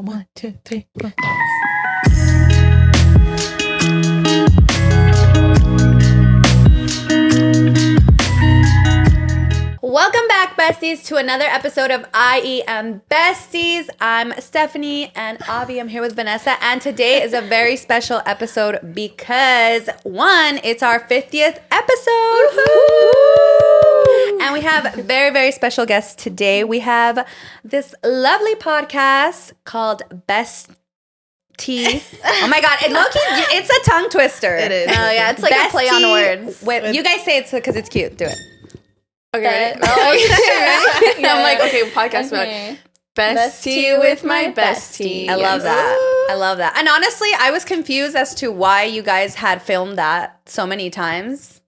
1, 2, 3, 4. Welcome back, besties, to another episode of IEM Besties. I'm Stephanie and Avi. I'm here with Vanessa, and today is a very special episode because, one, it's our 50th episode. And we have very, very special guests today. We have this lovely podcast called Bestie. Oh my God, it's a tongue twister. It is. Oh yeah, it's like a play on words. You guys say it's because it's cute. Do it. Okay. I'm like, okay, podcast mode. Bestie with my bestie. I love that. I love that. And honestly, I was confused as to why you guys had filmed that so many times.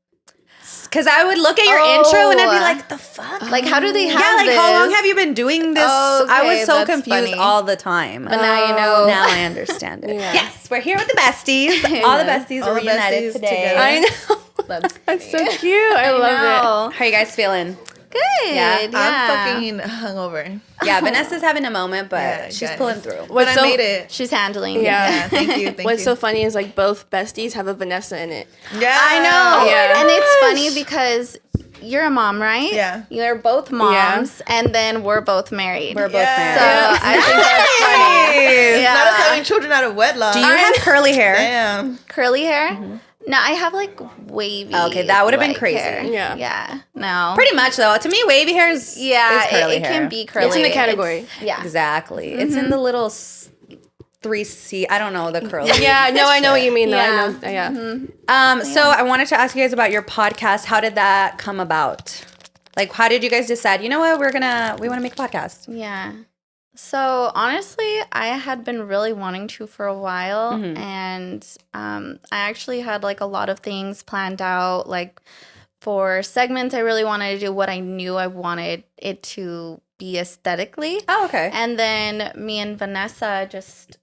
Because I would look at your intro and I'd be like, the fuck? Like, how do they have this? How long have you been doing this? Oh, okay, I was so that's confused funny. all the time. But now you know. Now I understand it. Yeah. Yes, we're here with the besties. All the besties All are the reunited besties today. together. I know. That's so cute. I love it. How are you guys feeling? Good. Yeah. I'm fucking hungover. Yeah, Vanessa's having a moment, but Yeah, she's guys. pulling through. But I made it. She's handling. Yeah, thank you. What's so funny is like both besties have a Vanessa in it. Yeah. I know. Yeah. And it's funny because you're a mom, right? Yeah. You're both moms, and then we're both married. We're both Yeah. So married. I think that's funny. Not us Yeah. having children out of wedlock. Do you have curly hair? Damn. Curly hair? No, I have like wavy. Okay, that would've been like, crazy. hair. Yeah. Yeah. No. Pretty much, though. To me, wavy hair is curly it hair. can be curly. It's in the category. Yeah. Exactly. It's in the little 3C. I don't know the curly. Yeah, no, I know what you mean though. Yeah. I know. Yeah. So I wanted to ask you guys about your podcast. How did that come about? Like, how did you guys decide? You know what? We want to make a podcast. Yeah. So honestly, I had been really wanting to for a while, Mm-hmm. and I actually had like a lot of things planned out. Like for segments, I really wanted to do what I knew I wanted it to be aesthetically. Oh, okay. And then me and Vanessa just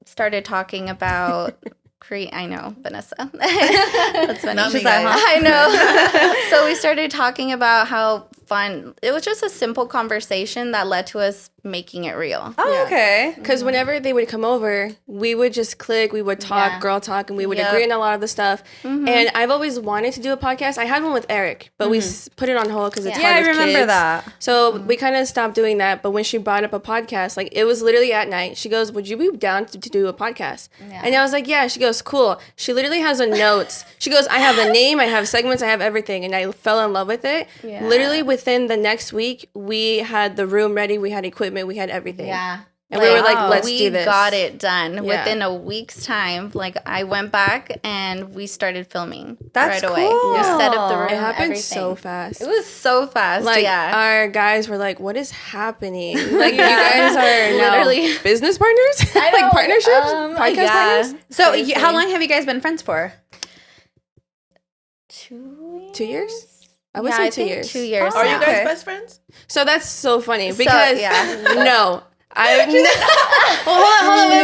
started talking about I know, Vanessa. That's funny. Not me, She's like, guys. I know. So we started talking about how fun. It was just a simple conversation that led to us making it real. Oh, Yeah. okay. Because whenever they would come over, we would just click, we would talk, Yeah. girl talk, and we would Yep. agree on a lot of the stuff. And I've always wanted to do a podcast. I had one with Eric, but we put it on hold because it's Yeah. hard Yeah, I with remember kids. that. So we kind of stopped doing that. But when she brought up a podcast, like it was literally at night. She goes, "Would you be down to do a podcast?" Yeah. And I was like, "Yeah." She goes, "Cool." She literally has a notes. She goes, "I have the name, I have segments, I have everything," and I fell in love with it. Yeah. Literally within the next week, we had the room ready, we had equipment, we had everything. Yeah. And we were like, let's we do this. got it done Yeah. within a week's time. Like I went back and we started filming That's right away. cool. We set up the room. It happened everything. so fast. It was so fast. Like yeah. our guys were like, "What is happening? Like you guys are now Literally. business partners, I know, like partnerships, podcast yeah. partners." So how long have you guys been friends for? 2 years. 2 years? I would Yeah, say I 2 think years. 2 years. Are you now. guys Okay. best friends? So that's so funny So, because yeah. no, I well, hold on, wait,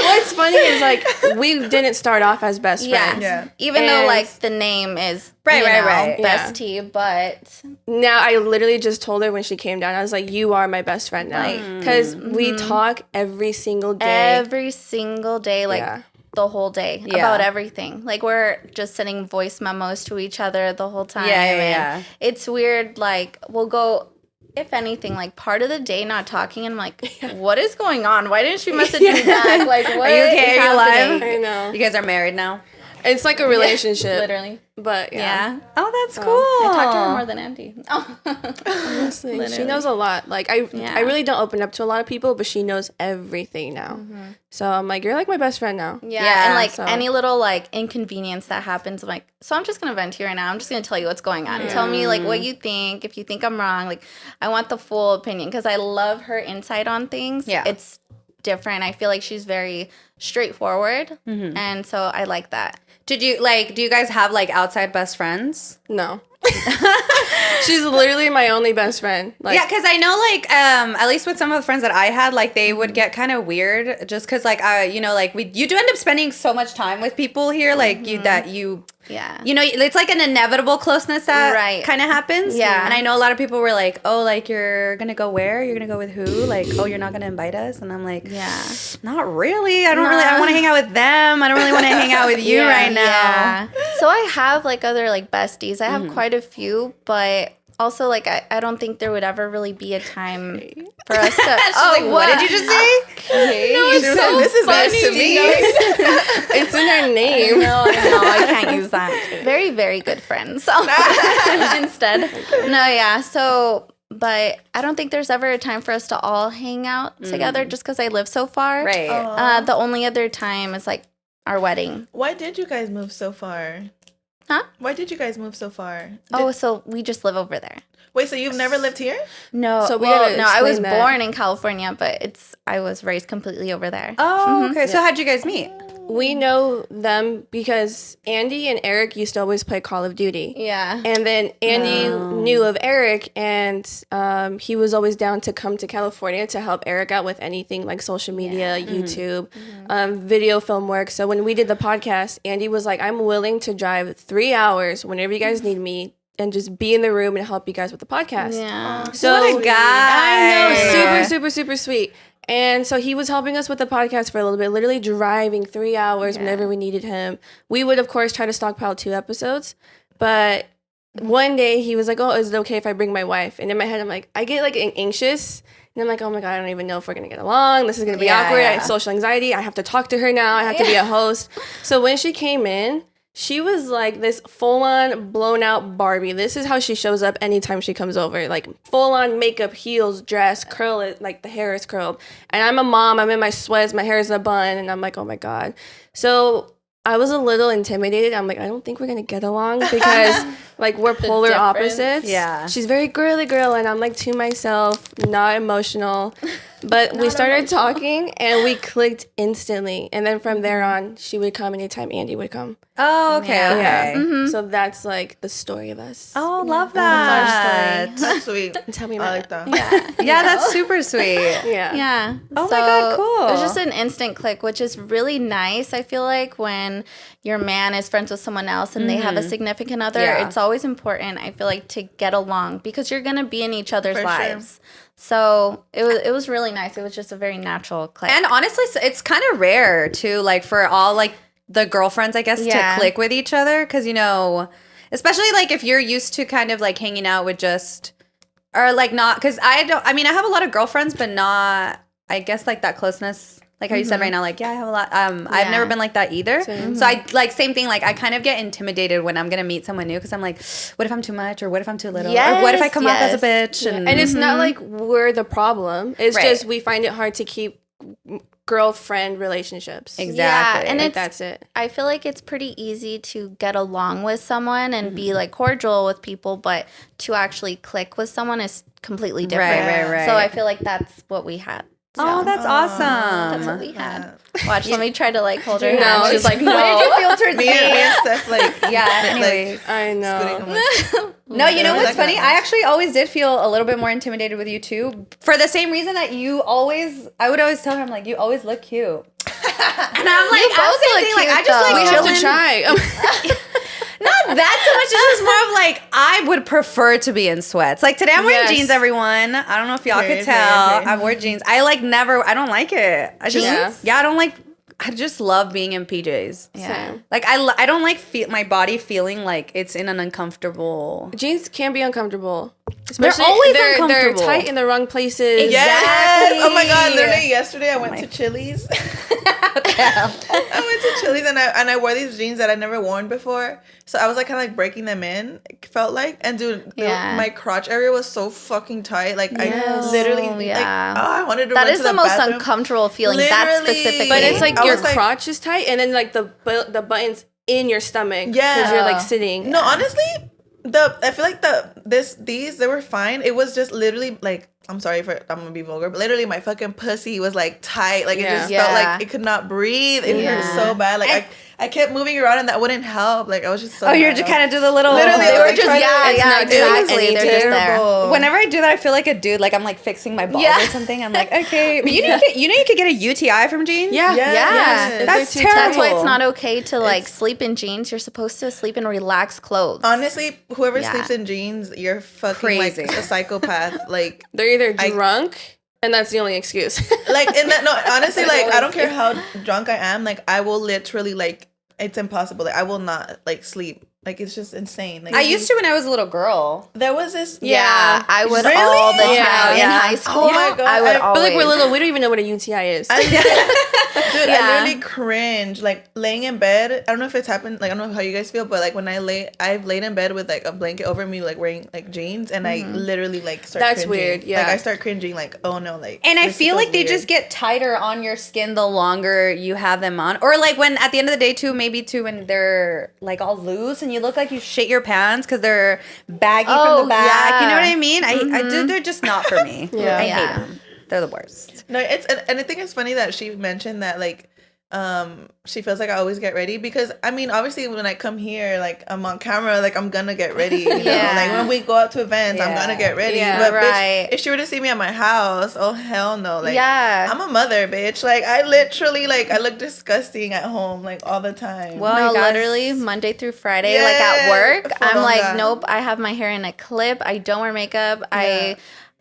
What's funny is like we didn't start off as best Yeah. friends. Yeah. Even though And- like the name is Right, you right, know, right. Yeah. bestie, but Now I literally just told her when she came down, I was like, "You are my best friend now," because we talk every single day. every single day, like Yeah. the whole day Yeah. about everything. Like we're just sending voice memos to each other the whole time. Yeah, yeah, and yeah. It's weird. Like we'll go. If anything, like part of the day not talking, and I'm like, what is going on? Why didn't she message me back? Like, what Are you okay? is Are you happening? I know. You guys are married now? It's like a relationship, Literally. but Yeah. Oh, that's cool. I talk to her more than Auntie. Oh. honestly, she Literally. knows a lot. Like I Yeah. really don't open up to a lot of people, but she knows everything now. So I'm like, you're like my best friend now. Yeah, Yeah, and like so- any little like inconvenience that happens, I'm like, so I'm just gonna vent here right now. I'm just gonna tell you what's going on. Tell me like what you think. If you think I'm wrong, like I want the full opinion because I love her insight on things. Yeah. It's different. I feel like she's very straightforward, and so I like that. Do you guys have like outside best friends? No. She's literally my only best friend. Like, yeah, because I know, like, at least with some of the friends that I had, like, they would get kind of weird just because, like, you know, like, you do end up spending so much time with people here, like, Yeah. you know, it's like an inevitable closeness that Right. kind of happens. Yeah. And I know a lot of people were like, oh, like, you're going to go where? You're going to go with who? Like, oh, you're not going to invite us? And I'm like, Yeah. not really. I want to hang out with them. I don't really want to hang out with you right now. Yeah. So I have like other like besties. I have quite a few, but also like I don't think there would ever really be a time for us to. Oh, what did you just say? okay. No, it's so this is funny. nice to me. It's in her name. I can't use that. Very, very good friends. So instead, no, yeah. So, but I don't think there's ever a time for us to all hang out together just because I live so far. Right. The only other time is like our wedding. Why did you guys move so far? Huh? Why did you guys move so far? Oh, so we just live over there. Wait, so you've never lived here? No, So we well, gotta no, I was explain that. born in California, but I was raised completely over there. Oh, okay. So how'd you guys meet? We know them because Andy and Eric used to always play Call of Duty. Yeah. And then Andy knew of Eric, and he was always down to come to California to help Eric out with anything like social media, YouTube, video, film work. So when we did the podcast, Andy was like, I'm willing to drive 3 hours whenever you guys need me and just be in the room and help you guys with the podcast. Yeah. So What a guy. I know, super, super sweet. And so he was helping us with the podcast for a little bit, literally driving 3 hours whenever we needed him. We would, of course, try to stockpile 2 episodes. But one day he was like, oh, is it okay if I bring my wife? And in my head, I'm like, I get like anxious. And I'm like, oh my God, I don't even know if we're going to get along. This is going to be awkward. I have social anxiety. I have to talk to her now. I have to be a host. So when she came in, she was like this full-on blown-out Barbie. This is how she shows up anytime she comes over. Like full-on makeup, heels, dress, curl it, like the hair is curled. And I'm a mom. I'm in my sweats. My hair is in a bun. And I'm like, oh my God. So I was a little intimidated. I'm like, I don't think we're going to get along because like we're polar difference. opposites. Yeah. She's very girly girl and I'm like to myself, not emotional. But we started talking and we clicked instantly. And then from there on, she would come anytime Andy would come. Oh, okay. Yeah. Okay. So that's like the story of us. Oh, love that. That's sweet. That's how we I met. like that. Yeah, that's super sweet. Yeah. Yeah. Oh my God, cool. It was just an instant click, which is really nice. I feel like when your man is friends with someone else and they have a significant other, Yeah. it's always important, I feel like, to get along because you're going to be in each other's For sure. lives. So it was really nice. It was just a very natural click. And honestly, it's kind of rare too, like for all like the girlfriends, I guess, Yeah. to click with each other. Cause you know, especially like if you're used to kind of like hanging out with just, or like not, cause I have a lot of girlfriends, but not, I guess like that closeness. Like how you said right now, like, yeah, I have a lot. I've never been like that either. So I like same thing. Like I kind of get intimidated when I'm gonna meet someone new because I'm like, what if I'm too much or what if I'm too little or what if I come off as a bitch? And And it's not like we're the problem. It's Right. just we find it hard to keep girlfriend relationships. exactly. Yeah, and Like, that's it. I feel like it's pretty easy to get along with someone and be like cordial with people, but to actually click with someone is completely different. right. So I feel like that's what we had. So Oh, that's awesome. that's what we had. Watch, let me try to like hold her No, hand. She's it's like, no. no. What did you feel towards Me and Steph, like, Yeah, like, anyways. I know. scooting, I'm like, No, you know Yeah, what's that funny? kinda- I actually always did feel a little bit more intimidated with you too. For the same reason that I would always tell him, like, you always look cute. And I'm like, You both same look thing, like, cute, I just like though. We have chilling. to try. Not that so much. It's just more of like, I would prefer to be in sweats. Like today I'm wearing Yes. jeans, everyone. I don't know if y'all Period, could tell. period, I wear jeans. I don't like it. I just, Jeans? yeah, I just love being in PJs. Yeah. Like I don't like my body feeling like it's in an uncomfortable. Jeans can be uncomfortable. Especially always they're uncomfortable. tight in the wrong places. yes. Oh my God. Exactly. Literally yesterday I went to Chili's. I went to Chili's and I wore these jeans that I'd never worn before. So I was like kind of like breaking them in, it felt like. And dude, Yeah. my crotch area was so fucking tight. Like Yes. I literally Oh, yeah. like, I wanted to That run is to the most bathroom. uncomfortable feeling. That Literally. specifically. But it's like I your was like- crotch is tight and then like the buttons in your stomach. Yeah. Because you're like sitting. No, honestly, I feel like these they were fine. It was just literally like, I'm gonna be vulgar, but literally my fucking pussy was like tight. Like it Yeah. just felt Yeah. like it could not breathe. It Yeah. hurt so bad. Like I kept moving around and that wouldn't help. Like I was just so. Oh, you're mad. just kind of do the little. Literally, they I were was just trying to- exactly. They're just there. terrible. Whenever I do that, I feel like a dude. Like I'm like fixing my balls or something. I'm like, okay, but you could get a UTI from jeans. Yeah. Yes. That's They're too terrible. That's why it's not okay to like sleep in jeans. You're supposed to sleep in relaxed clothes. Honestly, whoever Yeah. sleeps in jeans, you're fucking Crazy. like a psychopath. Like, They're either drunk, and that's the only excuse. like in that. No, honestly, like I don't care how drunk I am. Like I will literally like it's impossible. Like I will not like sleep. Like it's just insane. Like I used to when I was a little girl. There was this. Yeah, I would Really? all the time Yeah. in high school. Oh my God. I would But, always. But like we're little, we don't even know what a UTI is. Dude, I Yeah. literally cringe. Like laying in bed. I don't know if it's happened. Like I don't know how you guys feel, but like when I've laid in bed with like a blanket over me, like wearing like jeans, and I literally like start. That's cringing. weird, yeah. Like I start cringing. Like oh no, like. And I this feel feels like they weird. just get tighter on your skin the longer you have them on. Or like when at the end of the day too, maybe too when they're like all loose and you look like you shit your pants because they're baggy from Oh, the back. You know yeah. what I mean? They're just not for me. Yeah. I hate Yeah. them. They're the worst. No, it's and I think it's funny that she mentioned that like she feels like I always get ready because I mean obviously when I come here like I'm on camera like I'm gonna get ready you know Yeah. like when we go out to events I'm Yeah. gonna get ready Yeah, but right. bitch, if she were to see me at my house oh hell no like Yeah. I'm a mother bitch like I literally like I look disgusting at home like all the time Well, No, you guys- literally Monday through Friday, Yes. like at work, I'm like, Fodonga. nope, I have my hair in a clip. I don't wear makeup. I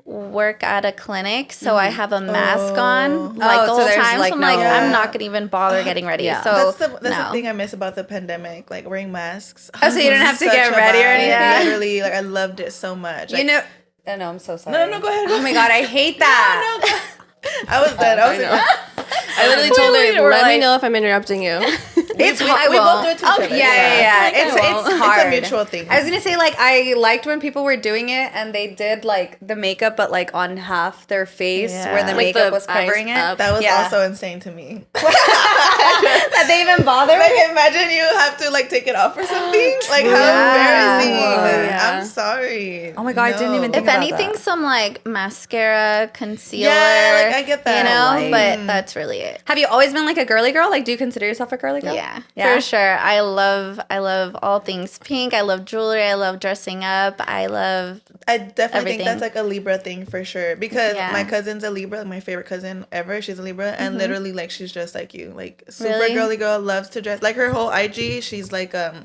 work at a clinic, so I have a mask on like Oh, the so whole there's, time. like, so I'm like, no- I'm not gonna even bother getting ready. Yeah. So that's the no. thing I miss about the pandemic like wearing masks Oh, so you didn't have to Such get a ready or vibe. anything? literally like I loved it so much You like, know. Oh, no, I'm so sorry. no go ahead Oh my God, I hate that. I was done I was I literally told her, were let me like- know if I'm interrupting you. It's we hard. both do it to each Oh, other Yeah. Like, I It's won't. hard. It's a mutual thing. I was gonna say like I liked when people were doing it and they did like the makeup, but like on half their face Yeah. where the Like makeup the was covering eyes it. up. That was Yeah. also insane to me. That they even bothered. Like, imagine you have to like take it off or something. Like, how Yeah. embarrassing! Yeah. I'm sorry. Oh my God, I didn't even think If about anything, that. some like mascara, concealer. Yeah, like, I get that. You know, Like- but that's really it. Have you always been like a girly girl? Like, do you consider yourself a girly girl? Yeah, Yeah? for sure. I love all things pink. I love jewelry. I love dressing up. I love I definitely Everything. think that's like a Libra thing for sure. Because Yeah. my cousin's a Libra, like my favorite cousin ever. She's a Libra, and literally like she's just like you, like super Really? girly girl, loves to dress. Like her whole IG, she's like a.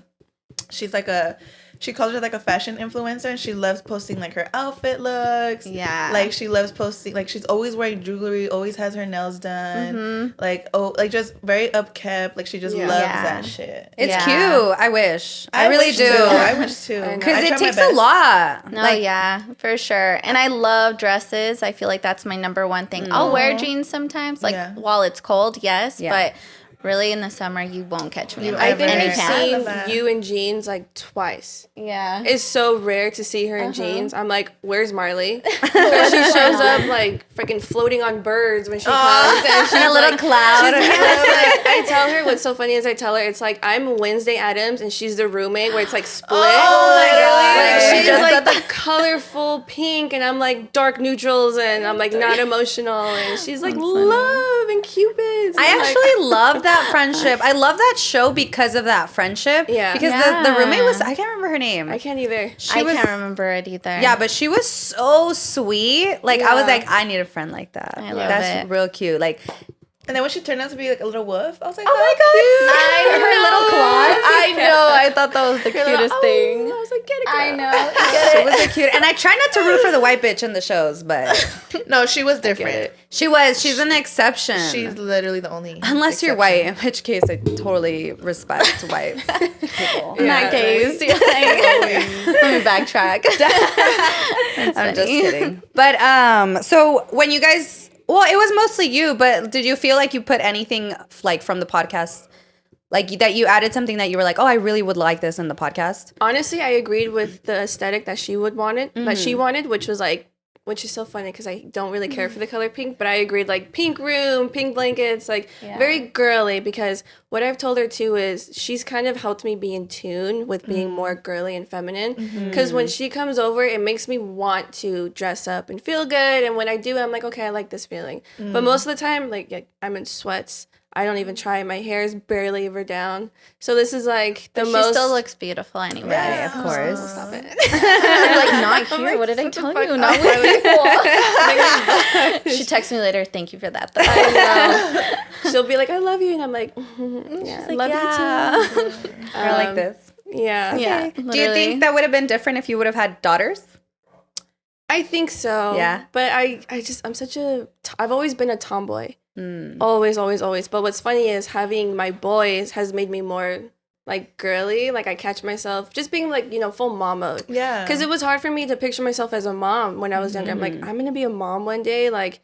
She calls her like a fashion influencer, and she loves posting like her outfit looks. Yeah. Like she loves posting, like she's always wearing jewelry, always has her nails done. Like like just very upkept. Like she just Yeah. loves Yeah. that shit. It's Yeah. cute. I wish. I really wish do. too. I wish too. I know. Because I try it my takes a best. lot. No, Like, yeah, for sure. And I love dresses. I feel like that's my number one thing. I'll wear jeans sometimes, like Yeah. while it's cold, yes, Yeah. but really in the summer you won't catch me in I think any I've pants. I love seen that. you in jeans like twice. Yeah. It's so rare to see her in jeans. I'm like, where's Marley? Because she shows up like freaking floating on birds when she comes, and she's in a little like, cloud. I tell her what's so funny is I tell her it's like I'm Wednesday Addams and she's the roommate where it's like split. Oh my God. Like she's Just like the colorful pink and I'm like dark neutrals and I'm like not emotional and she's like love and cupids. And I I'm like, actually love that friendship. I love that show because of that friendship. Yeah. Because the roommate was, I can't remember her name. I can't either. I was- can't remember it either. Yeah, but she was so sweet. Like I was Yeah. like, I need a friend like that. I love That's it. real cute. Like, And then when she turned out to be like a little wolf, I was like, oh my God. her little claws. I know. I thought that was the cutest thing. I was like, get it, girl. I know. She was a cute, and I try not to root for the white bitch in the shows, but No, she was different. she's an exception. She's literally the only. Unless you're white, exception. in which case I totally respect white people. In that case, let me backtrack. I'm just kidding. But so when you guys, well, it was mostly you, but did you feel like you put anything like from the podcast, like that you added something that you were like, oh, I really would like this in the podcast? Honestly, I agreed with the aesthetic that she wanted, which was like, which is so funny because I don't really care for the color pink, but I agreed like pink room, pink blankets, like very girly because what I've told her too is she's kind of helped me be in tune with being more girly and feminine because when she comes over, it makes me want to dress up and feel good. And when I do, I'm like, okay, I like this feeling. But most of the time, like I'm in sweats. I don't even try. My hair is barely ever down. So this is like the She most. still looks beautiful anyway. Right, of course. Stop it. You're like, not here. What did I tell you? Not with you. She texts me later. Thank you for that. Though. I know. She'll be like, I love you. And I'm like, yeah, I love you too. Or like this. Yeah. Yeah. Do you think that would have been different if you would have had daughters? I think so. Yeah. But I've always been a tomboy. Always, always, always. But what's funny is having my boys has made me more like girly. Like I catch myself just being like, full mom mode. Yeah. Because it was hard for me to picture myself as a mom when I was younger. I'm like, I'm going to be a mom one day. Like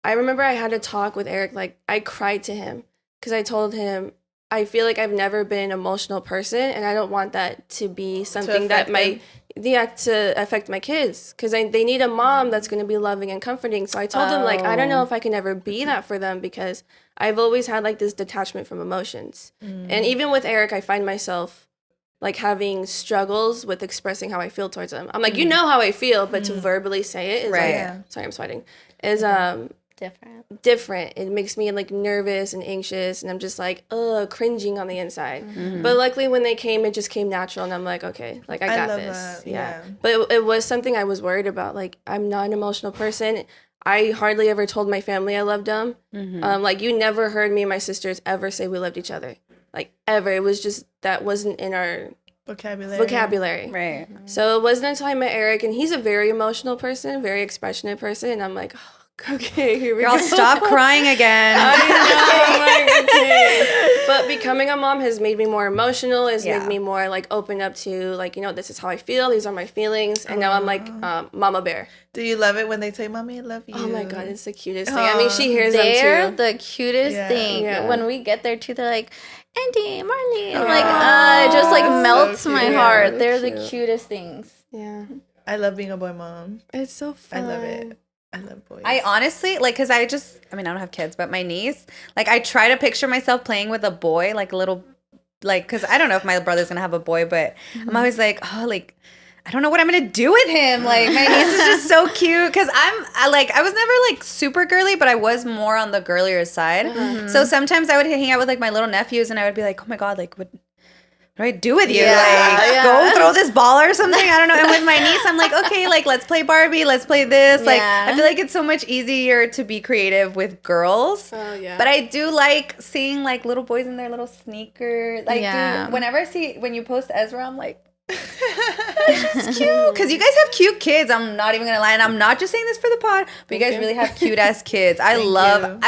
I remember I had a talk with Eric. Like I cried to him because I told him, I feel like I've never been an emotional person and I don't want that to be something that to affect my kids because they need a mom that's going to be loving and comforting. So I told him like, I don't know if I can ever be that for them because I've always had like this detachment from emotions. And even with Eric, I find myself like having struggles with expressing how I feel towards him. I'm like, you know how I feel, but to verbally say it is like, sorry, I'm sweating, is different. It makes me like nervous and anxious and I'm just like cringing on the inside. But luckily when they came, it just came natural and I'm like, okay, like I got this. That. Yeah. But it was something I was worried about. Like I'm not an emotional person. I hardly ever told my family I loved them. Like you never heard me and my sisters ever say we loved each other. Like ever. It was just that wasn't in our vocabulary. Right. So it wasn't until I met Eric and he's a very emotional person, very expressionate person and I'm like, okay, here we go. Girl, stop crying again. I know, like, okay. But becoming a mom has made me more emotional, has made me more like open up to like, this is how I feel, these are my feelings. And now I'm like mama bear. Do you love it when they say, Mommy, I love you? Oh my God, it's the cutest thing. I mean, she hears them They're too. the cutest thing. Yeah. When we get there too, they're like, Andy, Marley. I'm like, it just like melts so my cute. heart. They're the cutest things. Yeah. I love being a boy mom. It's so fun. I love it. I love boys. I honestly, like, because I don't have kids, but my niece, like, I try to picture myself playing with a boy, like, a little, like, because I don't know if my brother's going to have a boy, but I'm always like, oh, like, I don't know what I'm going to do with him. Like, my niece is just so cute because I was never, like, super girly, but I was more on the girlier side. So sometimes I would hang out with, like, my little nephews and I would be like, oh, my God, like, what do I do with you? Go throw this ball or something? I don't know. And with my niece, I'm like, okay, like, let's play Barbie. Let's play this. Like, I feel like it's so much easier to be creative with girls. Oh, yeah. But I do like seeing, like, little boys in their little sneakers. Like, dude, whenever I see, when you post Ezra, I'm like, that's just cute. Because you guys have cute kids. I'm not even going to lie. And I'm not just saying this for the pod, but you guys really have cute-ass kids. I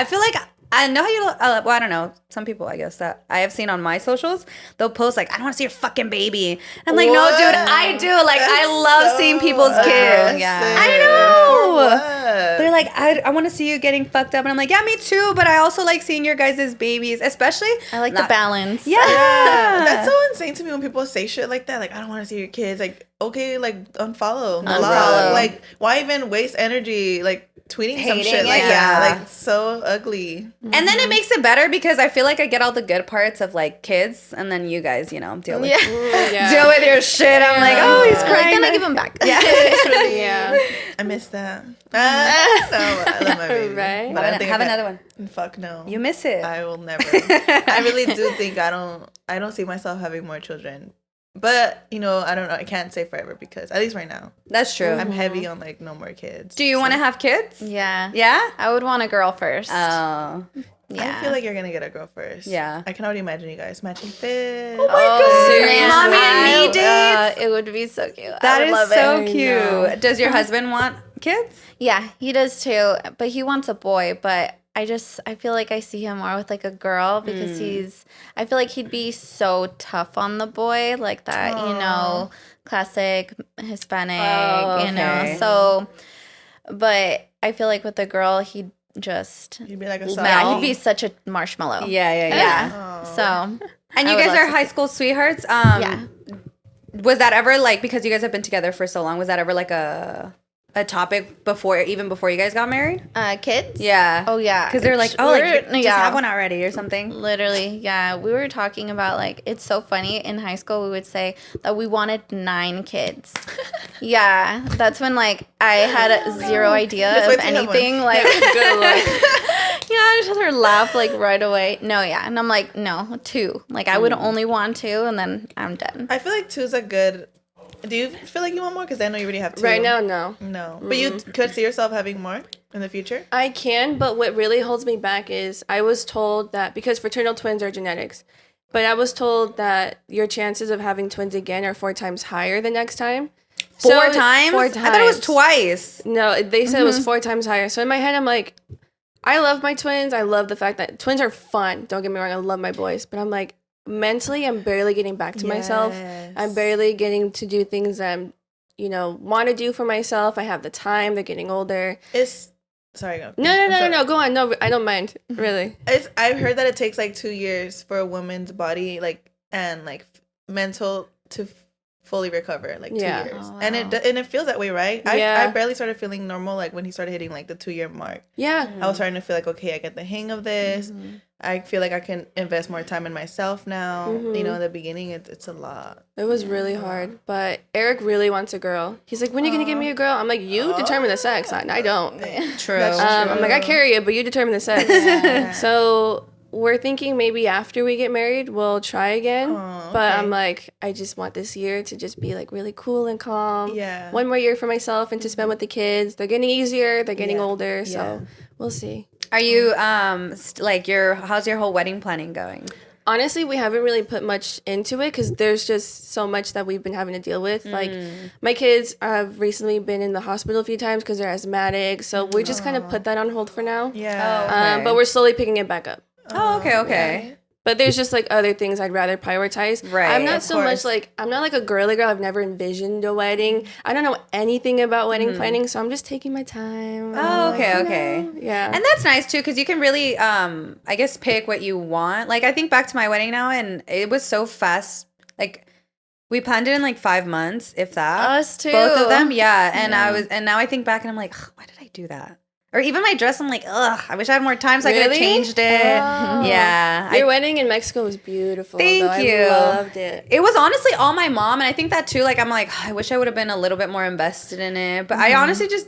feel like... I know how you, well, I don't know. Some people, I guess, that I have seen on my socials, they'll post like, I don't want to see your fucking baby. And I'm like, no, dude, I do. Like, I love seeing people's kids. I know. They're like, I want to see you getting fucked up. And I'm like, yeah, me too. But I also like seeing your guys' babies, especially. I like the balance. Yeah. That's so insane to me when people say shit like that. Like, I don't want to see your kids. Like, okay, like, unfollow. Like, why even waste energy? Like, tweeting some shit like that, like so ugly. And then it makes it better because I feel like I get all the good parts of like kids, and then you guys, deal with deal with your shit. I'm like, oh, he's crying. Then I give him back. Yeah. I miss that. No, I love my baby. Right? But I think have another one. Fuck no. You miss it. I will never. I really do think I don't see myself having more children. But, I don't know. I can't say forever because, at least right now. That's true. I'm heavy on, like, no more kids. Do you want to have kids? Yeah. Yeah? I would want a girl first. Oh. Yeah. I feel like you're going to get a girl first. Yeah. I can already imagine you guys matching fit. Oh, my God. Seriously? Mommy and me dates. It would be so cute. That is love so it. cute. Does your husband want kids? Yeah, he does too. But he wants a boy. But I feel like I see him more with like a girl because I feel like he'd be so tough on the boy, like that, classic Hispanic, So, but I feel like with a girl, he'd be like a he'd be such a marshmallow. Yeah. So, and you guys are high school sweethearts. Yeah. Was that ever like, because you guys have been together for so long, was that ever like a topic before you guys got married? Kids? Yeah. Oh, yeah. Because they're like, just have one already or something. Literally, yeah. We were talking about, like, it's so funny. In high school, we would say that we wanted 9 kids. Yeah. That's when, like, I had zero idea of anything. Like, Yeah, I just had her laugh like right away. No, yeah. And I'm like, no, 2. Like I would only want 2 and then I'm done. I feel like 2's a good. Do you feel like you want more? Because I know you already have 2. Right now, no. No. But you could see yourself having more in the future? I can, but what really holds me back is I was told that because fraternal twins are genetics, but I was told that your chances of having twins again are 4 times higher the next time. 4 So, times? 4 times. I thought it was twice. No, they said it was 4 times higher. So in my head, I'm like, I love my twins. I love the fact that twins are fun. Don't get me wrong. I love my boys. But I'm like, mentally, I'm barely getting back to myself. I'm barely getting to do things that I'm, want to do for myself. I have the time. They're getting older. Sorry. Go. No. Go on. No, I don't mind. Really. I've heard that it takes like 2 years for a woman's body, and mental to fully recover, 2 years. Oh, wow. And it feels that way, right? Yeah. I barely started feeling normal when he started hitting the 2-year mark. Yeah. I was starting to feel like, okay, I get the hang of this. I feel like I can invest more time in myself now. In the beginning, it's a lot. It was really hard, but Eric really wants a girl. He's like, when are you gonna give me a girl? I'm like, you determine the sex. I don't. True. I'm like, I carry it, but you determine the sex. So we're thinking maybe after we get married, we'll try again. But I'm like, I just want this year to just be really cool and calm. Yeah. 1 more year for myself and to spend with the kids. They're getting easier. They're getting older. So we'll see. Are you how's your whole wedding planning going? Honestly, we haven't really put much into it because there's just so much that we've been having to deal with. My kids have recently been in the hospital a few times because they're asthmatic. So we just kind of put that on hold for now. Yeah. Okay. But we're slowly picking it back up. Oh, okay. But there's just other things I'd rather prioritize. Right. I'm not Of so much course. I'm not a girly girl. I've never envisioned a wedding. I don't know anything about wedding planning, so I'm just taking my time. Oh, okay. Yeah. And that's nice too, because you can really, I guess, pick what you want. I think back to my wedding now, and it was so fast. We planned it in 5 months, if that. Us too. Both of them, yeah. And now I think back, and I'm like, why did I do that? Or even my dress, I'm like, ugh, I wish I had more time so I could have changed it. Oh. Yeah. Your wedding in Mexico was beautiful. Thank you. I loved it. It was honestly all my mom, and I think that too. I'm like, I wish I would have been a little bit more invested in it, but I honestly just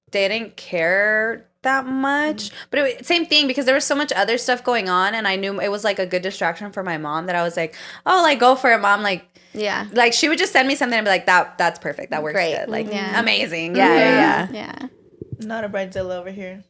didn't care that much. But same thing, because there was so much other stuff going on, and I knew it was a good distraction for my mom that I was like, oh, go for it, mom. Yeah. She would just send me something and be like, that's perfect. That works Great. good. Yeah. Amazing. Yeah. Yeah. Not a bridezilla over here.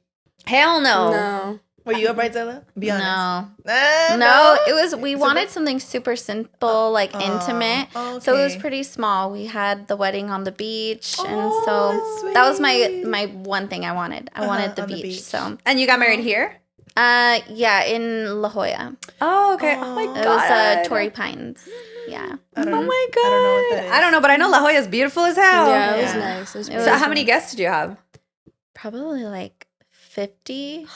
Hell no. No. Were you a bridezilla? Be honest. No, it was, we wanted something super simple, intimate. Okay. So it was pretty small. We had the wedding on the beach. And that's so that was my one thing I wanted. I wanted the on the beach. beach. So, And you got married here? yeah, in La Jolla. Oh, okay. Oh my It god. was Torrey Pines. Yeah. Oh my god. I don't know what that is. I don't know, but I know La Jolla is beautiful as hell. Yeah, it was Yeah. nice. It was It So was- beautiful. how many guests did you have? Probably 50.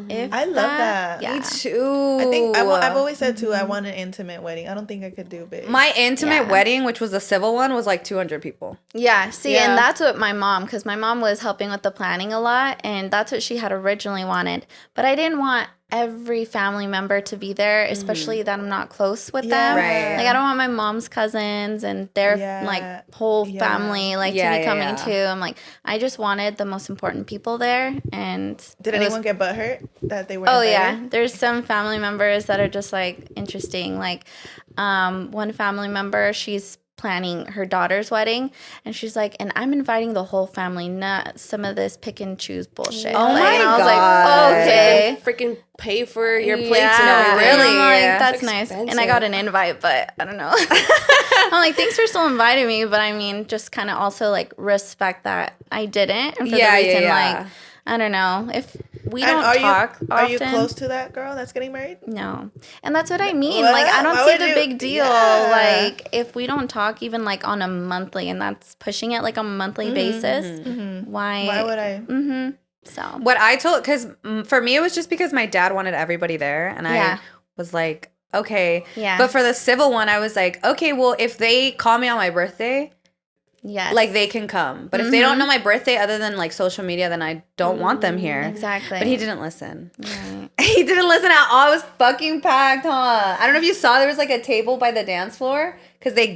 If I love that. Yeah. Me too. I think I've always said too, I want an intimate wedding. I don't think I could do big. My intimate Yeah. wedding, which was a civil one, was 200 people. Yeah, see, Yeah. and that's what my mom, because my mom was helping with the planning a lot, and that's what she had originally wanted. But I didn't want every family member to be there, especially that I'm not close with Yeah. them. Right. I don't want my mom's cousins and their Yeah. whole Yeah. family to Yeah, be yeah, coming yeah. too. I'm I just wanted the most important people there, and Did it was- anyone get butthurt that they weren't Oh invited? yeah, there's some family members that are just interesting. One family member, she's planning her daughter's wedding, and she's like, and I'm inviting the whole family, not some of this pick and choose bullshit. Oh my and I was God. okay. Freaking pay for your plates Yeah, and everything. Really? And I'm Yeah. that's It's nice. And I expensive. got an invite, but I don't know. I'm like, thanks for still inviting me, but I mean, just kind of also respect that I didn't, and for Yeah, the reason yeah. I don't know if we And don't talk often. Are you close to that girl that's getting married? No. And that's what I mean. What? I don't Why see would the you- big deal. Yeah. If we don't talk even on a monthly, and that's pushing it on a monthly basis, why? Why would I? Mm-hmm. So. What I told, because for me, it was just because my dad wanted everybody there. And Yeah. I was like, okay. Yeah. But for the civil one, I was like, okay, well, if they call me on my birthday, Yes. they can come. But if they don't know my birthday other than social media, then I don't want them here. Exactly. But he didn't listen. Right. He didn't listen at all. It was fucking packed, huh? I don't know if you saw, there was a table by the dance floor because they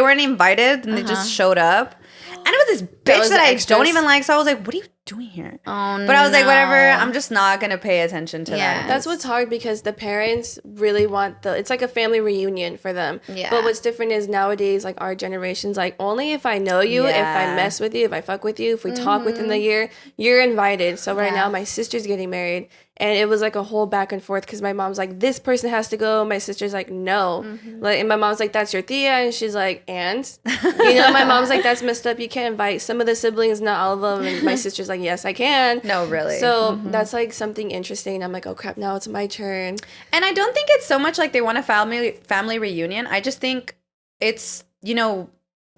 weren't invited and they just showed up. And it was this bitch that I don't even like. So I was like, what are you doing here? Oh, but I was like, whatever. I'm just not going to pay attention to that. That's what's hard because the parents really want it's like a family reunion for them. Yeah. But what's different is nowadays, like our generation's like, only if I know you, if I mess with you, if I fuck with you, if we talk within the year, you're invited. So right now my sister's getting married. And it was like a whole back and forth because my mom's like, this person has to go. My sister's like, no. Like, and my mom's like, that's your Thea. And she's like, and? My mom's like, that's messed up. You can't invite some of the siblings, not all of them. And my sister's like, yes, I can. No, really. So that's like something interesting. And I'm like, oh crap, now it's my turn. And I don't think it's so much like they want a family reunion. I just think it's,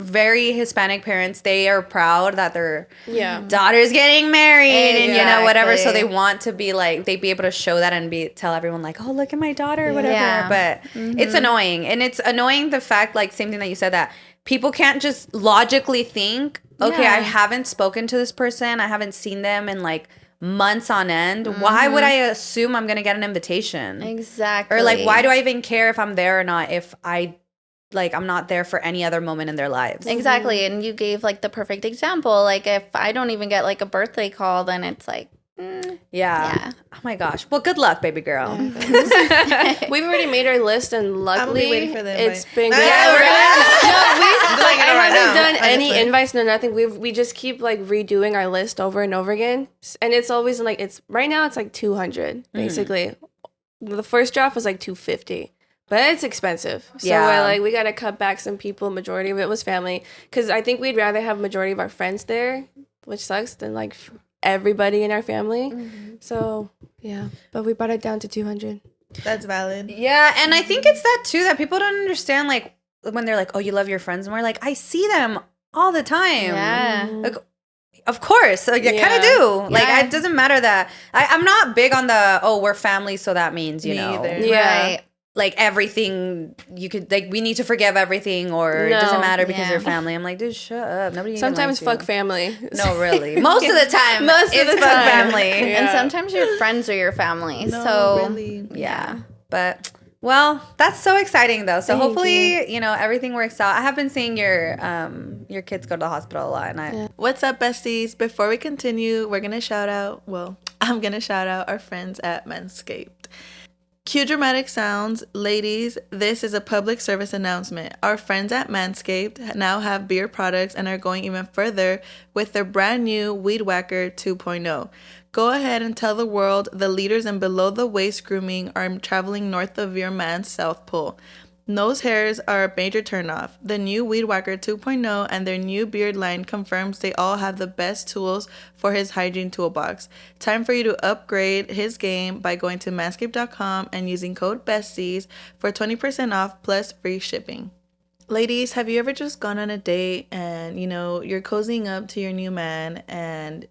very Hispanic parents. They are proud that their daughter's getting married and whatever. So they want to be like, they be able to show that and tell everyone like, oh, look at my daughter or whatever. Yeah. But it's annoying. And it's annoying the fact, like, same thing that you said, that people can't just logically think, okay, I haven't spoken to this person. I haven't seen them in like months on end. Why would I assume I'm going to get an invitation? Exactly. Or like, why do I even care if I'm there or not if I'm not there for any other moment in their lives. Exactly. And you gave like the perfect example. Like if I don't even get like a birthday call, then it's like, yeah. Oh my gosh. Well, good luck, baby girl. We've already made our list, and luckily waiting for the it's been invite. good. Yeah, we're I haven't done any honestly. invites, no nothing. We just keep like redoing our list over and over again, and it's always like right now it's like 200 basically. The first draft was like 250. But it's expensive. So we're like, we got to cut back some people. Majority of it was family. Because I think we'd rather have majority of our friends there, which sucks, than like everybody in our family. So, yeah. But we brought it down to 200. That's valid. Yeah. And I think it's that too, that people don't understand, like, when they're like, oh, you love your friends. And we're like, I see them all the time. Yeah. Like, of course. Like, I kind of do. Like, it doesn't matter that. I'm not big on we're family, so that means, Me know. either. Yeah. Right. Like everything you could like we need to forgive everything or it doesn't matter because you're family. I'm like, dude, shut up. Nobody sometimes even likes fuck family. No, really. Most of the time. Most of the fuck time. family. And sometimes your friends are your family. No, so really. Yeah. But well, that's so exciting though. So Thank hopefully, everything works out. I have been seeing your kids go to the hospital a lot and What's up, besties? Before we continue, I'm gonna shout out our friends at Manscaped. Cue dramatic sounds. Ladies, this is a public service announcement. Our friends at Manscaped now have beard products and are going even further with their brand new Weed Whacker 2.0. Go ahead and tell the world the leaders in below the waist grooming are traveling north of your man's South Pole. Nose hairs are a major turnoff. The new Weed Whacker 2.0 and their new beard line confirms they all have the best tools for his hygiene toolbox. Time for you to upgrade his game by going to manscaped.com and using code BESTIES for 20% off plus free shipping. Ladies, have you ever just gone on a date and, you're cozying up to your new man and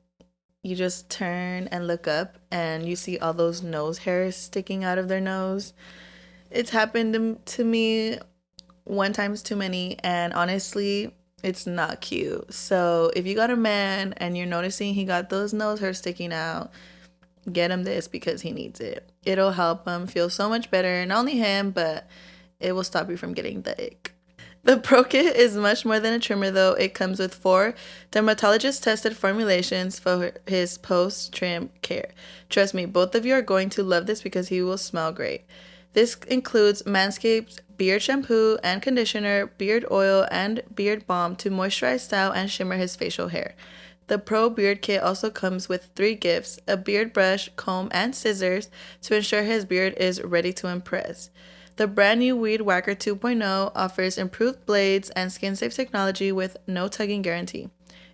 you just turn and look up and you see all those nose hairs sticking out of their nose? It's happened to me one time's too many, and honestly, it's not cute. So if you got a man and you're noticing he got those nose hairs sticking out, get him this because he needs it. It'll help him feel so much better. Not only him, but it will stop you from getting the ick. The Pro Kit is much more than a trimmer, though. It comes with 4 dermatologist-tested formulations for his post-trim care. Trust me, both of you are going to love this because he will smell great. This includes Manscaped's beard shampoo and conditioner, beard oil, and beard balm to moisturize, style, and shimmer his facial hair. The Pro Beard Kit also comes with 3 gifts, a beard brush, comb, and scissors to ensure his beard is ready to impress. The brand new Weed Whacker 2.0 offers improved blades and skin-safe technology with no tugging guarantee.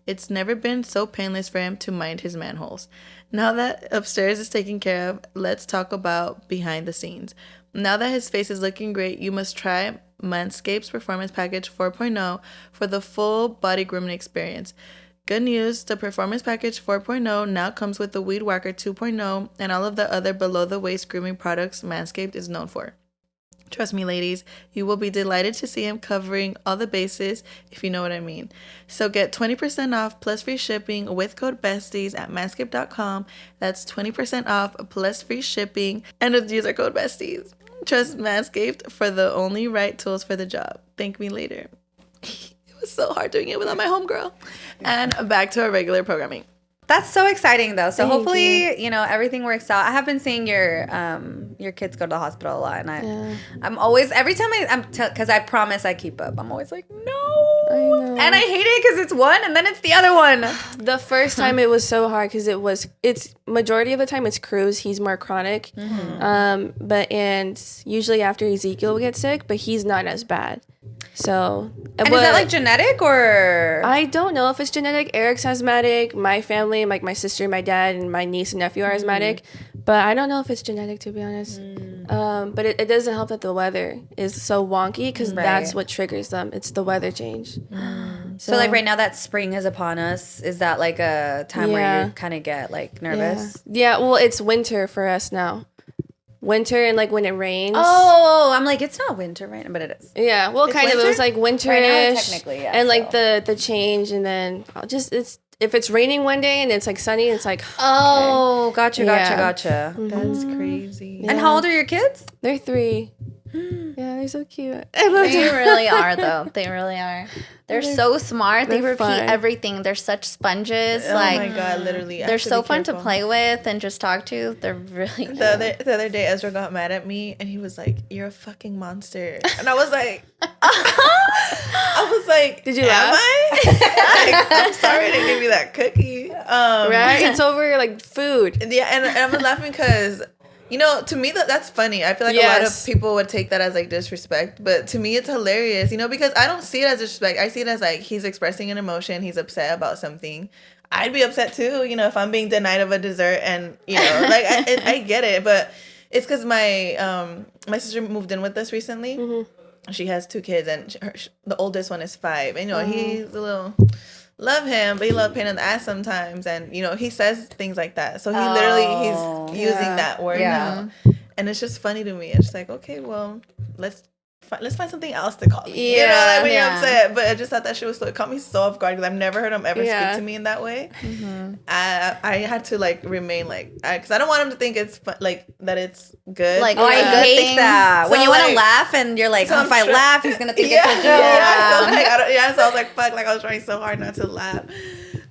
It's never been so painless for him to mind his manholes. Now that upstairs is taken care of, let's talk about behind the scenes. Now that his face is looking great, you must try Manscaped's Performance Package 4.0 for the full body grooming experience. Good news, the Performance Package 4.0 now comes with the Weed Whacker 2.0 and all of the other below-the-waist grooming products Manscaped is known for. Trust me, ladies, you will be delighted to see him covering all the bases, if you know what I mean. So get 20% off plus free shipping with code BESTIES at manscaped.com. That's 20% off plus free shipping and use our code BESTIES. Trust Manscaped for the only right tools for the job. Thank me later. It was so hard doing it without my homegirl. And back to our regular programming. That's so exciting, though. So Thank hopefully, you know, everything works out. I have been seeing your kids go to the hospital a lot, and I'm always every time because I promise I keep up. I'm always like, no, I know. and I hate it because it's one and then it's the other one. The first time it was so hard because it's majority of the time it's Cruz. He's more chronic, and usually after Ezekiel will get sick, but he's not as bad. So, and is that like genetic or? I don't know if it's genetic. Eric's asthmatic. My family, like my sister, my dad, and my niece and nephew are asthmatic. But I don't know if it's genetic, to be honest. But it doesn't help that the weather is so wonky because that's what triggers them. It's the weather change. So like right now that spring is upon us. Is that like a time where you kind of get like nervous? Yeah, well, it's winter for us now. Winter and like when it rains. Oh, I'm like, it's not winter right now, but it is. Yeah, well, kind of. It was like winter-ish. Right now, technically, yeah. And like the change, and then if it's raining one day and it's like sunny, it's like oh, gotcha. That's crazy. And how old are your kids? They're 3. Yeah, they're so cute. They really are, though. They really are. They're so smart. They repeat fun. everything. They're such sponges. Oh like, my God, literally. they're so fun to play with and just talk to. They're really cute. The other day, Ezra got mad at me and he was like, "You're a fucking monster." And I was like, "Did you laugh? Like, I'm sorry I didn't give you that cookie." Right? It's over like food. Yeah, and I'm laughing because, you know, to me that's funny. I feel like a lot of people would take that as like disrespect, but to me it's hilarious, you know, because I don't see it as disrespect. I see it as like he's expressing an emotion, he's upset about something. I'd be upset too, you know, if I'm being denied of a dessert, and you know, like I get it, but it's because my sister moved in with us recently. She has 2 kids, and the oldest one is 5, and you know he's a little. Love him, but he love pain in the ass sometimes, and you know he says things like that. So he's using that word now, and it's just funny to me. It's like, okay, well, let's find something else to call me. You know, like when you're upset. But I just thought that shit was so, it caught me so off guard because I've never heard him ever speak to me in that way. I had to like remain like, because I don't want him to think it's like that it's good. Like, I hate that. So when you want to like, laugh and you're like, so if I laugh, he's gonna think it's a joke. So I was like, fuck, like I was trying so hard not to laugh.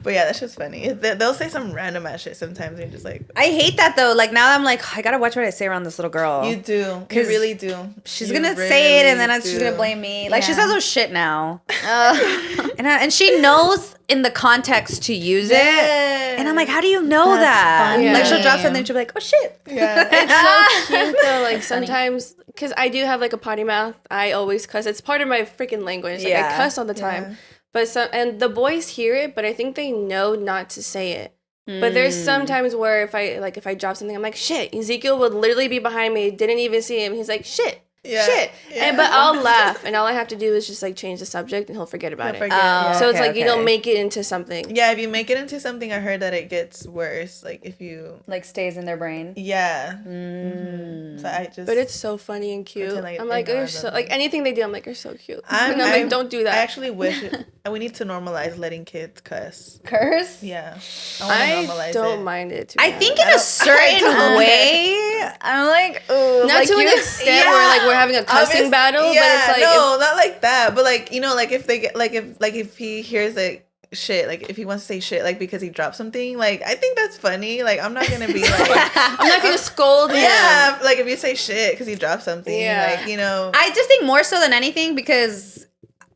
But yeah, that's just funny. They'll say some random ass shit sometimes, and you're just like, I hate that though. Like now I'm like, I gotta watch what I say around this little girl. you do, you really do. She's gonna say it, and then she's gonna blame me. Like she says those shit now, and she knows in the context to use it. And I'm like, how do you know that? funny. Like she'll drop something, and she'll be like, oh shit. Yeah. It's so cute though. Like sometimes, because I do have like a potty mouth, I always cuss. It's part of my freaking language. Like I cuss all the time. But and the boys hear it, but I think they know not to say it. But there's some times where if I drop something, I'm like, shit. Ezekiel would literally be behind me, didn't even see him. He's like, shit. Shit. And but I'll laugh, and all I have to do is just like change the subject, and he'll forget about it. So it's like you don't make it into something. Yeah, if you make it into something, I heard that it gets worse. Like if you Like stays in their brain. Yeah. So I just. But it's so funny and cute. I'm like, they're so like anything they do. I'm like, they're so cute. I'm like, don't do that. I actually wish we need to normalize letting kids cuss. Curse? Yeah. I don't mind it. I think in a certain way, I'm like, ooh, not like to an extent where like we're having a cussing battle, but it's like no, not like that. But like, you know, like if they get if he hears like shit, like if he wants to say shit, like because he dropped something, like I think that's funny. Like I'm not gonna be like I'm not gonna scold him. Yeah, like if you say shit because he dropped something, like you know. I just think more so than anything because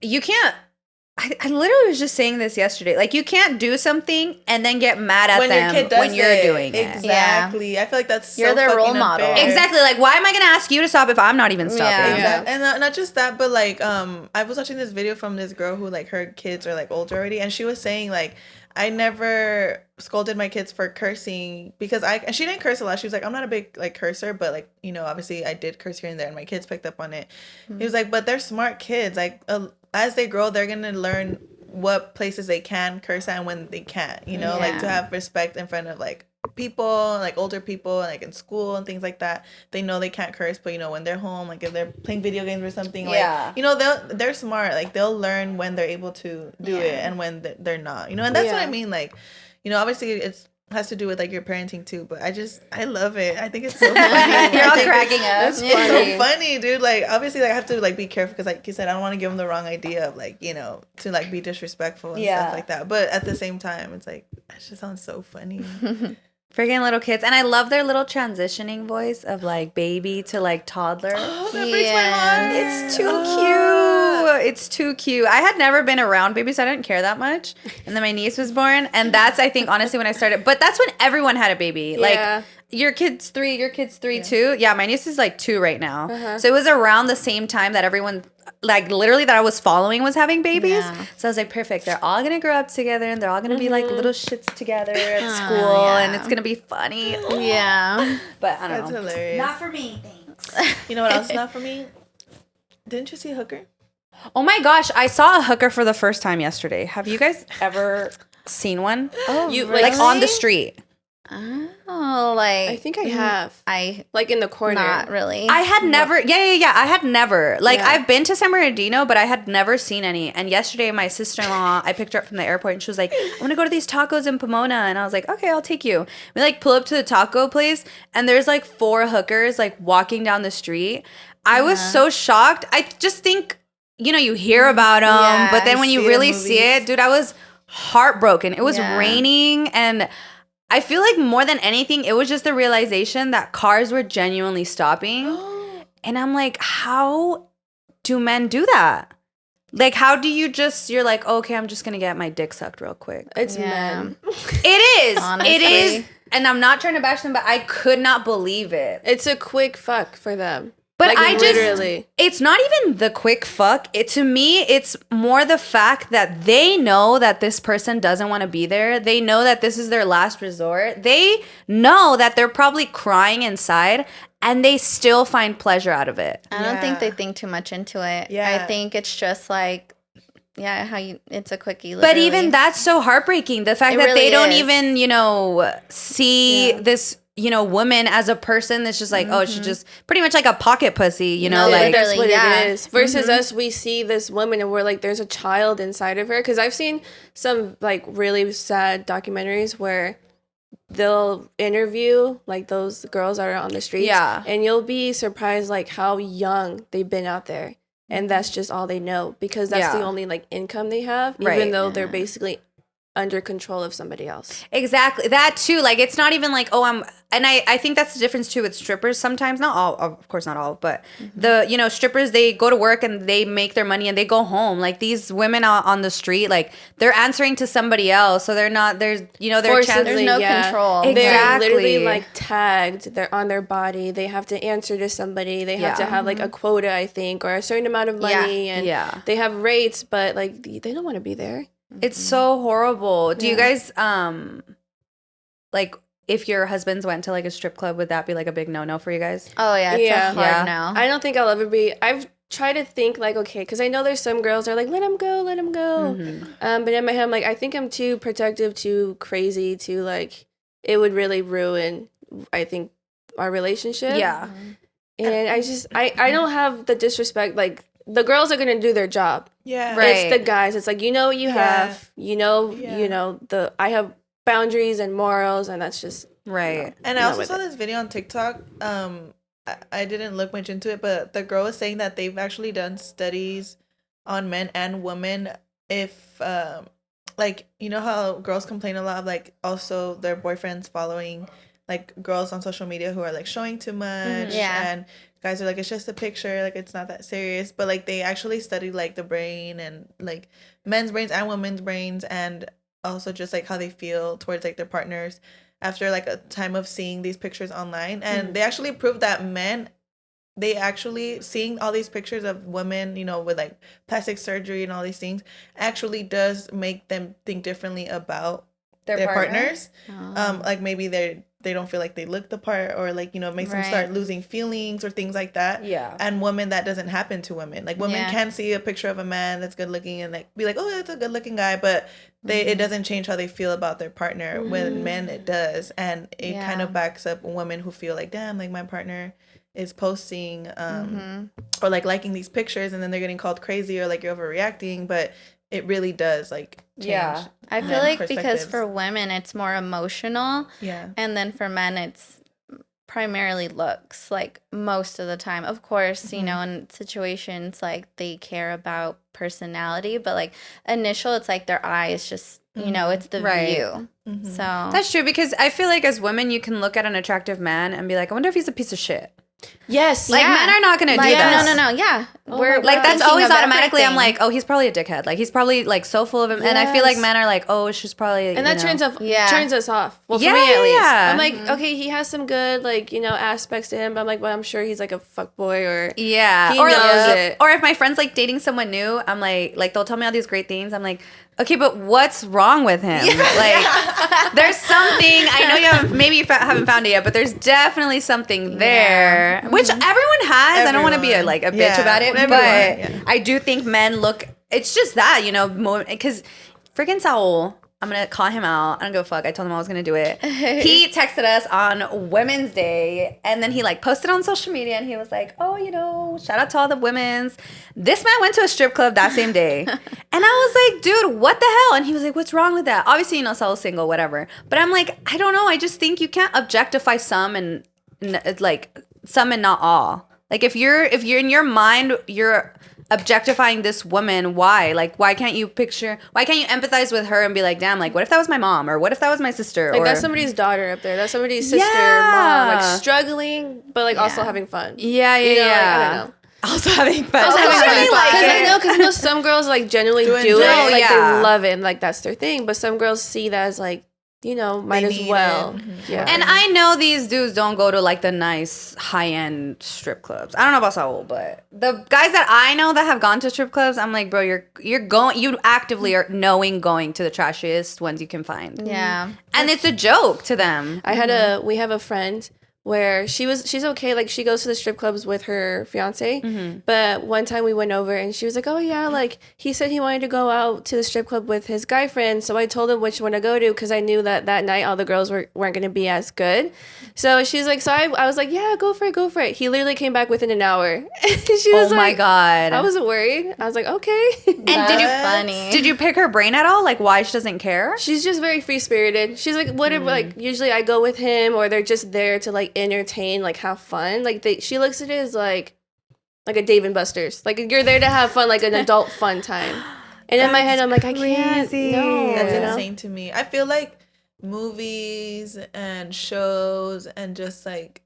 you can't. I literally was just saying this yesterday. Like, you can't do something and then get mad at when them your kid does when you're doing it. Exactly. I feel like that's you're their role model. Unfair. Exactly. Like, why am I going to ask you to stop if I'm not even stopping? Yeah. And not just that, but like, I was watching this video from this girl who like her kids are like older already, and she was saying like, I never scolded my kids for cursing because and she didn't curse a lot. She was like, I'm not a big like cursor, but like, you know, obviously I did curse here and there, and my kids picked up on it. He was like, but they're smart kids. Like, as they grow, they're gonna learn what places they can curse at and when they can't, you know, like to have respect in front of like people, like older people, like in school and things like that. They know they can't curse, but you know, when they're home, like if they're playing video games or something, like, you know, they're smart. Like they'll learn when they're able to do it and when they're not, you know, and that's what I mean. Like, you know, obviously it's has to do with like your parenting too, but I love it. I think it's so funny. You're all cracking up. It's so funny, dude. Like obviously, like, I have to like be careful because, like you said, I don't want to give them the wrong idea of like, you know, to like be disrespectful and stuff like that. But at the same time, it's like that just sounds so funny. Freaking little kids. And I love their little transitioning voice of like baby to like toddler. Oh, that breaks my heart. It's too cute. It's too cute. I had never been around babies, so I didn't care that much. And then my niece was born. And that's, I think, honestly, when I started. But that's when everyone had a baby. Like, your kid's 3 too. Yeah, my niece is like 2 right now. So it was around the same time that everyone, like literally that I was following, was having babies. So I was like, perfect. They're all gonna grow up together and they're all gonna be like little shits together at school, and it's gonna be funny. Yeah. But I don't That's know. hilarious. Not for me, thanks. You know what else is not for me? Didn't you see Hooker? Oh my gosh, I saw a hooker for the first time yesterday. Have you guys ever seen one? Oh, You really? Like on the street? Oh, like I think I have. I Like in the corner. not really. I had never, yeah. I had never. Like, Yeah. I've been to San Bernardino, but I had never seen any. And yesterday, my sister-in-law, I picked her up from the airport, and she was like, I'm going to go to these tacos in Pomona. And I was like, okay, I'll take you. We, like, pull up to the taco place, and there's, like, 4 hookers, like, walking down the street. I was so shocked. I just think, you know, you hear about them, but then when you really see it, dude, I was heartbroken. It was raining, and I feel like more than anything, it was just the realization that cars were genuinely stopping. And I'm like, how do men do that? Like, how do you just, you're like, okay, I'm just going to get my dick sucked real quick. It's men. It is. Honestly. It is. And I'm not trying to bash them, but I could not believe it. It's a quick fuck for them. But like, I just, literally. it's not even the quick fuck. To me, it's more the fact that they know that this person doesn't want to be there. They know that this is their last resort. They know that they're probably crying inside, and they still find pleasure out of it. I don't think they think too much into it. Yeah. I think it's just like, it's a quickie. But Literally. even that's so heartbreaking. The fact It that really they don't is. even, you know, see this, you know, woman as a person that's just like, oh, she's just pretty much like a pocket pussy, you know, No, like. That's literally, what it is. Versus us, we see this woman and we're like, there's a child inside of her. Because I've seen some like really sad documentaries where they'll interview like those girls that are on the streets. Yeah. And you'll be surprised like how young they've been out there. And that's just all they know because that's the only like income they have, even though they're basically under control of somebody else. Exactly. That too. Like, it's not even like, oh, I think that's the difference too with strippers sometimes. Not all, of course not all, but the, you know, strippers, they go to work and they make their money and they go home. Like, these women out on the street, like, they're answering to somebody else. So they're not, there's, you know, there's there's no control. Exactly. They're literally like tagged. They're on their body. They have to answer to somebody. They have to have like a quota, I think, or a certain amount of money. And they have rates, but like they don't want to be there. It's so horrible. Do you guys, like, if your husbands went to like a strip club, would that be like a big no-no for you guys? Oh yeah, it's a hard no. I don't think I'll ever be. I've tried to think like, okay, because I know there's some girls that are like, let him go. But in my head, I'm like, I think I'm too protective, too crazy, too like, it would really ruin, I think, our relationship. Yeah. And I don't have the disrespect, like, the girls are gonna do their job. Yeah. Right. It's the guys. It's like, you know what you have. You know, I have boundaries and morals, and that's just right. And I also saw this video on TikTok. I didn't look much into it, but the girl was saying that they've actually done studies on men and women. If like, you know how girls complain a lot of like also their boyfriends following like girls on social media who are like showing too much, and guys are like, it's just a picture, like it's not that serious. But like they actually studied like the brain and like men's brains and women's brains, and also just like how they feel towards like their partners after like a time of seeing these pictures online. And they actually proved that men, they actually seeing all these pictures of women, you know, with like plastic surgery and all these things actually does make them think differently about their partners. Like maybe they don't feel like they look the part, or like, you know, it makes them start losing feelings or things like that. Yeah. And women, that doesn't happen to women. Like women can see a picture of a man that's good looking and like be like, oh, that's a good looking guy, but it doesn't change how they feel about their partner. When men, it does. And it kind of backs up women who feel like, damn, like my partner is posting or like liking these pictures, and then they're getting called crazy or like you're overreacting. But it really does like change. Yeah. I feel like because for women it's more emotional. Yeah. And then for men it's primarily looks, like most of the time. Of course, you know, in situations like they care about personality, but like initial it's like their eyes just, you know, it's the view. So That's true, because I feel like as women you can look at an attractive man and be like, I wonder if he's a piece of shit. Yes. Like men are not gonna do that. No. Yeah. We're Like that's thinking always of automatically everything. I'm like, oh, he's probably a dickhead. Like he's probably like so full of him. And I feel like men are like, oh, she's probably, and that turns us off. Well, for Yeah, me at least. yeah. I'm like, okay, he has some good like, you know, aspects to him, but I'm like, well, I'm sure he's like a fuckboy or yeah. he knows it. Or if my friend's like dating someone new, I'm like they'll tell me all these great things. I'm like, okay, but what's wrong with him? Like there's something, I know you haven't found it yet, but there's definitely something there, which everyone has. I don't want to be a bitch about it, but I do think men look, it's just that, you know, because freaking Saul, I'm going to call him out. I don't give a fuck. I told him I was going to do it. He texted us on Women's Day, and then he like posted on social media, and he was like, oh, you know, shout out to all the women's. This man went to a strip club that same day. And I was like, dude, what the hell? And he was like, what's wrong with that? Obviously, you know, Saul's single, whatever. But I'm like, I don't know. I just think you can't objectify some and not all. Like if you're in your mind, you're objectifying this woman, why? Like, why can't you empathize with her and be like, damn, like, what if that was my mom? Or what if that was my sister? Like, that's somebody's daughter up there. That's somebody's sister, mom, like, struggling, but, like, also having fun. Yeah. Like, I don't know. Also having fun. Because I know some girls, like, genuinely do it. Like, they love it. And, like, that's their thing. But some girls see that as, like, you know, might as well. Yeah. And I know these dudes don't go to like the nice high-end strip clubs. I don't know about Saul, but the guys that I know that have gone to strip clubs, I'm like, bro, you actively are going to the trashiest ones you can find. Yeah. And it's a joke to them. We have a friend where she's okay, like she goes to the strip clubs with her fiance, but one time we went over and she was like, oh yeah, like he said he wanted to go out to the strip club with his guy friend, so I told him which one to go to because I knew that night all the girls weren't going to be as good. So she's like, so I was like, yeah, go for it. He literally came back within an hour. She was my god, I wasn't worried. I was like, okay. And did you pick her brain at all, like why she doesn't care? She's just very free spirited. She's like, whatever, like usually I go with him or they're just there to like entertain, like have fun. Like she looks at it as like a Dave & Buster's. Like you're there to have fun, like an adult fun time. And in my head, I'm like, I can't. No, that's insane to me. I feel like movies and shows and just like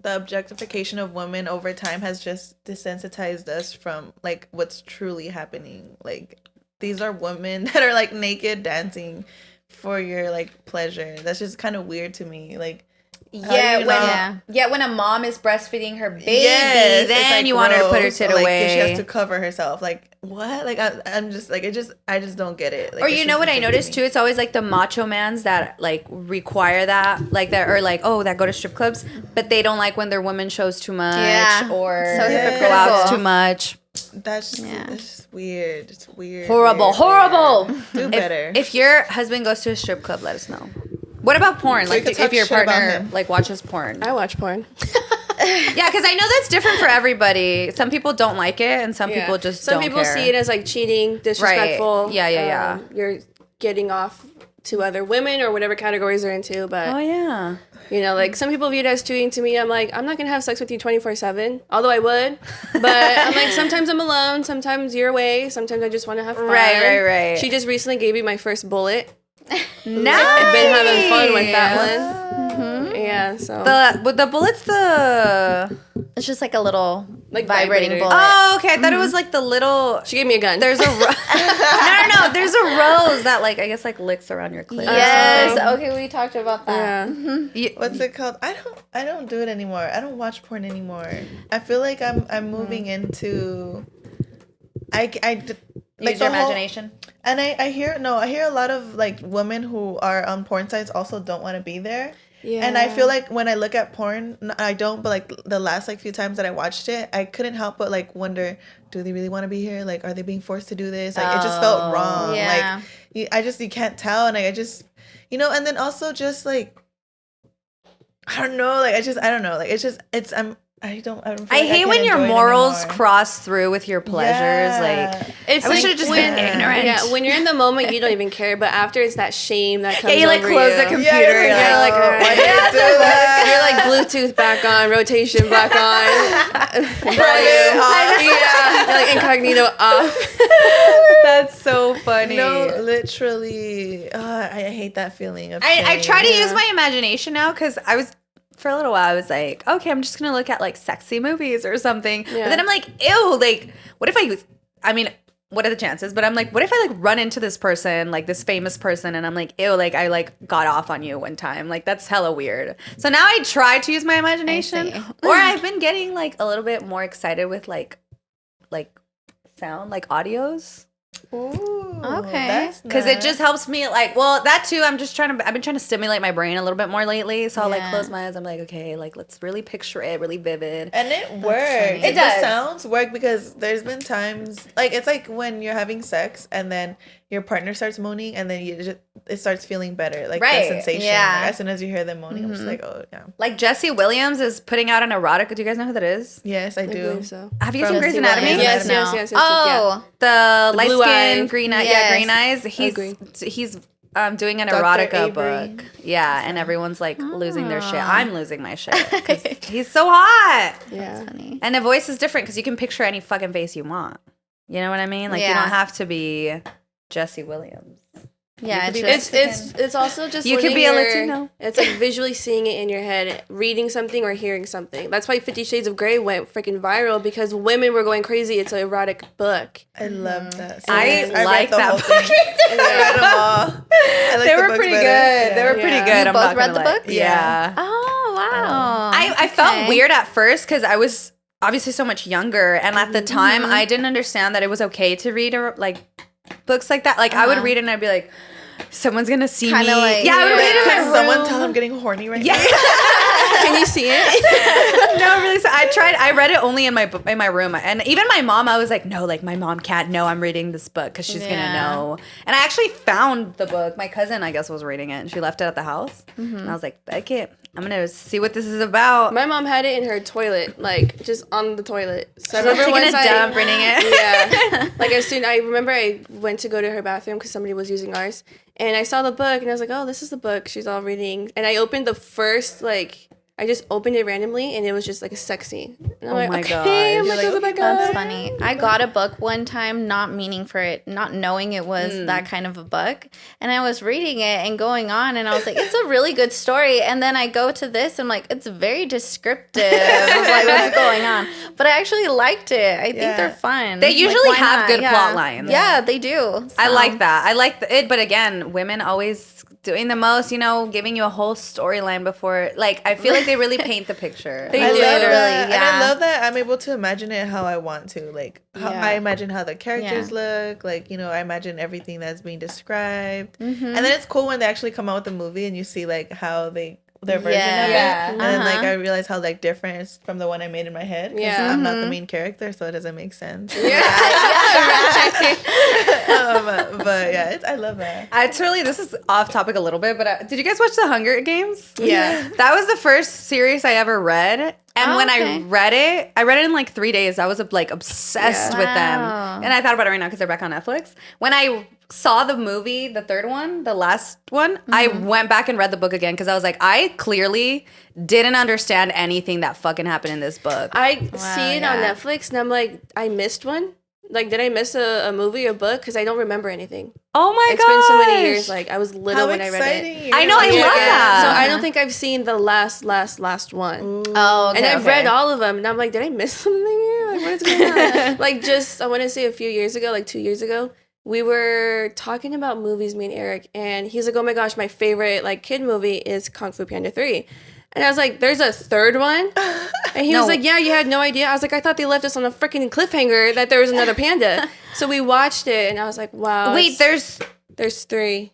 the objectification of women over time has just desensitized us from like what's truly happening. Like these are women that are like naked dancing for your like pleasure. That's just kind of weird to me. Like when a mom is breastfeeding her baby, then like you want her to put her tit away. She has to cover herself. Like what? Like I'm just like I just don't get it. Like, or you know what I noticed too? It's always like the macho mans that like require that, like that, or like that go to strip clubs, but they don't like when their women shows too much or go out too much. That's just, it's just weird. It's weird. Horrible. Do better. If your husband goes to a strip club, let us know. What about porn? So like if your partner like watches porn. I watch porn. Yeah, because I know that's different for everybody. Some people don't like it, and some people just don't care. Some people see it as like cheating, disrespectful. Right. Yeah. You're getting off to other women or whatever categories they're into. But you know, like some people view it as cheating. To me, I'm like, I'm not gonna have sex with you 24/7. Although I would, but I'm like, sometimes I'm alone, sometimes you're away, sometimes I just want to have fun. Right. She just recently gave me my first bullet. Nice. I've been having fun with that one. Yeah, so the bullet's it's just like a little like vibrating bullet. Oh, okay. I thought it was like the little. She gave me a gun. There's a no. There's a rose that like I guess like licks around your clit. Yes. Okay, we talked about that. Yeah. What's it called? I don't do it anymore. I don't watch porn anymore. I feel like I'm moving into. Use your imagination. And I hear a lot of like women who are on porn sites also don't want to be there. Yeah. And I feel like when I look at porn, I don't, but like the last like few times that I watched it, I couldn't help but like wonder, do they really want to be here? Like, are they being forced to do this? Like, it just felt wrong. Yeah. Like, you can't tell. And I just, and then also just like, I don't know. Like, I don't know. Like, I don't feel I like hate can when your enjoy it morals anymore. cross through with your pleasures. Like, it's I wish I had just been ignorant. Yeah, when you're in the moment, you don't even care. But after, it's that shame that comes Yeah, you like over close you. the computer. You're like, why did you do that? You're like Bluetooth back on, rotation back on, volume off. Yeah, you're like incognito off. That's so funny. No, literally. I hate that feeling of I shame. try to use my imagination now because for a little while, I was like, okay, I'm just going to look at like sexy movies or something. Yeah. But then I'm like, ew, like, what if what are the chances? But I'm like, what if I like run into this person, like this famous person, and I'm like, ew, like I like got off on you one time. Like that's hella weird. So now I try to use my imagination. Or I've been getting like a little bit more excited with like sound, like audios. Ooh, Okay. Because it just helps me, like, well, that too, I've been trying to stimulate my brain a little bit more lately. So I'll, like, close my eyes. I'm like, okay, like, let's really picture it, really vivid. And it works. It does. The sounds work because there's been times, like, it's like when you're having sex and then your partner starts moaning and then it starts feeling better. Like, Right. the sensation. Yeah. Like, as soon as you hear them moaning, I'm just like, oh, yeah. Like, Jesse Williams is putting out an Erotic. Do you guys know who that is? Yes, I I do. believe so. Have you From seen Grey's Jesse Anatomy? Williams. Yes. Oh, The light blue skin, eye. green eye, Yes. green eyes. Agree. He's doing an Dr. erotica Avery. book. Yeah, and everyone's like losing their shit. I'm losing my shit. 'Cause he's so hot. Yeah. funny. And the voice is different because you can picture any fucking face you want. You know what I mean? Like, you Yeah. don't have to be Jesse Williams. Yeah, could be It's also just You could living be a your- Latino. It's like visually seeing it in your head, reading something or hearing something. That's why 50 Shades of Grey went freaking viral because women were going crazy. It's an erotic book. I love that. I read like the that whole book. thing. I read them all. I like They the were books pretty better. good. Yeah. They were pretty Yeah. good. You I'm both not read gonna the lie. books? Yeah. Oh, wow. I felt Okay. weird at first because I was obviously so much younger, and at the time I didn't understand that it was okay to read like books like that. Like I would read it and I'd be like, someone's gonna see Kinda me. like- I would read it in my Can room. someone tell I'm getting horny right Yeah. now? Can you see it? No, really. So I read it only in my room, and even my mom. I was like, no, like my mom can't know I'm reading this book because she's gonna Yeah. know. And I actually found the book. My cousin, I guess, was reading it, and she left it at the house. And I was like, Beckett, I'm gonna see what this is about. My mom had it in her toilet, like just on the toilet. So I She's like remember taking a once dump, reading it. Yeah. Like I remember I went to go to her bathroom because somebody was using ours. And I saw the book and I was like, oh, this is the book she's all reading. And I opened the first, I just opened it randomly and it was just like a sex scene. And I'm Oh like, my okay, gosh. I'm You're like, like, oh my okay, God. That's funny. I got a book one time, not meaning for it, not knowing it was that kind of a book. And I was reading it and going on, and I was like, it's a really good story. And then I go to this, I'm like, it's very descriptive of like what's going on. But I actually liked it. I think Yeah. they're fun. They Like, usually why have not? good Yeah. plot lines. Yeah, they do. I So- like that. I like it, but again, women always doing the most, giving you a whole storyline before. Like, I feel like they really paint the picture. They I do. love Literally, that. And yeah. I love that I'm able to imagine it how I want to. Like, how Yeah. I imagine how the characters look. Like, I imagine everything that's being described. Mm-hmm. And then it's cool when they actually come out with the movie and you see, like, how their version of it. Yeah. And then, like, I realize how, like, different it's from the one I made in my head. 'Cause Yeah. I'm not the main character, so it doesn't make sense. But, yeah, I love that. This is off topic a little bit, but did you guys watch The Hunger Games? Yeah. That was the first series I ever read. And Oh, when okay. I read it in like 3 days. I was like obsessed with them. Wow. And I thought about it right now because they're back on Netflix. When I saw the movie, the third one, the last one, I went back and read the book again because I was like, I clearly didn't understand anything that fucking happened in this book. I see it on yeah. Netflix and I'm like, I missed one. Like, did I miss a movie or book? Because I don't remember anything. Oh my god. It's been so many years. Like, I was little How when I read it. exciting. I know, I love that. So I don't think I've seen the last one. Oh, okay. And I've okay. read all of them, and I'm like, did I miss something here? Like, what is going on? Like, just, I want to say a few years ago, like 2 years ago, we were talking about movies, me and Eric, and he's like, oh my gosh, my favorite, like, kid movie is Kung Fu Panda 3. And I was like, there's a third one? And he was like, yeah, you had no idea. I was like, I thought they left us on a freaking cliffhanger that there was another panda. So we watched it, and I was like, wow. Wait, There's 3.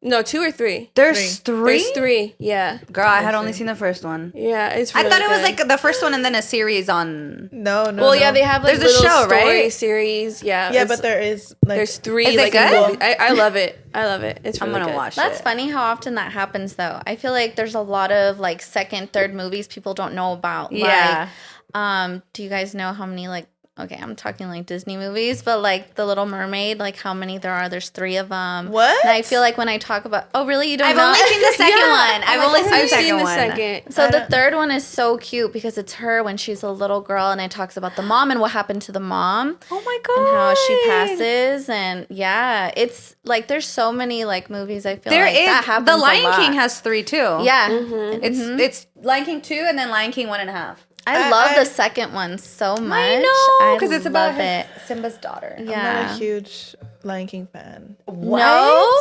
No, 2 or 3. there's three? There's 3, yeah. Girl, I had only seen the first one. Yeah, it's I really thought it was good. like the first one and then a series on. No. Well, yeah, they have like There's a little show, story right? series. Yeah, Yeah, it's- but there is, like, there's 3. Is it like good? movies. I love it. I love it. It's really I'm gonna good. watch That's it. funny how often that happens, though. I feel like there's a lot of like second, third movies people don't know about. Yeah. Do you guys know how many like? Okay, I'm talking like Disney movies, but like The Little Mermaid, like how many there are? There's 3 of them. What? And I feel like when I talk about, oh really? You don't I've know? only seen the second one. I've only seen the second one. Second. So the third one is so cute because it's her when she's a little girl, and it talks about the mom and what happened to the mom. Oh my god! And how she passes, and yeah, it's like there's so many like movies. I feel There like is that happens the a Lion lot. King has 3 too. Yeah, It's Lion King 2 and then Lion King 1.5. I love the second one so much. I know because it's about it. Simba's daughter. I'm Yeah, not a huge Lion King fan. No,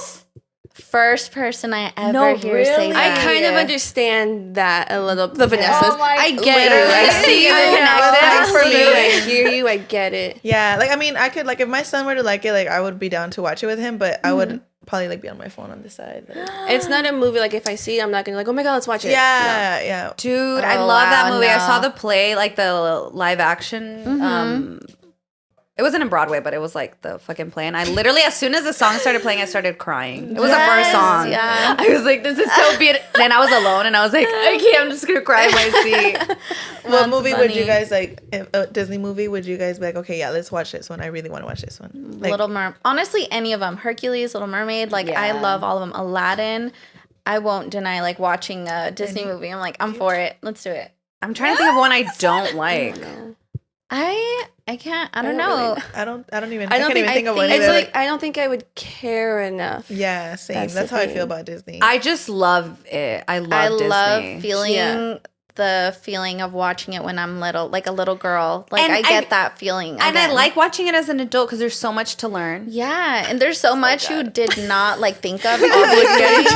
first person I ever hear say really? that. I kind of understand that a little. The Vanessa's. my I get you. I see you. I hear you. I get it. Yeah, like I mean, I could like if my son were to like it, like I would be down to watch it with him, but I would probably like be on my phone on the side. Like, It's not a movie like if I see it, I'm not gonna like, oh my god, let's watch it. yeah, yeah. Dude, I Oh, love that wow, movie. I no. saw the play, like the live action. It wasn't in Broadway, but it was like the fucking play. And I literally, as soon as the song started playing, I started crying. It was the first song. Yeah. I was like, this is so beautiful. Then I was alone and I was like, I can't, I'm just going to cry in my seat. What movie would you funny. guys like? A Disney movie? Would you guys be like, okay, yeah, let's watch this one. I really want to watch this one. Like, Little Mermaid. Honestly, any of them. Hercules, Little Mermaid. Like I Yeah. love all of them. Aladdin. I won't deny like watching a Disney movie. I'm like, I'm for it. Let's do it. I'm trying to think of one I don't like. I can't. I don't know. I don't even. I I don't can't even think of one. It's either. like I don't think I would care enough. Yeah, same. That's That's the how I thing. feel about Disney. I just love it. I love I Disney. love feeling Yeah. the feeling of watching it when I'm little, like a little girl. Like And I get that feeling. And I again. like watching it as an adult because there's so much to learn. Yeah, and there's so much you did not like think of. Obviously,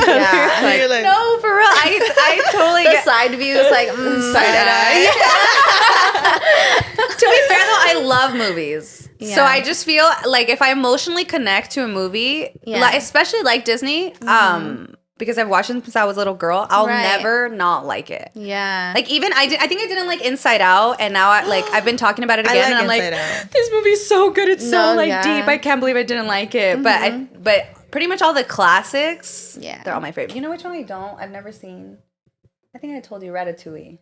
yeah. And you're like, No, for real. I totally The get. side view is like side eye. To be fair though, I love movies. Yeah. So I just feel like if I emotionally connect to a movie, Yeah. like, especially like Disney, because I've watched it since I was a little girl, I'll Right. never not like it. yeah. Like even I think I didn't like Inside Out, and now I've been talking about it I again, like and I'm Inside like, Out. this movie's so good. It's so No, like yeah. deep. I can't believe I didn't like it. But pretty much all the classics, Yeah. they're all my favorite. You know which one I don't? I've never seen. I think I told you Ratatouille.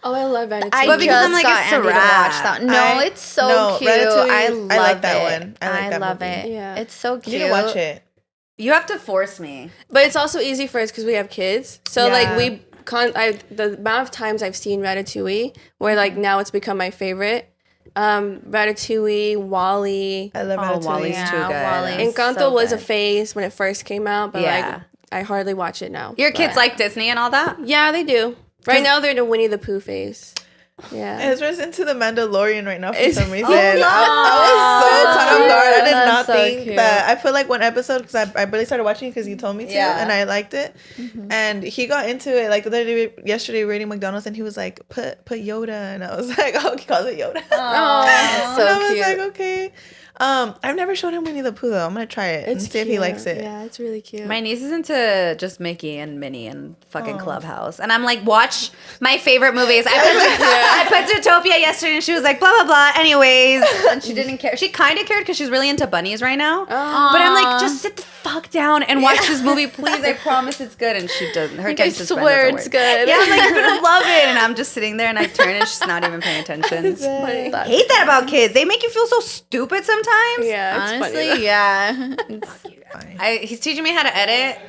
Oh, I love Ratatouille. I But because just I'm like, got it's a Andy to wrap. watch that. No, it's so cute. Ratatouille, I love I like that it. one. I like that love movie. it. Yeah. It's so You cute. need to watch it. You have to force me. But it's also easy for us because we have kids. So Yeah. like the amount of times I've seen Ratatouille, where like now it's become my favorite. Ratatouille, Wall-E. I love Oh, Ratatouille. Wall-E's Yeah, too good. Wall-E. Encanto so was a good. phase when it first came out, but Yeah. like I hardly watch it now. Your kids But- like Disney and all that? Yeah, they do. Right now they're in the Winnie the Pooh phase. Yeah. Ezra's into the Mandalorian right now for Is- some reason. Oh, no. I was so caught off guard. I did That's not so think cute. that. I put like one episode because I really started watching it because you told me to, Yeah. and I liked it. And he got into it like the other day, yesterday, raiding McDonald's, and he was like, "Put Yoda," and I was like, "Oh, he calls it Yoda." Oh, so and I was cute. like, "Okay." I've never showed him Winnie the Pooh though. I'm gonna try it and see if he cute. likes it. Yeah, it's really cute. My niece is into just Mickey and Minnie and fucking Clubhouse. And I'm like, watch my favorite movies. I put Zootopia yesterday and she was like, blah, blah, blah. Anyways. And she didn't care. She kind of cared because she's really into bunnies right now. But I'm like, just sit the fuck down and watch this movie, please. I promise it's good. And she doesn't. Her I attention span swear doesn't it's work. good. Yeah, I'm like, you're going to love it. And I'm just sitting there and I turn and she's not even paying attention. funny. That's Hate that about kids. They make you feel so stupid sometimes. Yeah, it's honestly, funny. yeah. He's teaching me how to edit.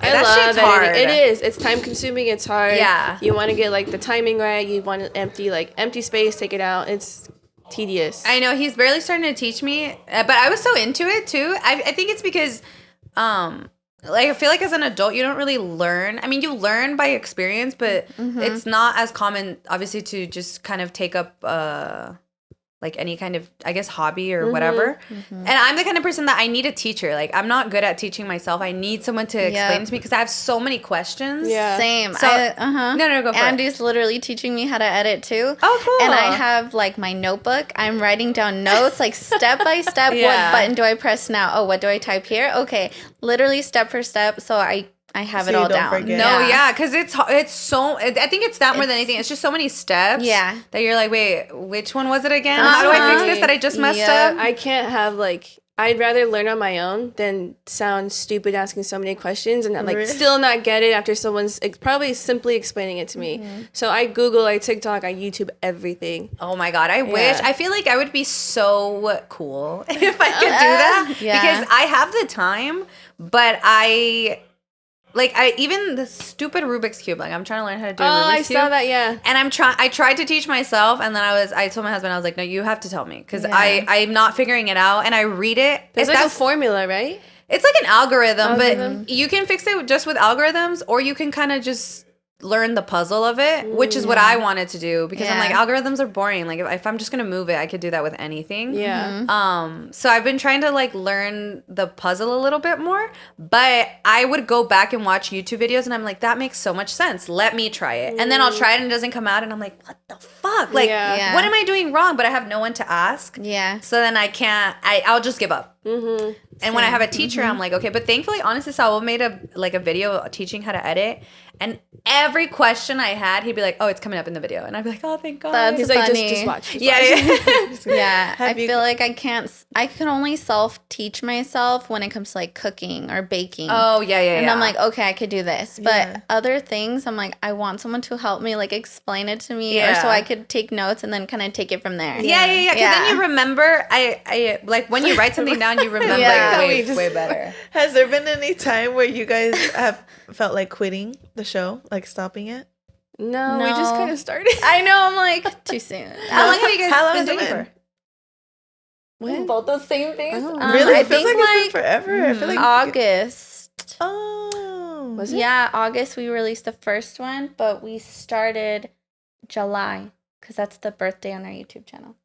I That love shit's editing. hard. It is. It's time consuming. It's hard. Yeah. You want to get like the timing right. You want to empty space, take it out. It's tedious. I know he's barely starting to teach me, but I was so into it too. I think it's because, like I feel like as an adult you don't really learn. I mean, you learn by experience, but it's not as common, obviously, to just kind of take up like any kind of, I guess, hobby or whatever. And I'm the kind of person that I need a teacher. Like I'm not good at teaching myself. I need someone to explain to me because I have so many questions. Yeah. Same. So- No, go for it. Andy's literally teaching me how to edit too. Oh, cool. And I have like my notebook. I'm writing down notes like step by step. Yeah. What button do I press now? Oh, what do I type here? Okay, literally step for step. So I have So it you all don't down. forget. No, yeah, because it's so. I think it's that more than anything. It's just so many steps. Yeah. That you're like, wait, which one was it again? How do I fix this that I just messed Yeah. up? I can't have like I'd rather learn on my own than sound stupid asking so many questions and like still not get it after someone's probably simply explaining it to me. So I Google, I TikTok, I YouTube everything. Oh my God, I wish. I feel like I would be so cool if I could do that. Because I have the time, but even the stupid Rubik's Cube, like I'm trying to learn how to do a Rubik's Cube. I saw that, yeah. And I tried to teach myself, and then I told my husband, I was like, no, you have to tell me, because I'm not figuring it out, and I read it. There's like a formula, right? It's like an algorithm, but you can fix it just with algorithms, or you can kind of just learn the puzzle of it, which is what I wanted to do, because I'm like, algorithms are boring. Like if I'm just gonna move it, I could do that with anything. So I've been trying to like learn the puzzle a little bit more, but I would go back and watch YouTube videos and I'm like, that makes so much sense, let me try it. And then I'll try it and it doesn't come out and I'm like, what the fuck, like what am I doing wrong? But I have no one to ask, so then I'll just give up. And when I have a teacher, I'm like, okay. But thankfully, honestly, Saul made a video teaching how to edit, and every question I had, he'd be like, "Oh, it's coming up in the video," and I'd be like, "Oh, thank God." That's He's funny. like, just watch. Yeah. I feel like I can only self-teach myself when it comes to like cooking or baking. Oh, yeah. And I'm like, okay, I could do this. But other things, I'm like, I want someone to help me, like explain it to me, or so I could take notes and then kind of take it from there. Yeah. Because then you remember, I like when you write something down, you remember way better. Has there been any time where you guys have felt like quitting the show, like stopping it? No, we just kind of started. I know, I'm like, too soon. How long have you guys been doing it for? When? Both those same things. Really? I It feels think like it's been forever. I feel like August. Oh. Was it? Yeah, August we released the first one, but we started July because that's the birthday on our YouTube channel.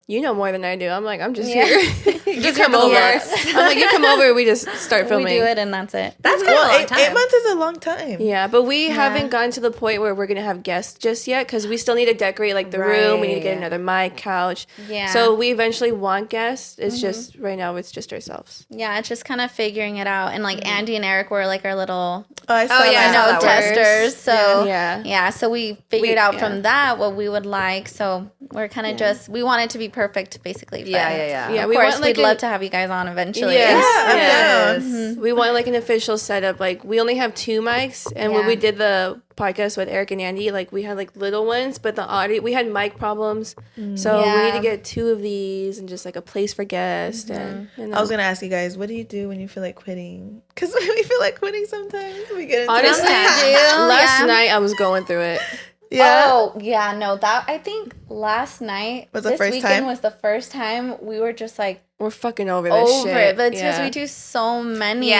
You know more than I do. I'm like, I'm just Yeah. here. You come over. I'm like, you come over. We just start filming. We do it and that's it. That's kind of a long time. 8 months is a long time. Yeah, but we haven't gotten to the point where we're gonna have guests just yet because we still need to decorate like the room. We need to get another mic, couch. Yeah. So we eventually want guests. It's just right now it's just ourselves. Yeah, it's just kind of figuring it out. And like Andy and Eric were like our little I saw yeah, that. testers. So Yeah. so we figured out from that what we would like. So we're kind of just we want it to be perfect basically. But Yeah. Of we course, want, like, we'd love to have you guys on eventually. Yeah, I'm down. We want like an official setup. Like we only have 2 mics, and when we did the podcast with Eric and Andy, like we had like little ones, but the audio we had mic problems, so we need to get 2 of these and just like a place for guests. And I was gonna ask you guys, what do you do when you feel like quitting? Because we feel like quitting sometimes. We get into honestly, last night I was going through it. Yeah. Oh, yeah, no, that I think last night Was the this first weekend time? was the first time we were just like We're fucking over this shit. it. But it's because we do so many you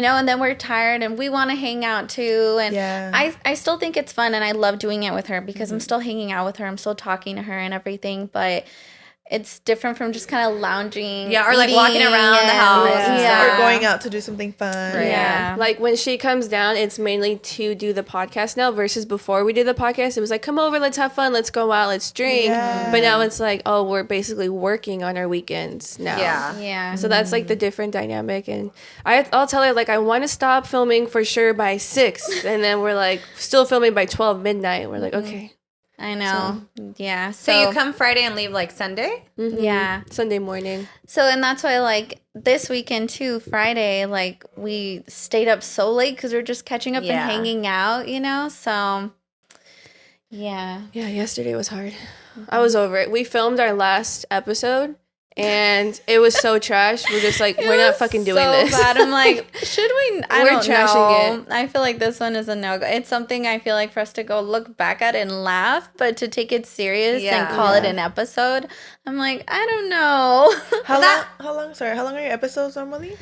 know, and then we're tired and we want to hang out too. And I still think it's fun and I love doing it with her because I'm still hanging out with her. I'm still talking to her and everything, but it's different from just kind of lounging. Yeah, or like walking around the house. Or going out to do something fun. Right. Yeah. Like when she comes down, it's mainly to do the podcast now versus before we did the podcast. It was like, come over, let's have fun, let's go out, let's drink. Yeah. But now it's like, oh, we're basically working on our weekends now. Yeah. So that's like the different dynamic. And I'll tell her, like, I want to stop filming for sure by 6. And then we're like, still filming by 12 midnight. We're like, okay. I know. Yeah. So you come Friday and leave like Sunday? Yeah. Sunday morning. So, and that's why, like, this weekend, too, Friday, like, we stayed up so late because we are just catching up and hanging out, you know? So, yeah. Yeah, yesterday was hard. I was over it. We filmed our last episode, and it was so trash. We're just like, we're not fucking doing this. Bad. I'm like, should we? We're trashing it. I feel like this one is a no-go. It's something I feel like for us to go look back at and laugh, but to take it serious and call it an episode, I'm like, I don't know. How long are your episodes normally?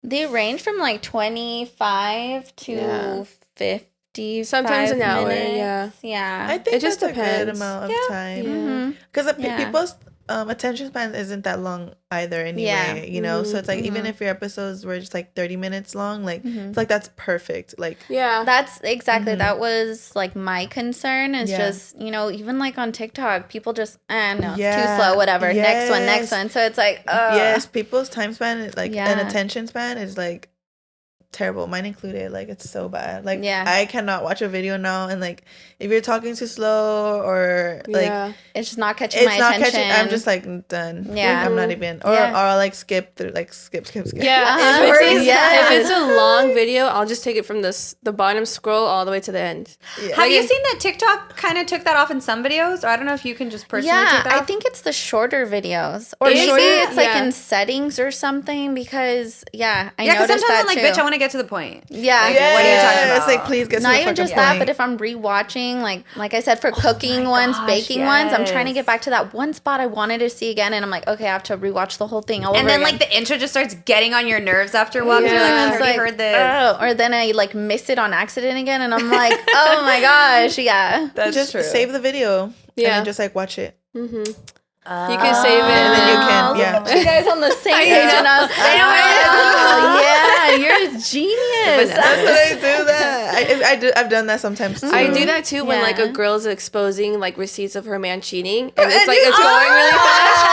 They range from like 25 to 50. Sometimes an hour, Yeah. I think it just that's depends. a good amount of time. Because people's attention span isn't that long either anyway, you know? So it's like, even if your episodes were just like 30 minutes long, like, I feel like that's perfect. Like, that's exactly, that was like my concern is just, you know, even like on TikTok, people just, no, it's too slow, whatever. Next one. So it's like, yes, people's time span is like, an attention span is like terrible, mine included. Like, it's so bad. Like, Yeah. I cannot watch a video now, and like, if you're talking too slow or like, it's just not catching my attention. I'm just like done. Yeah. I'm not even, or I'll like skip through, like skip. Yeah, if it's a long video, I'll just take it from the bottom scroll all the way to the end. Yeah. Have you seen that TikTok kind of took that off in some videos? Or I don't know if you can just personally take that off. I think it's the shorter videos. Or maybe it's like in settings or something because, I noticed that sometimes I'm like, too. bitch, I want to get to the point. Yeah. Like, what are you talking about? It's like, please get to the Not even just that, point. but if I'm rewatching, like I said, for cooking ones, baking ones, I'm trying to get back to that one spot I wanted to see again, and I'm like, okay, I have to rewatch the whole thing all over and then again. like the intro just starts getting on your nerves after a while. You're like, I already heard this. Oh, or then I like miss it on accident again, and I'm like, oh my gosh, That's just true. Save the video, and then just like watch it. Mm-hmm. You can save it, and then you can, You guys on the same page, and I was you're a genius. That's what I do. That I've done that sometimes too. I do that too when like a girl's exposing like receipts of her man cheating, and it's like it's going really fast.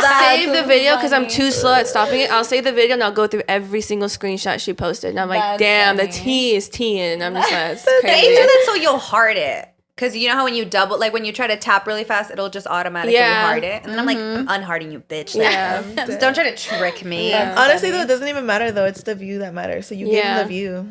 I'll save the video because I'm too slow at stopping it. I'll save the video and I'll go through every single screenshot she posted, and I'm like, damn, the tea is teeing, and I'm just like, it's crazy. They do that so you'll heart it. Because you know how when you double, like when you try to tap really fast, it'll just automatically heart it. And then I'm like, I'm unhearting you, bitch. Just don't try to trick me. Honestly, though, it doesn't even matter, though. It's the view that matters. So you give them the view.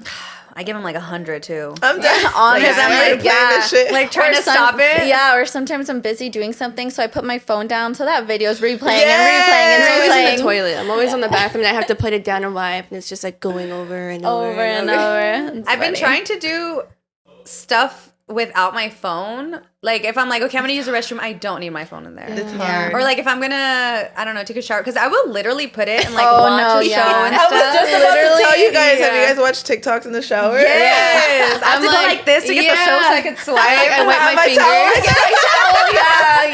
I give him like 100 too. I'm done. Honestly, I'm this shit. Like trying to stop it. Yeah, or sometimes I'm busy doing something, so I put my phone down so that video's replaying and I'm always replaying. in the toilet. I'm always on the bathroom, and I have to put it down and wipe, and it's just like going over and over and over. I've been trying to do stuff without my phone. Like if I'm like, okay, I'm gonna use the restroom, I don't need my phone in there. It's hard. Or like if I'm gonna, I don't know, take a shower, because I will literally put it and like watch a show and I stuff. was just about to tell you guys, have you guys watched TikToks in the shower? Yes. I have to go like this to get the soap so I can swipe. I wipe my fingers.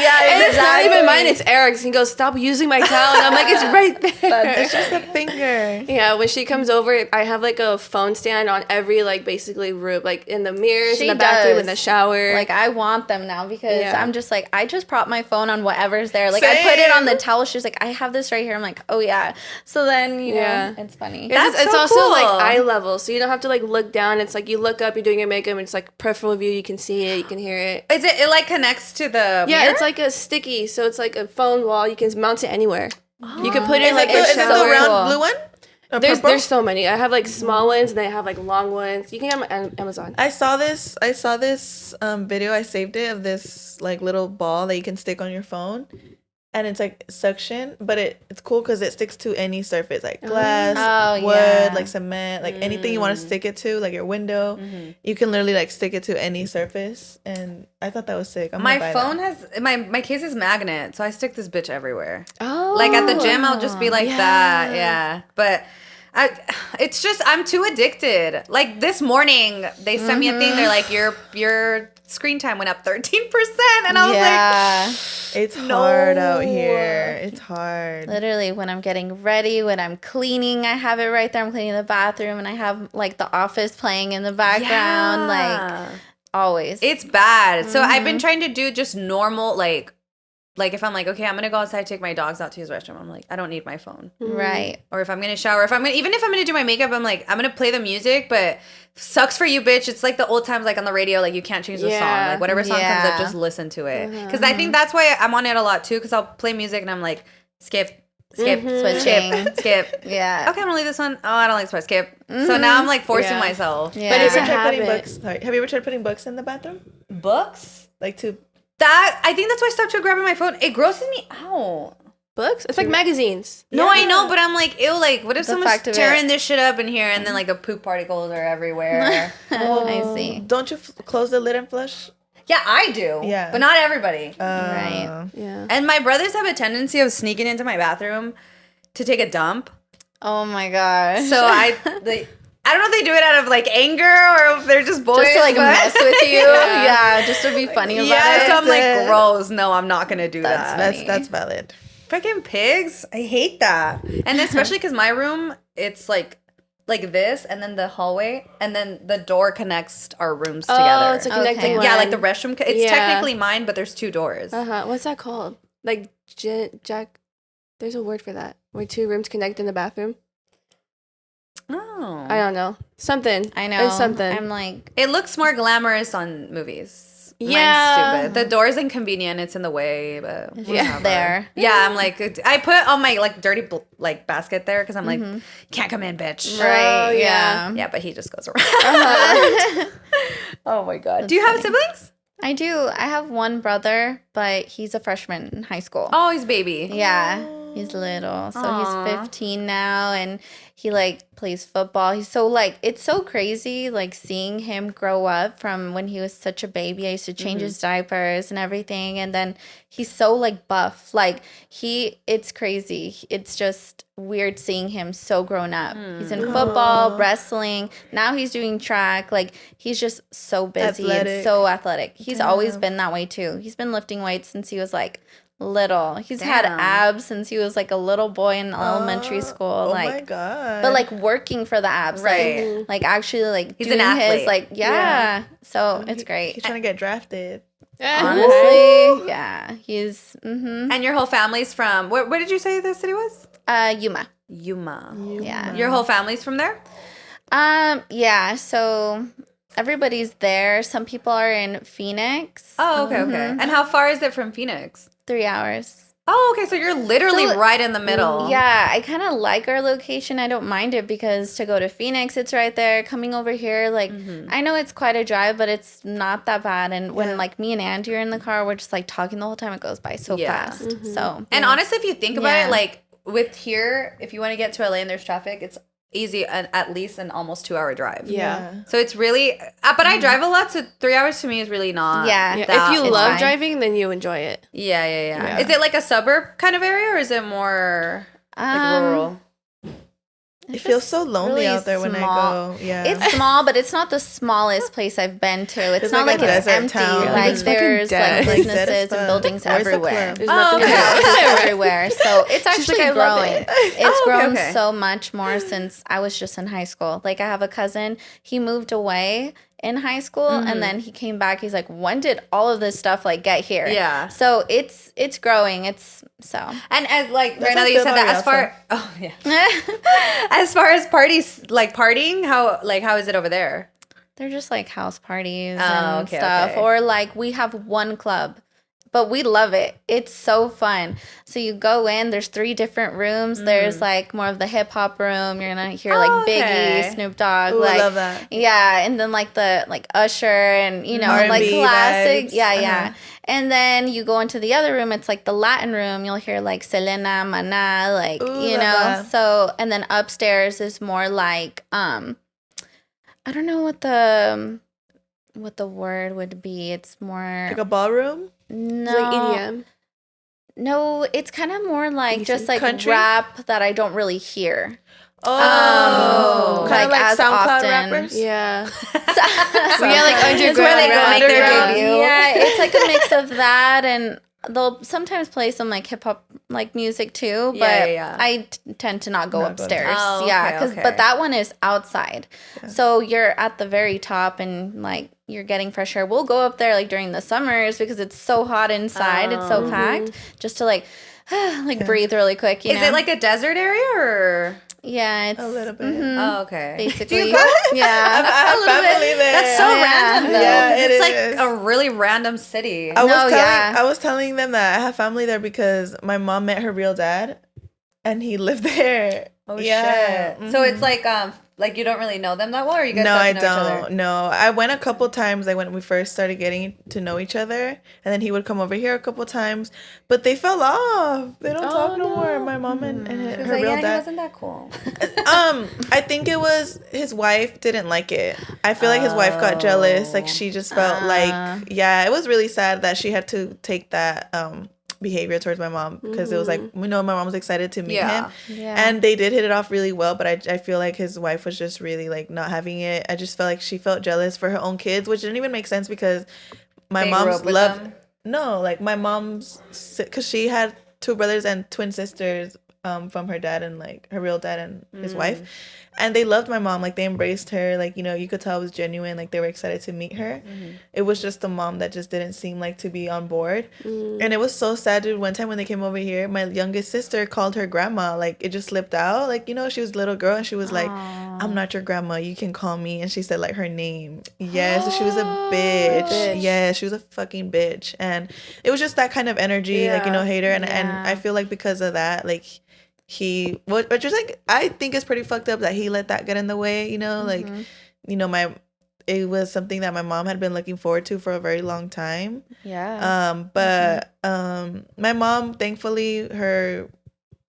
And it's not even mine, it's Eric's. He goes, stop using my towel. And I'm like, it's right there. It's just a finger. Yeah, when she comes over, I have like a phone stand on every like basically room, like in the mirrors, in the bathroom, in the shower. Like I want them now because I'm just like, I just prop my phone on whatever's there. Like Same. I put it on the towel. She's like, I have this right here. I'm like, oh yeah. So then you know, it's funny. It's so also cool. like eye level, so you don't have to like look down. It's like you look up, you're doing your makeup, and it's like peripheral view. You can see it, you can hear it. Is it like connects to the mirror? It's like a sticky, so it's like a phone wall. You can mount it anywhere. You can put it in like Is a it the shower. round blue one? Or purple? There's so many. I have like small ones, and then I have like long ones. You can get them on Amazon. I saw this video. I saved it of this like little ball that you can stick on your phone, and it's like suction, but it's cool because it sticks to any surface, like glass, wood, like cement, like anything you want to stick it to, like your window. You can literally like stick it to any surface, and I thought that was sick. My phone has my case is magnet, so I stick this bitch everywhere. Oh, like at the gym, I'll just be like that, but. It's just I'm too addicted. Like this morning, they sent me a thing. They're like, your screen time went up 13%, and I was like, it's hard out here. It's hard. Literally, when I'm getting ready, when I'm cleaning, I have it right there. I'm cleaning the bathroom, and I have like The Office playing in the background, like always. It's bad. So I've been trying to do just normal like if I'm like, okay, I'm gonna go outside, take my dogs out to his restroom, I'm like, I don't need my phone. Right. Or if I'm gonna shower, even if I'm gonna do my makeup, I'm like, I'm gonna play the music, but sucks for you, bitch. It's like the old times, like on the radio, like you can't change the song. Like whatever song comes up, just listen to it. Because I think that's why I'm on it a lot too, because I'll play music and I'm like, skip, switching, skip. Yeah. Okay, I'm gonna leave this one. Oh, I don't like this part. Skip. So now I'm like forcing myself. Yeah. But it's a have you ever tried putting books in the bathroom? Books? Like to... I think that's why I stopped grabbing my phone. It grosses me out. Books? It's like magazines. No, I know, but I'm like, ew, like, what if someone's fact of tearing this shit up in here and then, like, the poop particles are everywhere? I see. Don't you close the lid and flush? Yeah, I do. Yeah. But not everybody. Right. Yeah. And my brothers have a tendency of sneaking into my bathroom to take a dump. Oh my gosh. So I don't know if they do it out of, like, anger or if they're just boys. Just to like but- mess with you. Yeah, just to be funny about it. So I'm like, gross. No, I'm not going to do That's that. funny. That's valid. Freaking pigs. I hate that. And especially because my room, it's like this, and then the hallway, and then the door connects our rooms together. Oh, it's a connecting one. Yeah, like the restroom. It's technically mine, but there's two doors. What's that called? Like Jack. There's a word for that. Where two rooms connect in the bathroom. Oh. I don't know. Something. I know. It's something. I'm like, It looks more glamorous on movies. Yeah. Mine's stupid. The door's inconvenient. It's in the way, but it's whatever. just there. Yeah, I'm like, I put on my like dirty like basket there because I'm like, can't come in, bitch. Right. Oh, yeah. Yeah. Yeah, but he just goes around. Oh my god. Do you have siblings? I do. I have one brother, but he's a freshman in high school. Oh, he's baby. Yeah, he's little. So Aw. he's 15 now, and he like plays football. He's so like, it's so crazy like seeing him grow up from when he was such a baby. I used to change his diapers and everything, and then he's so like buff. Like it's crazy. It's just weird seeing him so grown up. He's in football, wrestling. Now he's doing track. Like he's just so busy and Athletic. so athletic. He's always been that way too. He's been lifting weights since he was like little. He's had Damn. abs since he was like a little boy in elementary school. Oh like, my god. but like working for the abs, Right. Like actually like He's an doing his athlete. like So it's great. He's trying to get drafted. Honestly, yeah, he's And your whole family's from where did you say the city was? Yuma. Yuma. Yeah. Your whole family's from there? Yeah. So everybody's there. Some people are in Phoenix. Oh, okay, okay. And how far is it from Phoenix? 3 hours. Oh, okay. So you're literally So- right in the middle. Yeah, I kind of like our location. I don't mind it because to go to Phoenix, it's right there. Coming over here, like, I know it's quite a drive, but it's not that bad. And when, like, me and Andy are in the car, we're just, like, talking the whole time. It goes by so Yeah. fast. So, And honestly, if you think about Yeah. it, like with here, if you want to get to LA and there's traffic, it's easy, at least an almost 2-hour drive. Yeah. So it's really, but I drive a lot, so 3 hours to me is really not. Yeah. Yeah. that If you it's love fine. driving, then you enjoy it. Yeah, yeah, yeah, Yeah. Is it like a suburb kind of area or is it more like rural? It feels so lonely really out there when small. I go. Yeah. It's small, but it's not the smallest place I've been to. It's not like like a it's desert empty. town. Like It's fucking there's dead. like Like, dead as businesses fuck. and buildings Where's the everywhere. club? There's Oh, nothing okay. Houses everywhere. So it's actually like, I love growing. it. It's okay, grown okay. so much more since I was just in high school. Like I have a cousin, he moved away in high school and then he came back. He's like, when did all of this stuff like get here? Yeah. So it's growing. It's so And as like That's right now how that I you feel said that, about as far as far as parties, like partying, how is it over there? they're just like house parties Oh, and okay, stuff. okay. Or like we have one club, but we love it. It's so fun. So you go in, there's 3 different rooms. There's like more of the hip hop room. You're gonna hear like Biggie, okay. Snoop Dogg. Ooh, like, I love that. Yeah, and then like the like Usher and you know R&B like classic. vibes. Yeah, yeah. Uh-huh. And then you go into the other room. It's like the Latin room. You'll hear like Selena, Mana, like Ooh, you love know. that. So and then upstairs is more like I don't know what the word would be. It's more Like a ballroom. no, Like EDM. no. It's kind of more like just like Country? rap that I don't really hear. Oh. kind of like as SoundCloud often. rappers. Yeah. So, Yeah, like It's where they go underground. make their Underground. debut. Yeah, it's like a mix of that, and they'll sometimes play some like hip hop like music too. But Yeah, yeah. I tend to not go Not go upstairs. Oh, Yeah, okay, okay. but that one is outside, so you're at the very top and like you're getting fresh air. We'll go up there like during the summers because it's so hot inside. It's so packed, just to like breathe really quick. You Is know? it like a desert area or? yeah, it's A little bit. Oh, okay. basically go? yeah. I have a little family bit. there. That's so Yeah. random though. Yeah, 'cause it it's like is. a really random city. I No, was telling them that I have family there because my mom met her real dad, and he lived there. Oh Yeah. shit! So it's like you don't really know them that well, or you guys No, got to I know each other? don't. No, I went a couple times. Like when we first started getting to know each other, and then he would come over here a couple times. But they fell off. They don't talk no more. My mom and her Like, real yeah, he dad. wasn't that cool. I think it was his wife didn't like it. I feel like his wife got jealous. Like she just felt like, yeah, it was really sad that she had to take that behavior towards my mom because it was like, my mom was excited to meet Yeah. him, Yeah. and they did hit it off really well. But I feel like his wife was just really like not having it. I just felt like she felt jealous for her own kids, which didn't even make sense because my They grew mom's up with loved. them? No, like my mom's, because she had 2 brothers and twin sisters from her dad and like her real dad and his wife, and they loved my mom. Like they embraced her. Like, you know, you could tell it was genuine. Like they were excited to meet her. It was just the mom that just didn't seem like to be on board. And it was so sad, dude. One time when they came over here, my youngest sister called her grandma. Like it just slipped out. Like, you know, she was a little girl and she was like, I'm not your grandma. You can call me. And she said like her name. Yes, she was a bitch. Yeah, she was a fucking bitch. And it was just that kind of energy, like, you know, hater. And I feel like because of that, like which is like, I think it's pretty fucked up that he let that get in the way, you know, like, you know, it was something that my mom had been looking forward to for a very long time. Yeah. But my mom, thankfully, her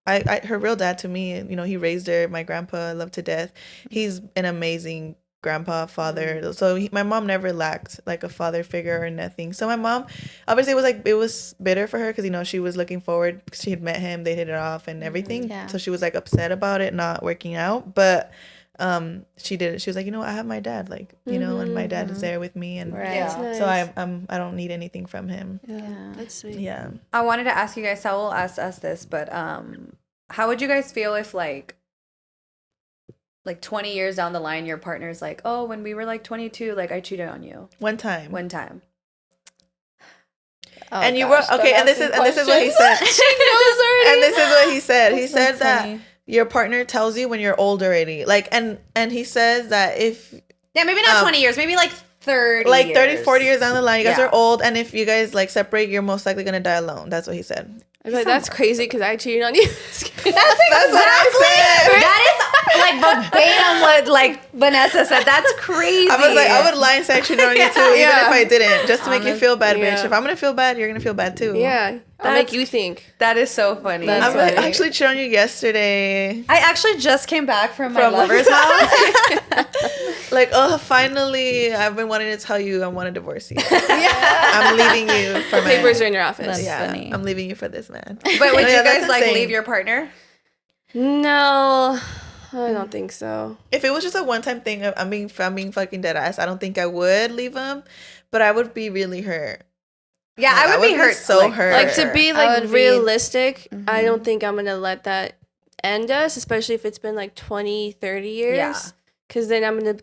real dad to me, you know, he raised her. My grandpa, I love to death. He's an amazing grandpa, father. So my mom never lacked like a father figure or nothing. So my mom, obviously, it was bitter for her because, you know, she was looking forward. She had met him, they hit it off and everything. Yeah. So she was like upset about it not working out. But she was like, you know, I have my dad, like, you know, and my dad is there with me, and Right. so I don't need anything from him. Yeah. That's sweet. Yeah. I wanted to ask you guys, Saul asked us this, but how would you guys feel if like 20 years down the line your partner's like, oh, when we were like 22, like I cheated on you One time. Oh, And you gosh, were okay, and this is what he said. And this is what he said. He said that your partner tells you when you're old already. Like, and he says that if maybe not 20 years, maybe like 30 like years. 30, 40 years down the line, you guys Yeah. are old, and if you guys like separate, you're most likely gonna die alone. That's what he said. I was like, that's crazy because I cheated on you. That's what I said. That is like verbatim what like Vanessa said. That's crazy. I was like, I would lie and say I cheated on you too, even if I didn't, just to make you feel bad, bitch. Yeah. If I'm gonna feel bad, you're gonna feel bad too. Yeah. I'll make you think. That is so funny. I'm actually cheated on you yesterday. I actually just came back from my lover's house. Like, oh, finally, I've been wanting to tell you I want to divorce you. I'm leaving you for my Papers are in your office. That's funny. I'm leaving you for this man. But would you that's guys like insane. leave your partner? No, I don't think so. If it was just a one-time thing, I'm being fucking dead ass, I don't think I would leave him, but I would be really hurt. Yeah, Like, I would be hurt. so hurt. Like, to be I like would realistic, I don't think I'm gonna let that end us, especially if it's been like 20, 30 years. Yeah. Because then I'm gonna,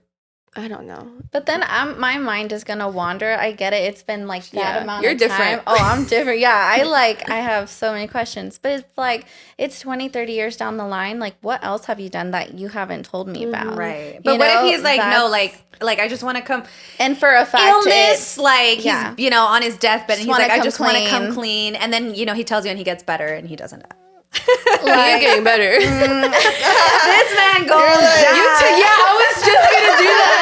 I don't know. But then my mind is gonna wander. I get it. It's been like that amount You're of different. time. Oh, I'm different. Yeah, I have so many questions. But it's like, it's 20, 30 years down the line. Like, what else have you done that you haven't told me about? Right. You But what know, if he's like, no, that's- like I just want to come And for a fact, illness, it's like he's, yeah. you know, on his deathbed, and he's wanna like, I come just want to come clean. clean. And then, you know, he tells you and he gets better and he doesn't die. You're getting better. This man goes down. Yeah, I was just gonna do that.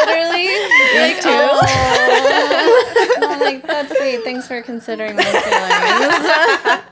literally. Like, oh. I'm like, that's sweet. Thanks for considering my feelings.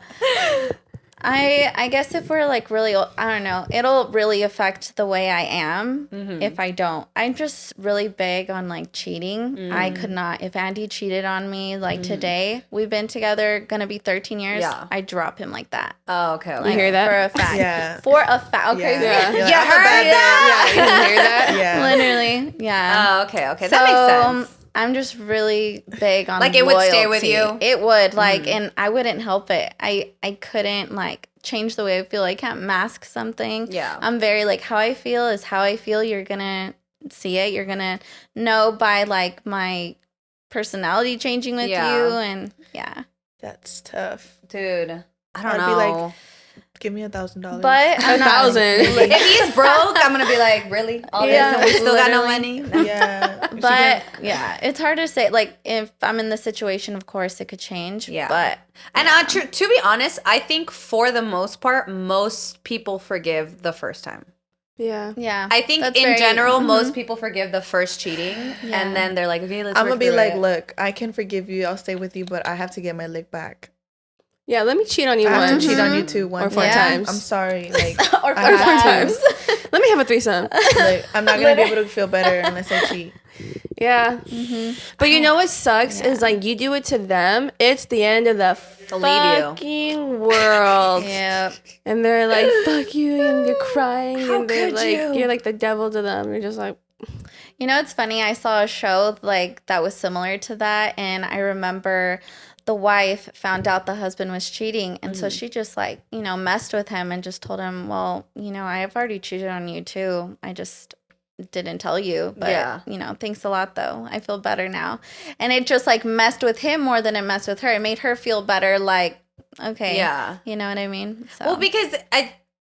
I guess if we're like really, I don't know, it'll really affect the way I am if I don't. I'm just really big on like cheating. I could not, if Andy cheated on me like today, we've been together, gonna be 13 years, Yeah. I drop him like that. Oh, okay. Like, hear that? For a fact. Yeah. For a fact. Okay. Yeah. Yeah. You're like, You I'm a heard bad that? Yeah, you hear that? bitch. Yeah. Literally. Yeah. Oh, okay. That makes sense. I'm just really big on Like, it would stay with loyalty. you? It would, like, and I wouldn't help it. I couldn't like change the way I feel. I can't mask something. Yeah. I'm very like, how I feel is how I feel. You're gonna see it. You're gonna know by like my personality changing with Yeah. you, and yeah. That's tough. Dude, I don't I'd know. be like, give me $1,000. But I'm not- 1,000. if he's broke, I'm going to be like, really? All Yeah, this and we still got no literally. money? Yeah. But yeah, it's hard to say. Like, if I'm in the situation, of course, it could change. Yeah. But And to be honest, I think for the most part, most people forgive the first time. Yeah. yeah, I think that's in very- general, mhm. most people forgive the first cheating, and then they're like, okay, let's I'm work gonna be through like, it. look, I can forgive you. I'll stay with you, but I have to get my lick back. Yeah, let me cheat on you I have once. to cheat on you too one Or 4 time. times. I'm sorry. Like, or I have times. Let me have a threesome. Like, I'm not gonna be able to feel better unless I cheat. Yeah. But you know what sucks is like you do it to them, it's the end of the They'll leave you. fucking world. Yeah. And they're like, fuck you, and you're crying, and they're could like, you? you're like the devil to them. You're just like, You know, it's funny. I saw a show like that was similar to that, and I remember the wife found out the husband was cheating, and so she just like, you know, messed with him and just told him, well, you know, I've already cheated on you too. I just didn't tell you, but Yeah. you know, thanks a lot though. I feel better now. And it just like messed with him more than it messed with her. It made her feel better, like, okay. Yeah. You know what I mean? So Well, because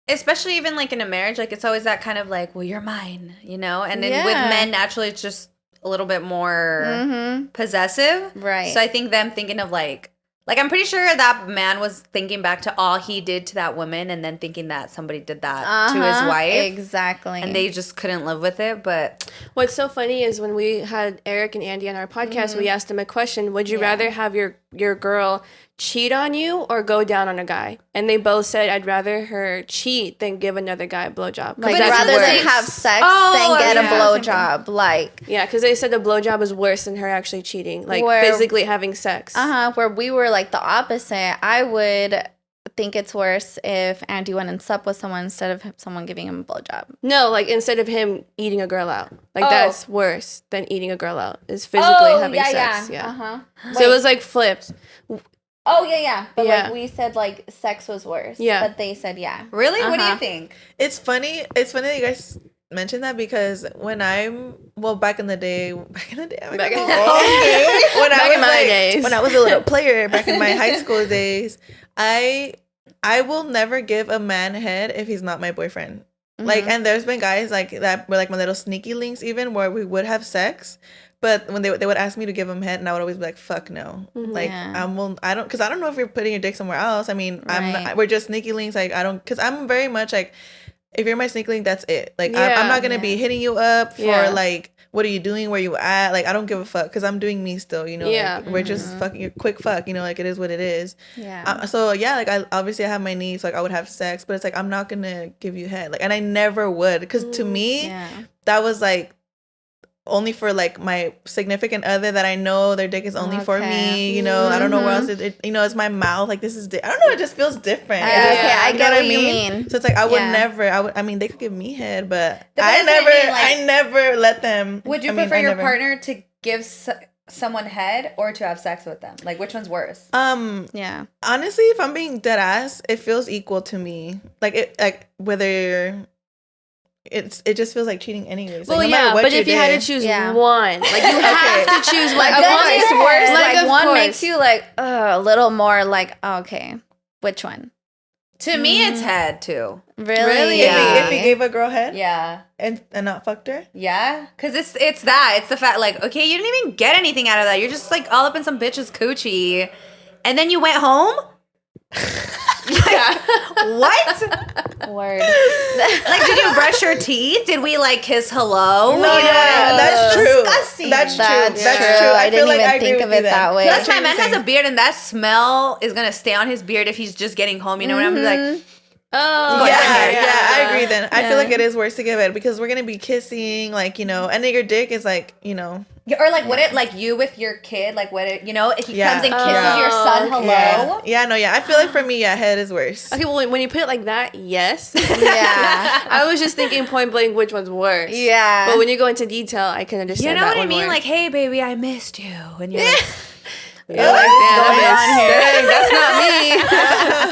especially even like in a marriage, like it's always that kind of like, well, you're mine, you know? And then with men, naturally, it's just a little bit more possessive. Right. So I think them thinking of like I'm pretty sure that man was thinking back to all he did to that woman and then thinking that somebody did that to his wife. Exactly. And they just couldn't live with it. But what's so funny is when we had Eric and Andy on our podcast, we asked them a question. Would you rather have your girl cheat on you or go down on a guy? And they both said, I'd rather her cheat than give another guy a blowjob. Like, rather than have sex than get a blowjob. Like, yeah, because they said the blowjob is worse than her actually cheating, like physically having sex. Where we were like the opposite. I would think it's worse if Andy went and slept with someone instead of someone giving him a blowjob. No, like instead of him eating a girl out. Like that's worse than eating a girl out, is physically having sex. Yeah. So it was like flipped. Oh, yeah. But like we said, like sex was worse. Yeah. But they said, Really? What do you think? It's funny that you guys mentioned that because when back in the day, when I was a little player back in my high school days, I will never give a man head if he's not my boyfriend. Like, and there's been guys like that were like my little sneaky links even where we would have sex. But when they would ask me to give them head, and I would always be like, "Fuck no!" Like I don't, because I don't know if you're putting your dick somewhere else. I mean, we're just sneaky links. Like I don't, because I'm very much like, if you're my sneaky link, that's it. Like I'm not gonna be hitting you up for like, what are you doing? Where you at? Like I don't give a fuck because I'm doing me still. You know, like, we're just fucking quick fuck. You know, like it is what it is. Yeah. Like I obviously have my needs. Like I would have sex, but it's like I'm not gonna give you head. Like, and I never would, because to me, that was like only for like my significant other that I know their dick is only for me, you know. I don't know where else it you know, it's my mouth, like this is I don't know, it just feels different. I get what you mean. So it's like I would never I mean they could give me head, but I never let them. Would you prefer your partner to give someone head or to have sex with them? Like which one's worse? Honestly, if I'm being dead ass, it feels equal to me. Like whether it just feels like cheating anyways. Well, like, but if you had to choose one, like you have to choose one. Like one is worse. Like one course. makes you like a little more like, okay, which one? To me, it's head too. Really? If he gave a girl head, and not fucked her, because it's the fact like, okay, you didn't even get anything out of that. You're just like all up in some bitch's coochie, and then you went home. What? Word. Like, did you brush your teeth? Did we like kiss hello? No, that's true. Disgusting. That's true. I didn't even think of it that way. Plus, my man has a beard, and that smell is gonna stay on his beard if he's just getting home. You know what I'm like? Oh, I agree. Then I feel like it is worse to give it because we're gonna be kissing, like, you know, and then your dick is like, you know. Or like what it like you with your kid, like what it, you know, if he comes and kisses your son hello. I feel like for me, head is worse. Okay, well when you put it like that, yes. I was just thinking point blank which one's worse. Yeah. But when you go into detail, I can understand. You know that what I mean? more. Like, hey baby, I missed you, and you're like, you're like, damn, that's not me.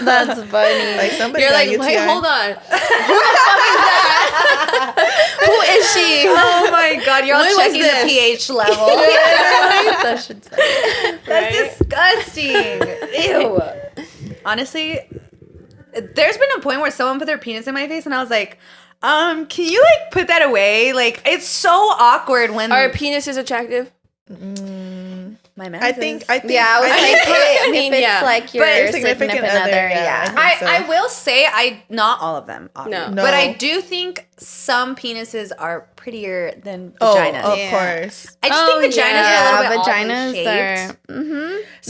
That's funny. Like somebody. You're like, wait, hold on. Who the fuck is that? Who is she? Oh my god, you're all checking the pH level. That's disgusting. Ew. Honestly, there's been a point where someone put their penis in my face, and I was like, can you like put that away? Like, it's so awkward when our penis is attractive. My man. I think. Yeah, I was like, if it's like your significant other, I will say, not all of them, obviously. No. But I do think some penises are prettier than vaginas. Oh, of course. I just think vaginas are a little bit vaginas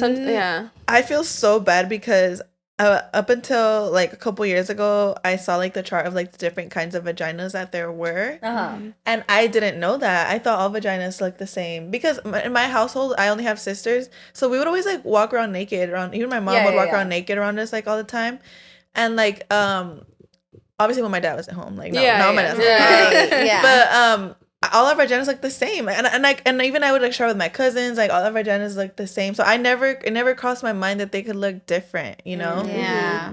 oddly are. I feel so bad because up until like a couple years ago, I saw like the chart of like the different kinds of vaginas that there were, and I didn't know that. I thought all vaginas looked the same because in my household, I only have sisters, so we would always like walk around naked. Even my mom would walk around naked around us like all the time, and like obviously when my dad was at home, like not my dad, but all our vaginas look the same, and even I would like share with my cousins, like all our vaginas look the same. So it never crossed my mind that they could look different, you know.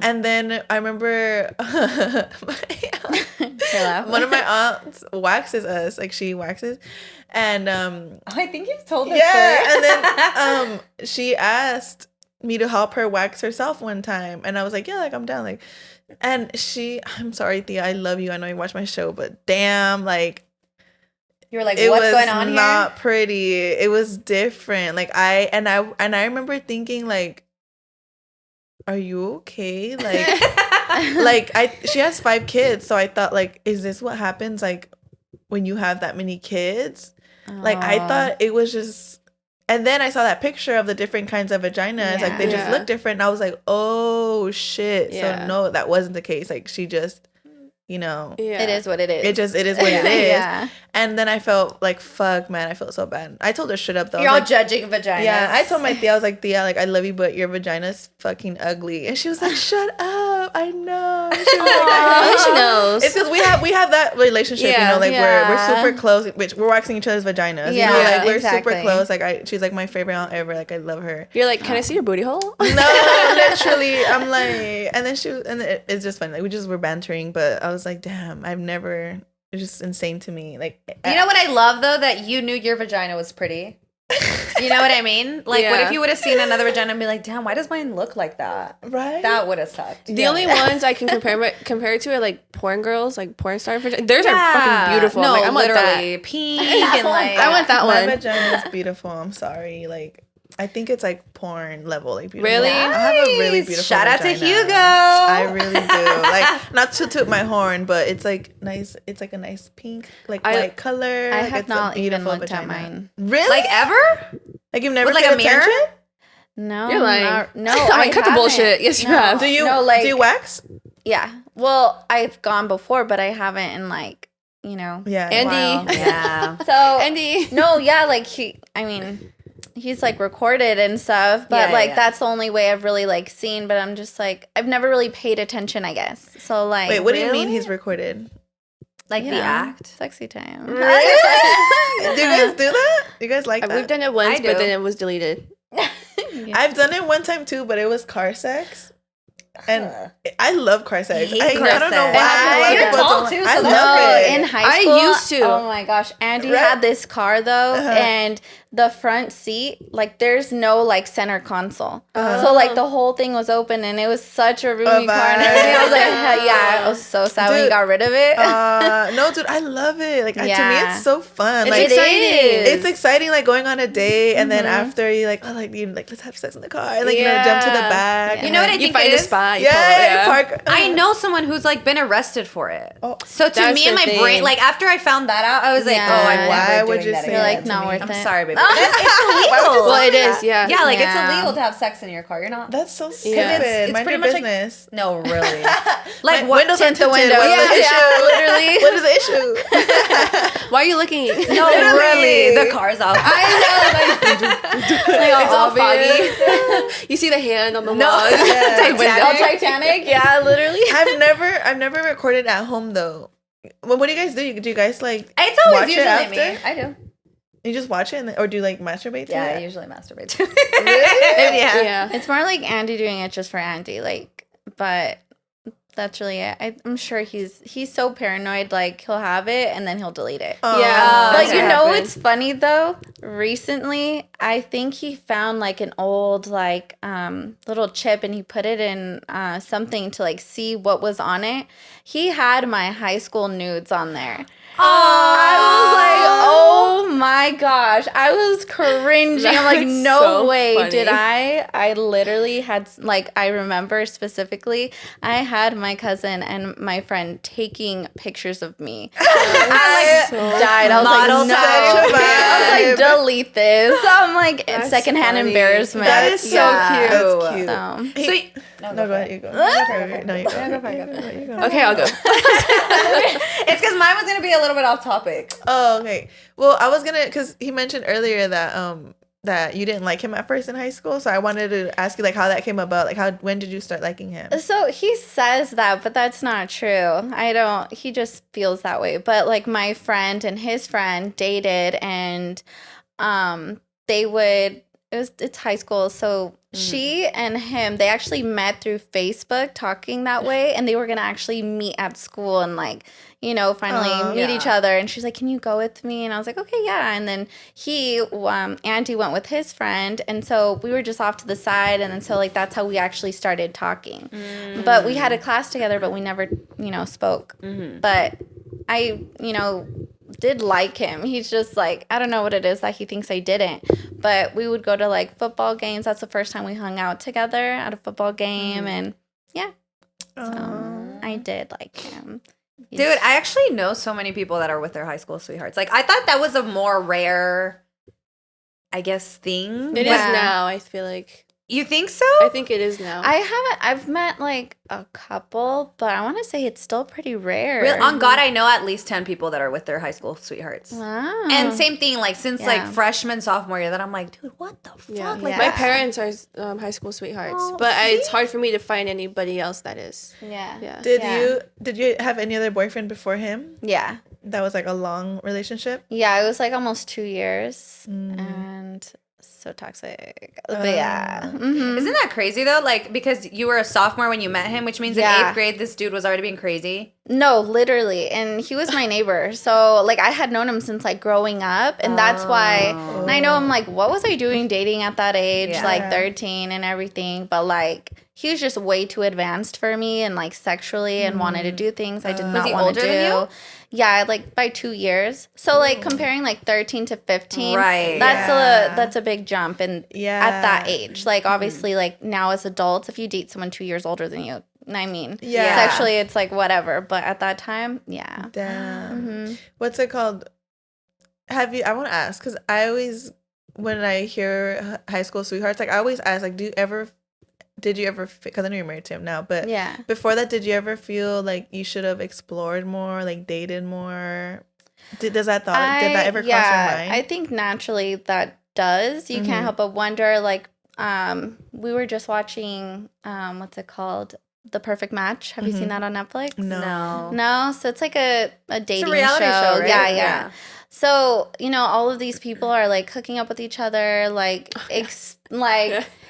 And then I remember one of my aunts waxes us, like she waxes, and I think you've told us. Yeah, and then she asked, me to help her wax herself one time, and I was like, yeah, like I'm down, like, and I'm sorry, Thea, I love you, I know you watch my show, but damn, like, you were like, what's going on here? It was not pretty. It was different. Like I remember thinking like, are you okay? Like, she has 5 kids, so I thought like, is this what happens like when you have that many kids? Like I thought it was just, and then I saw that picture of the different kinds of vaginas. Like they just look different. And I was like, oh shit. Yeah. So no, that wasn't the case. Like she just, you know, it is what it is. It is what it is. Yeah. And then I felt like, fuck, man, I felt so bad. I told her straight up though. You're all like, judging vaginas. Yeah, I told my Thea, I was like, Thea, like I love you, but your vagina's fucking ugly. And she was like, shut up. I know. She was like, she knows. It's because we have that relationship, you know, like we're super close. Which we're waxing each other's vaginas. Yeah, you know, like we're super close. Like she's like my favorite aunt ever. Like I love her. You're like, can I see your booty hole? No, literally. I'm like, and then it's just funny. Like we just were bantering, but I was like, damn, it's just insane to me. Like, you know what I love though? That you knew your vagina was pretty. You know what I mean? Like, what if you would have seen another vagina and be like, damn, why does mine look like that? Right? That would have sucked. The only ones I can compare it to are like porn girls, like porn star vagina. Theirs are fucking beautiful. No, like, I want literally that. pink and like. I want that one. My vagina is beautiful. I'm sorry. Like, I think it's like porn level, like beautiful. Really? I have a really beautiful Shout out vagina. to Hugo. I really do. Like, not to toot my horn, but it's like nice. It's like a nice pink, like white color. I like, have it's not even looked vagina. at mine. Really? Like ever? Like you've never with like paid a mirror? attention? No, you're lying. no. I cut the bullshit. Yes, you have. Do you wax? Yeah. Well, I've gone before, but I haven't in like, you know. Yeah. Andy. Yeah. So Andy. No, yeah, like he's like recorded and stuff, but that's the only way I've really like seen. But I'm just like, I've never really paid attention, I guess. So like, wait, what do you mean he's recorded? Like the act, sexy time. Really? Do you guys do that? You guys like that? We've done it once, but then it was deleted. I've done it one time too, but it was car sex. And I love car sex. I don't know why. You're tall too, so I that's love it. In high school, I used to. Oh my gosh, Andy had this car though, and the front seat, like there's no like center console, so like the whole thing was open, and it was such a roomy car. And everything. I was like, I was so sad when you got rid of it. No, dude, I love it. Like to me, it's so fun. It's like, exciting. It's exciting, like going on a date, and then after you like, let's have sex in the car, and like you know, jump to the back. You know what I think find it a is? spot. Yeah, park. I know someone who's like been arrested for it. Oh, so to me in my brain, like after I found that out, I was like, I'm never doing that again. Like not worth it? I'm sorry, baby. It's illegal. Well, it is. Yeah. Yeah, like it's illegal to have sex in your car. You're not. That's so stupid. It's Mind pretty your much business. Like, no, really. Like windows are tinted. Windows. What's the issue? Literally. What is the issue? Why are you looking? No, really. The car's off. I know. Like it's all foggy. You see the hand on the wall. Titanic. Yeah, literally. I've never recorded at home though. What do you guys do? Do you guys like? It's always watch usually it after? me. I do. You just watch it, or do you like masturbate? Yeah, to I it? usually masturbate. Really? Yeah. It's more like Andy doing it just for Andy, like, but that's really it. I'm sure he's so paranoid, like he'll have it and then he'll delete it. Yeah. But you know what's funny though? Recently, I think he found like an old like little chip and he put it in something to like see what was on it. He had my high school nudes on there. I was like, oh my gosh. I was cringing. I'm like, no so way. funny. Did I? I literally had, like, I remember specifically, I had my cousin and my friend taking pictures of me. I died. I was like, no. I was like, delete this. So I'm like, That's secondhand funny. embarrassment. That is so cute. So, Hey, no, go ahead. You go. No, you go. Okay, I'll go. It's because mine was going to be a little bit off topic. Oh, okay. Well, I was gonna, because he mentioned earlier that that you didn't like him at first in high school, so I wanted to ask you like how that came about. Like, when did you start liking him? So he says that, but that's not true. He just feels that way. But like my friend and his friend dated, and it's high school, so She and him, they actually met through Facebook talking that way, and they were going to actually meet at school and like, you know, finally meet each other. And she's like, can you go with me? And I was like, okay, yeah. And then Andy went with his friend. And so we were just off to the side. And then so like, that's how we actually started talking. But we had a class together, but we never, you know, spoke. But I, you know, did like him. He's just like, I don't know what it is that he thinks I didn't, but we would go to like football games. That's the first time we hung out together at a football game. And yeah, so I did like him. Dude, I actually know so many people that are with their high school sweethearts. Like, I thought that was a more rare, I guess, thing. It is now, I feel like. You think so? I think it is now. I've met like a couple, but I want to say it's still pretty rare. Real, on God, I know at least 10 people that are with their high school sweethearts. Wow. And same thing, like, since, like, freshman, sophomore year, that I'm like, dude, what the fuck? Yeah. Like, my parents are high school sweethearts, but it's hard for me to find anybody else that is. Yeah. Did you have any other boyfriend before him? Yeah. That was, like, a long relationship? Yeah, it was, like, almost 2 years. And so toxic. But yeah. Isn't that crazy, though? Like, because you were a sophomore when you met him, which means in 8th grade, this dude was already being crazy. No, literally. And he was my neighbor. So, like, I had known him since, like, growing up. And that's why, and I know I'm like, what was I doing dating at that age? Like, 13 and everything. But, like, he was just way too advanced for me and, like, sexually and wanted to do things I did not want to do. Than you? Yeah, like, by 2 years. So, like, comparing, like, 13 to 15. Right. That's a big jump. And at that Yeah. age. Like, obviously, like, now as adults, if you date someone 2 years older than you, I mean, Yeah. sexually, it's like whatever. But at that time, yeah. Damn. What's it called? I want to ask, because I always, when I hear high school sweethearts, like, I always ask, like, did you ever, because I know you're married to him now, but Yeah. before that, did you ever feel like you should have explored more, like, dated more? Did that ever cross your mind? I think naturally that does. You can't help but wonder, like, we were just watching, what's it called? The Perfect Match. Have you seen that on Netflix? No. So it's like a dating reality show, right? Yeah. So, you know, all of these people are like hooking up with each other, like,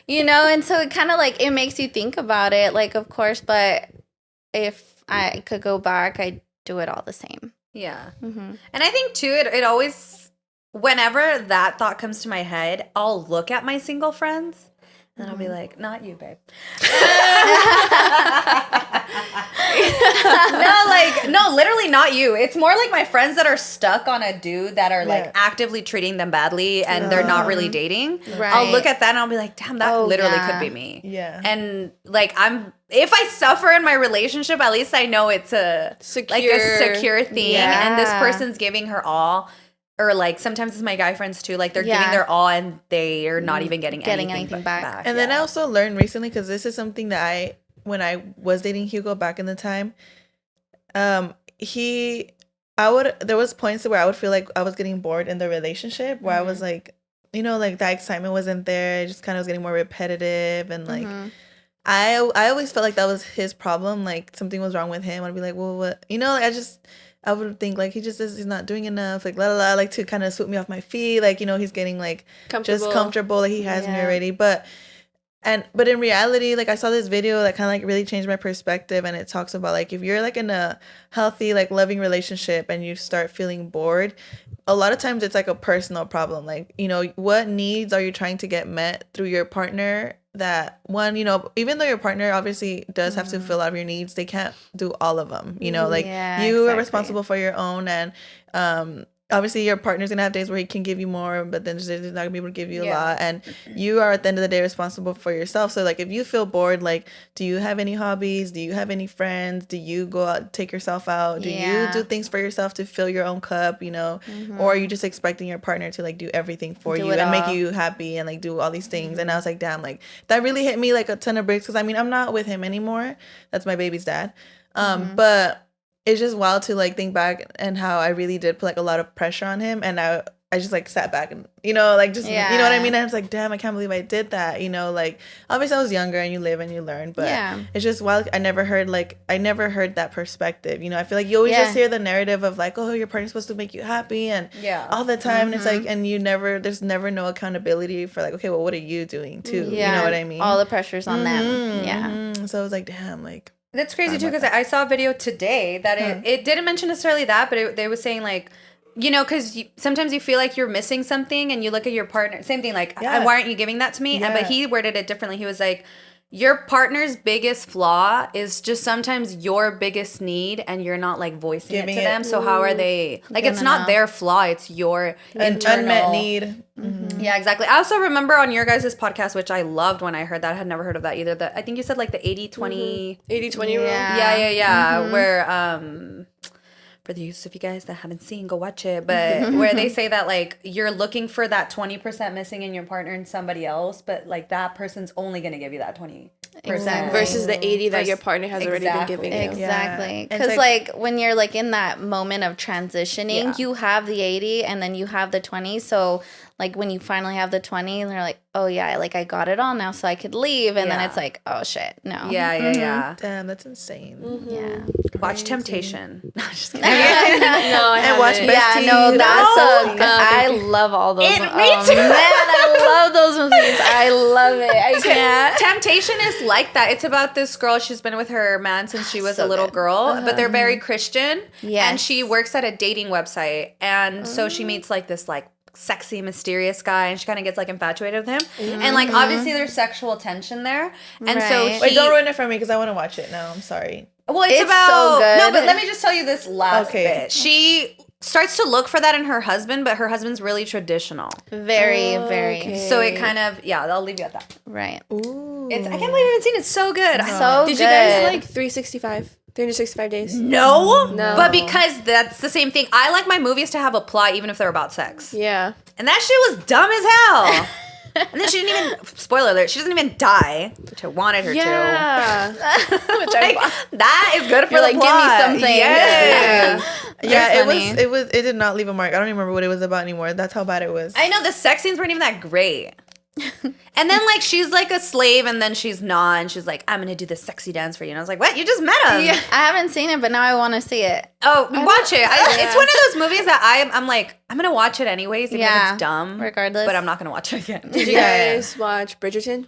you know, and so it kind of like, it makes you think about it, like, of course, but if I could go back, I'd do it all the same. Yeah. And I think, too, it always, whenever that thought comes to my head, I'll look at my single friends. And I'll be like, not you, babe. No, literally not you. It's more like my friends that are stuck on a dude that are like actively treating them badly and they're not really dating. Right. I'll look at that and I'll be like, damn, that literally could be me. Yeah. And like, if I suffer in my relationship, at least I know it's a secure thing. And this person's giving her all. Or, like, sometimes it's my guy friends, too. Like, they're giving their all and they are not even getting anything back. And then I also learned recently, because this is something that when I was dating Hugo back in the time, there was points where I would feel like I was getting bored in the relationship, where I was like, you know, like, that excitement wasn't there. It just kind of was getting more repetitive. And, like, I always felt like that was his problem. Like, something was wrong with him. I'd be like, well, what? You know, like, I would think, like, he's not doing enough, like, like, to kind of sweep me off my feet, like, you know, he's getting, like, just comfortable, like, he has me already, but in reality, like, I saw this video that kind of, like, really changed my perspective, and it talks about, like, if you're, like, in a healthy, like, loving relationship, and you start feeling bored, a lot of times it's, like, a personal problem, like, you know, what needs are you trying to get met through your partner? That one, you know, even though your partner obviously does have to fill out your needs, they can't do all of them, you know, like, you are responsible for your own, and obviously your partner's gonna have days where he can give you more, but then he's not gonna be able to give you a lot, and you are at the end of the day responsible for yourself. So, like, if you feel bored, like, do you have any hobbies? Do you have any friends? Do you go out, take yourself out? Do you do things for yourself to fill your own cup, you know? Or are you just expecting your partner to, like, do everything for you and make you happy and, like, do all these things? And I was like, damn, like, that really hit me like a ton of bricks, because I mean, I'm not with him anymore. That's my baby's dad. But it's just wild to, like, think back and how I really did put, like, a lot of pressure on him, and I I just like sat back and like just you know what I mean. And it's like, damn, I can't believe I did that. Like obviously I was younger, and you live and you learn, but it's just wild. I never heard that perspective. I feel like you always just hear the narrative of like, oh, your partner's supposed to make you happy and all the time, and it's like, and there's never no accountability for like, okay, well, what are you doing too? You know what I mean? All the pressure's on them. So I was like, damn, like. That's crazy too, because I saw a video today that it didn't mention necessarily that, but they was saying like, because sometimes you feel like you're missing something, and you look at your partner, same thing, like, why aren't you giving that to me? But he worded it differently. He was like, your partner's biggest flaw is just sometimes your biggest need, and you're not like voicing it to them. So how are they like? It's not their flaw; it's your internal unmet need. Yeah, exactly. I also remember on your guys' podcast, which I loved when I heard that. I had never heard of that either. I think you said like the 80-20 80-20 rule. Yeah. Where for the use of you guys that haven't seen, go watch it. But where they say that like you're looking for that 20% missing in your partner and somebody else, but like that person's only gonna give you that 20%. Exactly. Versus the 80 that your partner has already been giving you. Exactly. Because like when you're like in that moment of transitioning, you have the 80 and then you have the 20. So like when you finally have the 20, and they're like, oh yeah, like I got it all now, so I could leave. And then it's like, oh shit, no. Yeah. Damn, that's insane. Yeah. Watch Temptation. No, just kidding. No, I And watch haven't. Besties. Yeah, no, I love all those. Me too. Man, I love those movies. I love it. I can't. Temptation is like that. It's about this girl. She's been with her man since she was a little girl, but they're very Christian. Yes. And she works at a dating website. And so she meets like this like sexy, mysterious guy, and she kind of gets like infatuated with him. And like obviously there's sexual tension there. And so Right. Wait, don't ruin it for me because I want to watch it now. I'm sorry. Well, it's about so good. No, but let me just tell you this last Okay. bit. She starts to look for that in her husband, but her husband's really traditional. Very, very. So it kind of I'll leave you at that. Right. Ooh. I can't believe you haven't seen it. It's so good. So Did good. you guys like 365 days? No. No. But because that's the same thing. I like my movies to have a plot even if they're about sex. Yeah. And that shit was dumb as hell. And then she didn't even, spoiler alert, she doesn't even die, which I wanted her to. Yeah. That is good for You're the like, plot. give me something. Yeah. Yeah, funny. it did not leave a mark. I don't even remember what it was about anymore. That's how bad it was. I know, the sex scenes weren't even that great. And then like she's like a slave and then she's not, and she's like, I'm gonna do this sexy dance for you. And I was like, what? You just met him. Yeah. I haven't seen it, but now I want to see it. Oh, watch it. It's one of those movies that I'm like, I'm gonna watch it anyways, even if it's dumb. Regardless. But I'm not gonna watch it again. Did you guys watch Bridgerton?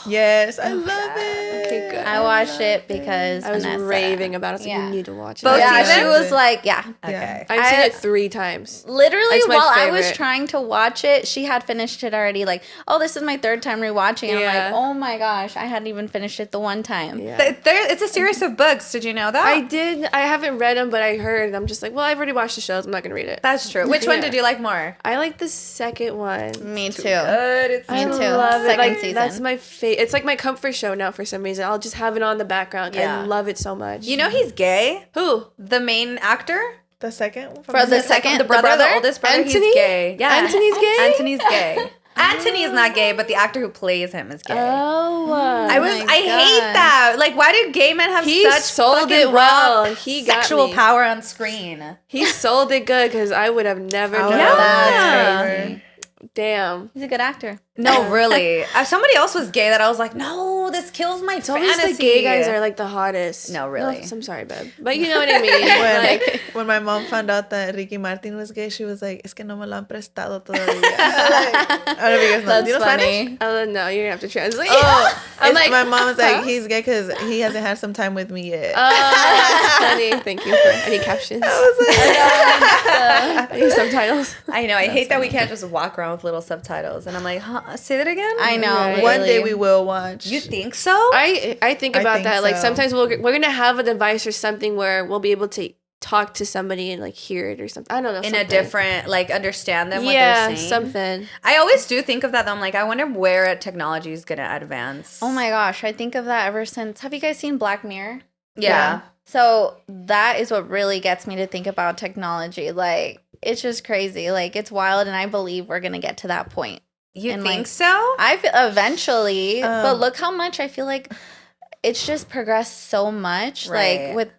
Yes, I love it. Okay, good. I watched it because I was Vanessa. raving about it. I was like, Yeah. you need to watch it. Both Yeah, seasons? she was like, yeah. Okay. I've seen it 3 times. Literally, It's my while I was favorite. trying to watch it, she had finished it already. Like, oh, this is my 3rd time rewatching. And Yeah. I'm like, oh my gosh, I hadn't even finished it the one time. Yeah. It's a series of books. Did you know that? I did. I haven't read them, but I heard. And I'm just like, well, I've already watched the shows. I'm not gonna read it. That's true. Which one Yeah. did you like more? I like the second one. Me too. Good. Me I too. love it. Second Like, season. that's my favorite. It's like my comfort show now for some reason. I'll just have it on the background. Yeah. I love it so much. You know he's gay. Who? The main actor, The second one? For the second, the brother, the oldest brother, Anthony? he's gay. Yeah, Anthony's gay? Anthony's gay. Anthony is not gay, but the actor who plays him is gay. Oh, I hate that. Like, why do gay men have He such sold fucking it raw well. He got sexual me. power on screen? He sold it good because I would have never known. Yeah. That's crazy. Damn. He's a good actor. No, really. If somebody else was gay, that I was like, no, this kills my It's always fantasy. the gay guys are like the hottest. No, really. I'm sorry, babe. But you know what I mean. When my mom found out that Ricky Martin was gay, she was like, es que no me lo han prestado todavía. I don't know if you guys know. That's Do you know Spanish? funny. No, you're gonna have to translate. Oh, I'm like, my mom's like, he's gay because he hasn't had some time with me yet. that's funny. Thank you for any captions. I was like, Any subtitles. I know. I hate that we can't just walk around with little subtitles. And I'm like, huh? Say that again? I know. Right. one day literally. we will watch. You think so? I think about think that. Like so. sometimes we're gonna have a device or something where we'll be able to talk to somebody and like hear it or something. I don't know. In a something. different, like, understand them, what Yeah, they're saying. something. I always do think of that, though. I'm like, I wonder where technology is going to advance. Oh my gosh, I think of that ever since. Have you guys seen Black Mirror? Yeah. So that is what really gets me to think about technology. Like, it's just crazy. Like, it's wild, and I believe we're going to get to that point. You And, think like, so? I feel eventually, but look how much I feel like it's just progressed so much. Right. Like, with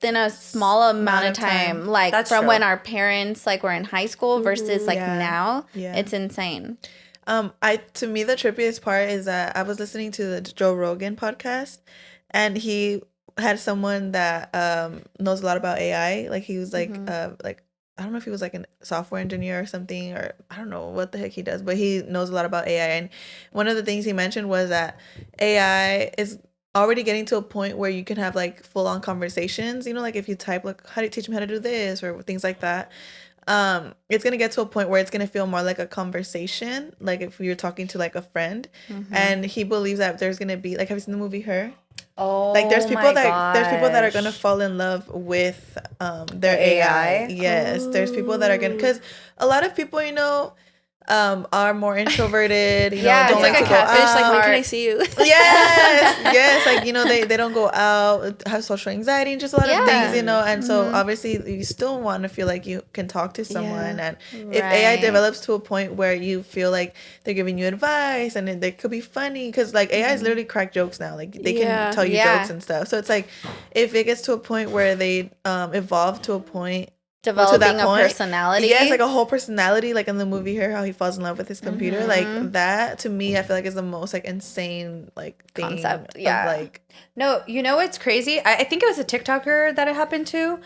in a small amount of time. Like That's from true. when our parents like were in high school versus like now. Yeah. It's insane. To me the trippiest part is that I was listening to the Joe Rogan podcast, and he had someone that knows a lot about AI. Like he was like I don't know if he was like a software engineer or something, or I don't know what the heck he does, but he knows a lot about AI. And one of the things he mentioned was that AI is already getting to a point where you can have like full on conversations, you know, like if you type like, how do you teach me how to do this, or things like that. It's gonna get to a point where it's gonna feel more like a conversation, like if you're talking to like a friend. And he believes that there's gonna be like, have you seen the movie Her? Oh, Like there's people that are gonna fall in love with their AI. Yes, there's people that are gonna, because a lot of people, you know, are more introverted, you know, don't it's like a catfish, like when can I see you? yes, like, you know, they don't go out, have social anxiety and just a lot of things, you know, and so obviously you still want to feel like you can talk to someone. And if AI develops to a point where you feel like they're giving you advice and they could be funny, because like AI is literally crack jokes now, like they can tell you jokes and stuff. So it's like if it gets to a point where they evolve to a point, Developing a personality. Yes, like a whole personality, like in the movie Her, how he falls in love with his computer. Like that to me, I feel like is the most like insane like thing Concept. of, like, No, you know what's crazy? I think it was a TikToker that it happened to.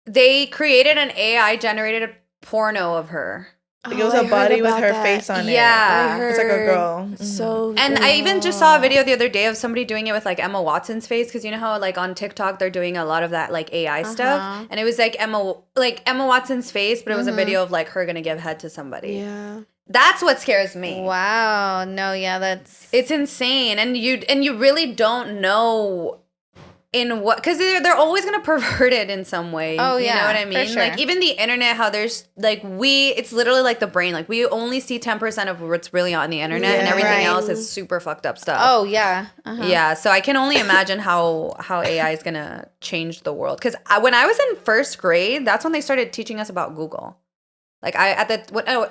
They created an AI generated porno of her. like it was a body with her face on it. Yeah. It's like a girl. So And I even just saw a video the other day of somebody doing it with like Emma Watson's face, because you know how like on TikTok they're doing a lot of that like AI stuff, and it was like Emma Watson's face, but it was a video of like her gonna give head to somebody. Yeah. That's what scares me. Wow. No, It's insane, and you really don't know in what, because they're always gonna pervert it in some way. Oh, yeah, you know what I for mean? sure. Like even the internet, how there's like it's literally like the brain. Like we only see 10% of what's really on the internet, and everything else is super fucked up stuff. Oh yeah. Yeah, so I can only imagine how AI is gonna change the world. Because when I was in first grade, that's when they started teaching us about Google. Like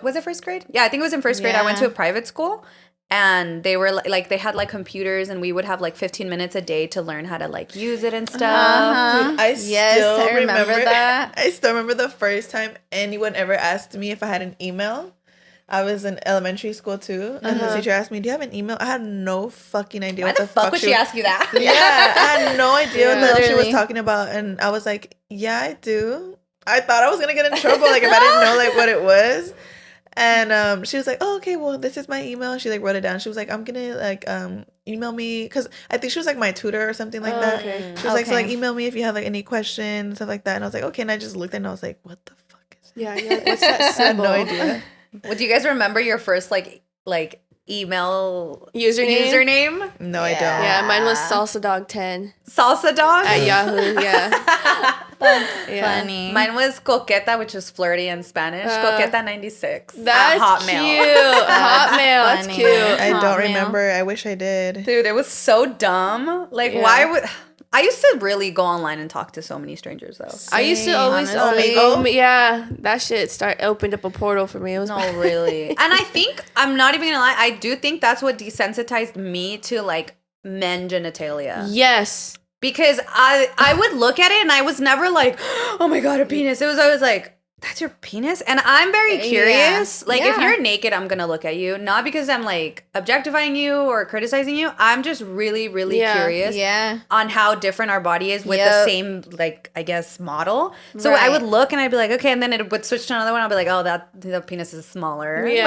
was it first grade? Yeah, I think it was in first grade. I went to a private school, and they were like they had like computers, and we would have like 15 minutes a day to learn how to like use it and stuff. Dude, I still remember that. I still remember the first time anyone ever asked me if I had an email. I was in elementary school too, and the teacher asked me, "Do you have an email?" I had no fucking idea what the fuck would she ask you that? Yeah, I had no idea what the hell she was talking about, and I was like, "Yeah, I do." I thought I was gonna get in trouble, like if I didn't know like what it was. And she was like, "Oh, okay, well, this is my email." And she like wrote it down. She was like, "I'm gonna like email me," because I think she was like my tutor or something like that. Okay. She was like, "So like email me if you have like any questions, stuff like that." And I was like, "Okay." And I just looked and I was like, "What the fuck is it?" Yeah, you're like, what's that I had symbol? no idea. Would you guys remember your first like email Username? No, I don't. Yeah, mine was Salsa Dog 10 Salsa Dog? at Yahoo. Yeah. Funny. Mine was Coqueta, which is flirty in Spanish. Coqueta 96. That's at Hotmail. cute. Hotmail. That's funny. cute. I don't Hotmail. remember. I wish I did. Dude, it was so dumb. Like, why would... I used to really go online and talk to so many strangers, though. I used to always honestly. yeah, that shit opened up a portal for me. It was No, really. And I think, I'm not even gonna lie, I do think that's what desensitized me to, like, men genitalia. yes. Because I would look at it and I was never like, oh my God, a penis. It was always like, that's your penis? And I'm very curious. Like, if you're naked, I'm going to look at you. Not because I'm, like, objectifying you or criticizing you. I'm just really, really curious on how different our body is with the same, like, I guess, model. So I would look and I'd be like, okay. And then it would switch to another one. I'll be like, oh, the penis is smaller. Yeah.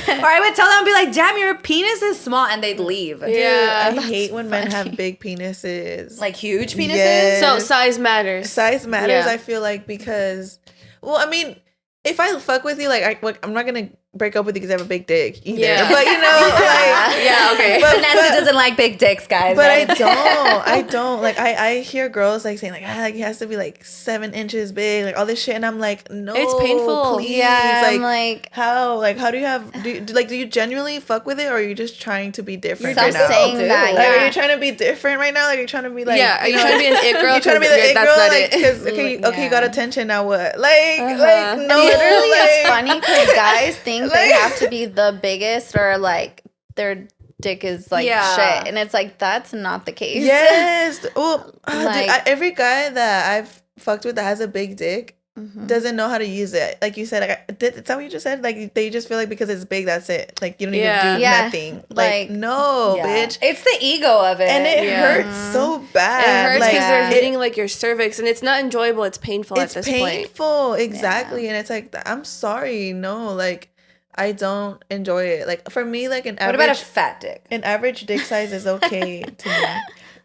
Or I would tell them, I'd be like, damn, your penis is small. And they'd leave. Yeah. I hate when men have big penises. Like, huge penises? Yes. So size matters. Size matters, Yeah. I feel like, because, well, I mean, if I fuck with you, like, I'm not gonna break up with you because I have a big dick either. Yeah. But, you know, like, Yeah, okay. Vanessa doesn't like big dicks, guys. But right? I don't. Like, I hear girls, like, saying, like, he has to be, like, 7 inches big, like, all this shit. And I'm like, no. It's painful. Please. Yeah, Like, I'm like, how? Like, how do you have, do you genuinely fuck with it? Or are you just trying to be different stop right now? saying that. Like, are Yeah. you trying to be different right now? Like, are you trying to be, like, Yeah, are you trying to be an it girl? You trying to be the it girl? That's not Like, it. because, okay, you got attention, now what? Like, no. literally, like, it's funny because guys think they have to be the biggest or like they're dick is like Yeah. shit, and it's like that's not the case. Yes. Well, Like- every guy that I've fucked with that has a big dick Mhm. doesn't know how to use it. Like you said, is that what you just said? Like they just feel like because it's big, that's it. Like you don't even do Yeah. nothing. Like, no, Yeah. bitch. It's the ego of it. And it Yeah. hurts so bad. It hurts like, because they're Yeah. hitting like your cervix, and it's not enjoyable. It's painful it's at this point. painful. Exactly. And it's like, I'm sorry. No, like I don't enjoy it. Like for me, like what about a fat dick? an average dick size is okay to me.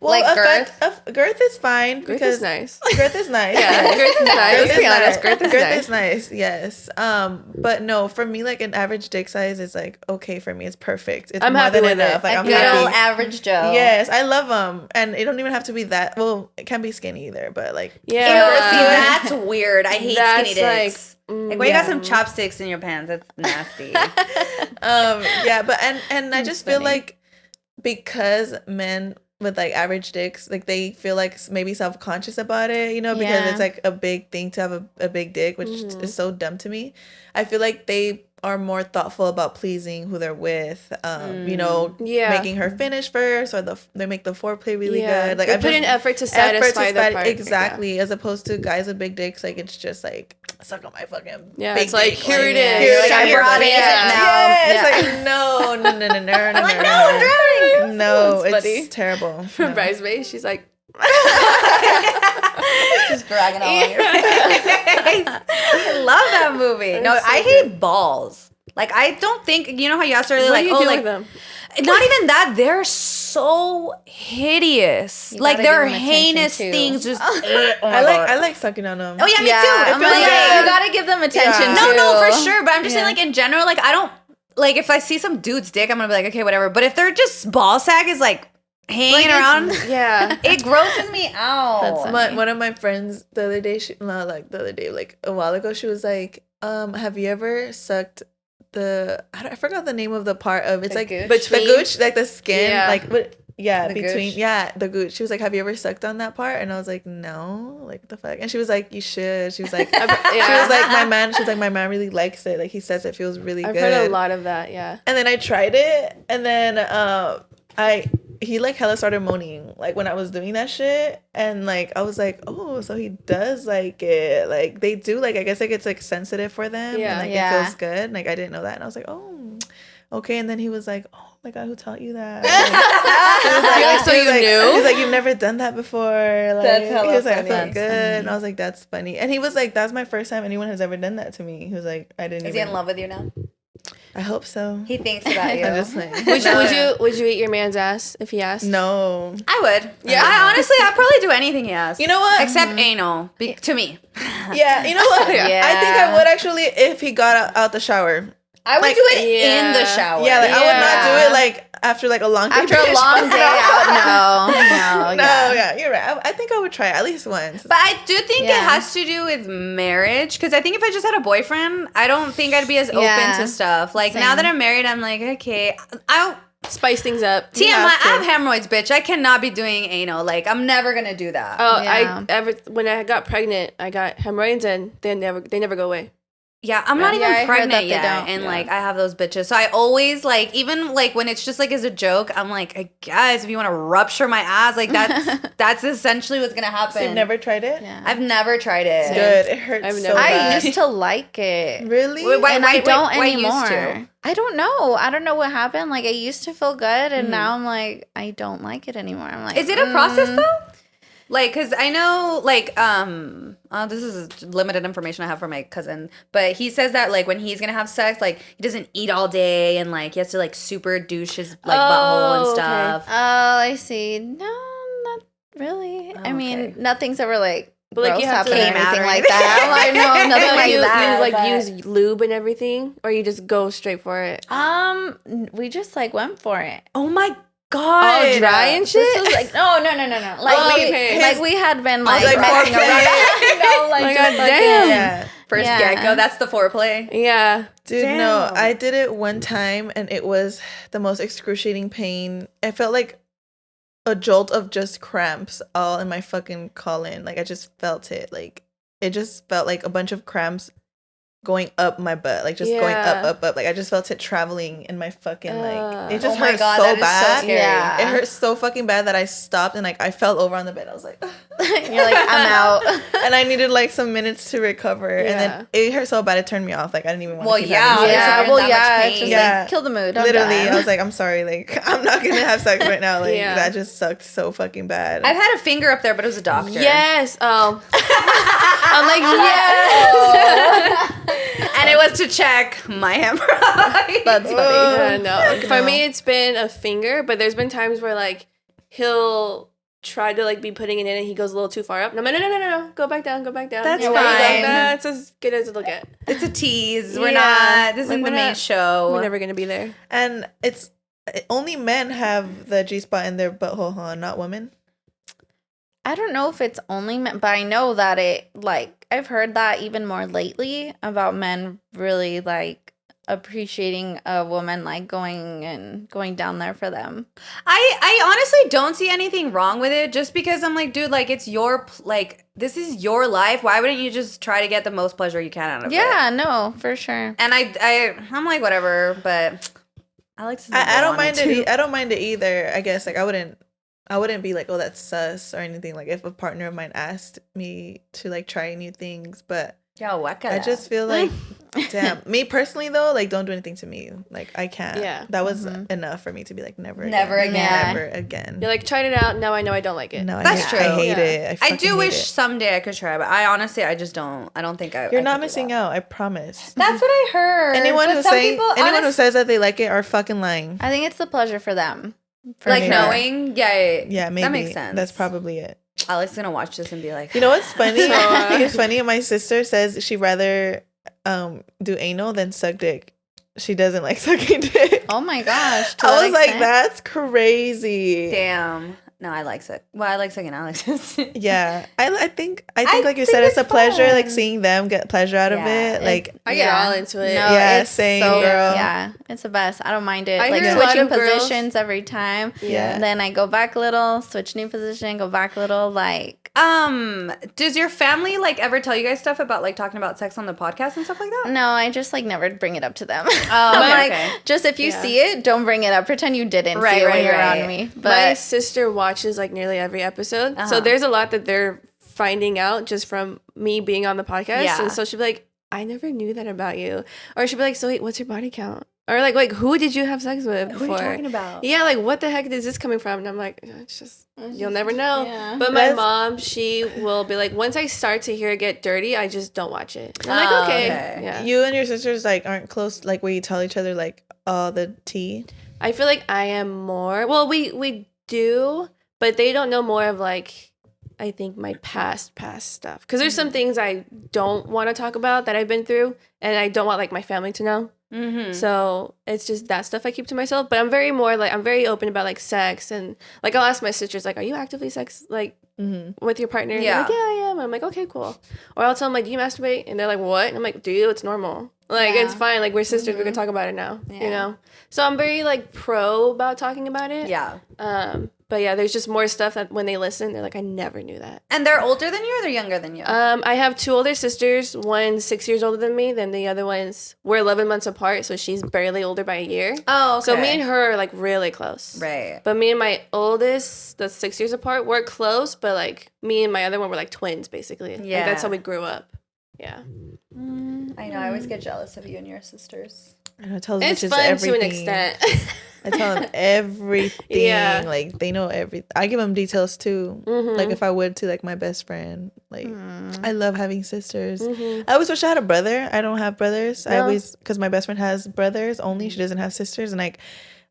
Well, Like girth is fine Girth because is nice. girth is nice. Yeah, girth is nice. Let's be honest, girth is nice. Is nice. Yes. But no, for me, like an average dick size is like okay for me. It's perfect. It's I'm more happy than with enough. it. Like A I'm good old happy. average Joe. Yes, I love them, and it don't even have to be that. Well, it can be skinny either, but like Ew, see, Yeah. that's weird. I hate That's skinny dicks. Like, why you got yeah. some chopsticks in your pants? That's nasty. yeah, but and I just feel funny. like because men with like average dicks, like they feel like maybe self-conscious about it, you know, because Yeah. it's like a big thing to have a big dick, which is so dumb to me. I feel like they are more thoughtful about pleasing who they're with, you know, Yeah. making her finish first, or they make the foreplay really good. Like They I put in effort to satisfy the part. exactly, as opposed to guys with big dicks, like it's just like suck on my fucking Yeah, big it's like, dick. here it yeah, is. Here like, it I is. brought it Yeah. now. Yeah, Yeah. it's like no. Like, no, I'm drowning. No, That's it's funny. terrible. From No. Bridesmaids, she's like, Just dragging all on your face. I love that movie. No, It's so I hate balls. Like, I don't think, you know how you asked earlier, what like, do you oh, do like, with them? not even that, they're so hideous. You Like, gotta they're give 'em attention, heinous too. things. Just, I like sucking on them. Oh, yeah, me Yeah, too. I'm But, like, like, you gotta give them attention Yeah. too. No, for sure. But I'm just saying, Yeah. like, in general, like, I don't, like, if I see some dude's dick, I'm gonna be like, okay, whatever. But if they're just ball sack is, like, hanging around, Yeah. it grosses me out. That's funny. One of my friends the other day, like a while ago, she was like, have you ever sucked I forgot the name of the part of it's The like gooch? the gooch, like the skin, Yeah. like what? Yeah, The between gooch? the gooch. She was like, "Have you ever sucked on that part?" And I was like, "No, like what the fuck." And she was like, "You should." She was like, She was like, "My man." She's like, "My man really likes it. Like he says it feels really I've good." heard a lot of that, yeah. And then I tried it, and then he like hella started moaning like when I was doing that shit, and like I was like, oh, so he does like it. Like they do, like I guess like it's like sensitive for them, Yeah. and like Yeah. it feels good. Like I didn't know that, and I was like, oh, okay. And then he was like, oh my god, who taught you that? Like, So he was you like- knew? He's like, you've never done that before. Like, That's hella he was like, I funny. feel That's good, funny. and I was like, that's funny. And he was like, that's my first time anyone has ever done that to me. He was like, I didn't. Is he in love with you now? I hope so. He thinks about you. I'm just like, Would you eat your man's ass if he asked? No. I would. Yeah. I honestly, I'd probably do anything he asks. You know what? Except anal. To me. Yeah, you know what? Yeah. I think I would actually if he got out the shower. I would Like, do it yeah. in the shower. Yeah, like I would not Yeah. do it like after like a long day. After a long day out, no, No, yeah. yeah, you're right. I think I would try it at least once. But I do think it Yeah. has to do with marriage. Because I think if I just had a boyfriend, I don't think I'd be as Yeah. open to stuff. Like now Same. that I'm married, I'm like, okay, I'll Spice things up. TMI, have to. I have hemorrhoids, bitch. I cannot be doing anal. Like, I'm never gonna do that. Oh, Yeah. when I got pregnant, I got hemorrhoids and they never go away. Yeah, I'm not Yeah, I even heard that pregnant they yet, don't. and Yeah. like I have those bitches. So I always like, even like when it's just like as a joke, I'm like, I guess if you want to rupture my ass, like that's essentially what's gonna happen. So you've never tried it? Yeah. I've never tried it. It's good. It hurts I've so never- bad. I used to like it. Really? Why- And I don't why used anymore. to? I don't know. I don't know what happened. Like I used to feel good, and Mm. now I'm like, I don't like it anymore. I'm like, Is it a process though? Like, cause I know, like, this is limited information I have from my cousin, but he says that like when he's gonna have sex, like he doesn't eat all day, and like he has to like super douche his like butthole and okay. stuff. Oh, I see. No, not really. I okay. mean, nothing's ever like But, like, gross you have to, happened or like, anything came out or like that. I'm like, no, nothing So like you that. like but- use lube and everything, or you just go straight for it? We just like went for it. Oh my god! All dry and shit. This was like no. Like Oh, we okay. like we had been like, like messing foreplay. around. No, like my just God, fucking- damn. Yeah. First Yeah. get go. That's the foreplay. Yeah. Dude, no, Damn. I did it one time and it was the most excruciating pain. I felt like a jolt of just cramps all in my fucking colon. Like I just felt it. Like it just felt like a bunch of cramps going up my butt, like just going up. Like I just felt it traveling in my fucking like. It just hurt so bad. So scary. It hurt so fucking bad that I stopped and like I fell over on the bed. I was like, You're like, I'm out. and I needed like some minutes to recover. And then it hurt so bad it turned me off. Like I didn't even want to keep having sex. It's just like kill the mood. Literally, I was like, I'm sorry, like I'm not gonna have sex right now. Like that just sucked so fucking bad. I've had a finger up there, but it was a doctor. Yes. Oh. I'm like, yes. And it was to check my hemorrhoid. That's funny. No. For me, it's been a finger, but there's been times where like he'll try to like be putting it in and he goes a little too far up. No. Go back down. That's fine. fine. That's as good as it'll get. It's a tease. We're not. This isn't the main show. We're never gonna be there. And it's only men have the G spot in their butthole, huh? Not women. I don't know if it's only men, but I know that it, like, I've heard that even more lately about men really, like, appreciating a woman, like, going down there for them. I honestly don't see anything wrong with it, just because I'm like, dude, like, it's your, like, this is your life. Why wouldn't you just try to get the most pleasure you can out of it? Yeah, no, for sure. And I'm like, whatever, but I like to. I don't mind it. I don't mind it either. I guess like I wouldn't be like, oh, that's sus or anything. Like if a partner of mine asked me to like try new things, but I just feel like, damn. Me personally though, like don't do anything to me. Like I can't. Yeah. That was enough for me to be like never again. Never again. You're like, tried it out. Now I know I don't like it. No, That's true. I hate it. I do wish someday I could try, but I honestly, I just don't. I don't think I. You're not missing out. I promise. That's what I heard. Anyone who says that they like it are fucking lying. I think it's the pleasure for them. Like knowing, yeah, maybe that makes sense. That's probably it. Alex is gonna watch this and be like, you know what's funny? It's funny. My sister says she'd rather do anal than suck dick. She doesn't like sucking dick. Oh my gosh! I was like, that's crazy. Damn. No, I like suck. Well, I like sucking Alex's. Yeah, I think like you said, it's a pleasure. Like seeing them get pleasure out of it. Like I get all into it. No, yeah, same girl. Yeah, it's the best. I don't mind it. I like hear a lot switching of girls- positions every time. Yeah. And then I go back a little, switch new position, go back a little. Like, does your family like ever tell you guys stuff about like talking about sex on the podcast and stuff like that? no, I just like never bring it up to them. Oh, okay. Just if you see it, don't bring it up. Pretend you didn't see it when you're around me. My But sister watches like nearly every episode, so there's a lot that they're finding out just from me being on the podcast. Yeah. And so she'll be like, I never knew that about you. Or she'll be like, so wait, what's your body count? Or like who did you have sex with before? Who are you talking about? Yeah, like what the heck is this coming from? And I'm like, it's just you'll never know. Yeah. But my mom, she will be like, once I start to hear it get dirty, I just don't watch it. And I'm like, okay. Yeah. You and your sisters like aren't close, like where you tell each other like all the tea. I feel like I am more. Well, we do, but they don't know more of like, I think my past stuff. Because there's some things I don't want to talk about that I've been through, and I don't want like my family to know. Mm-hmm. So it's just that stuff I keep to myself. But I'm very open about like sex, and like I'll ask my sisters like, are you actively sex like with your partner? And they're like, yeah, I am. I'm like, okay, cool. Or I'll tell them like, do you masturbate? And they're like, what? And I'm like, do you? It's normal. Like it's fine. Like we're sisters. We can talk about it now. You know. So I'm very like pro about talking about it. Yeah. But yeah, there's just more stuff that when they listen, they're like, I never knew that. And they're older than you or they're younger than you? I have 2 older sisters. One's 6 years older than me. Then the other we're 11 months apart, so she's barely older by a year. Oh, okay. So me and her are like really close. Right. But me and my oldest, that's 6 years apart, we're close, but like me and my other one were like twins, basically. Yeah. Like, that's how we grew up. Yeah. I know. I always get jealous of you and your sisters. I know, tell them It's fun everything. to an extent. I tell them everything. Yeah. Like they know everything. I give them details too. Like if I would to like my best friend. Like I love having sisters. I always wish I had a brother. I don't have brothers. No. I always, because my best friend has brothers only. She doesn't have sisters. And like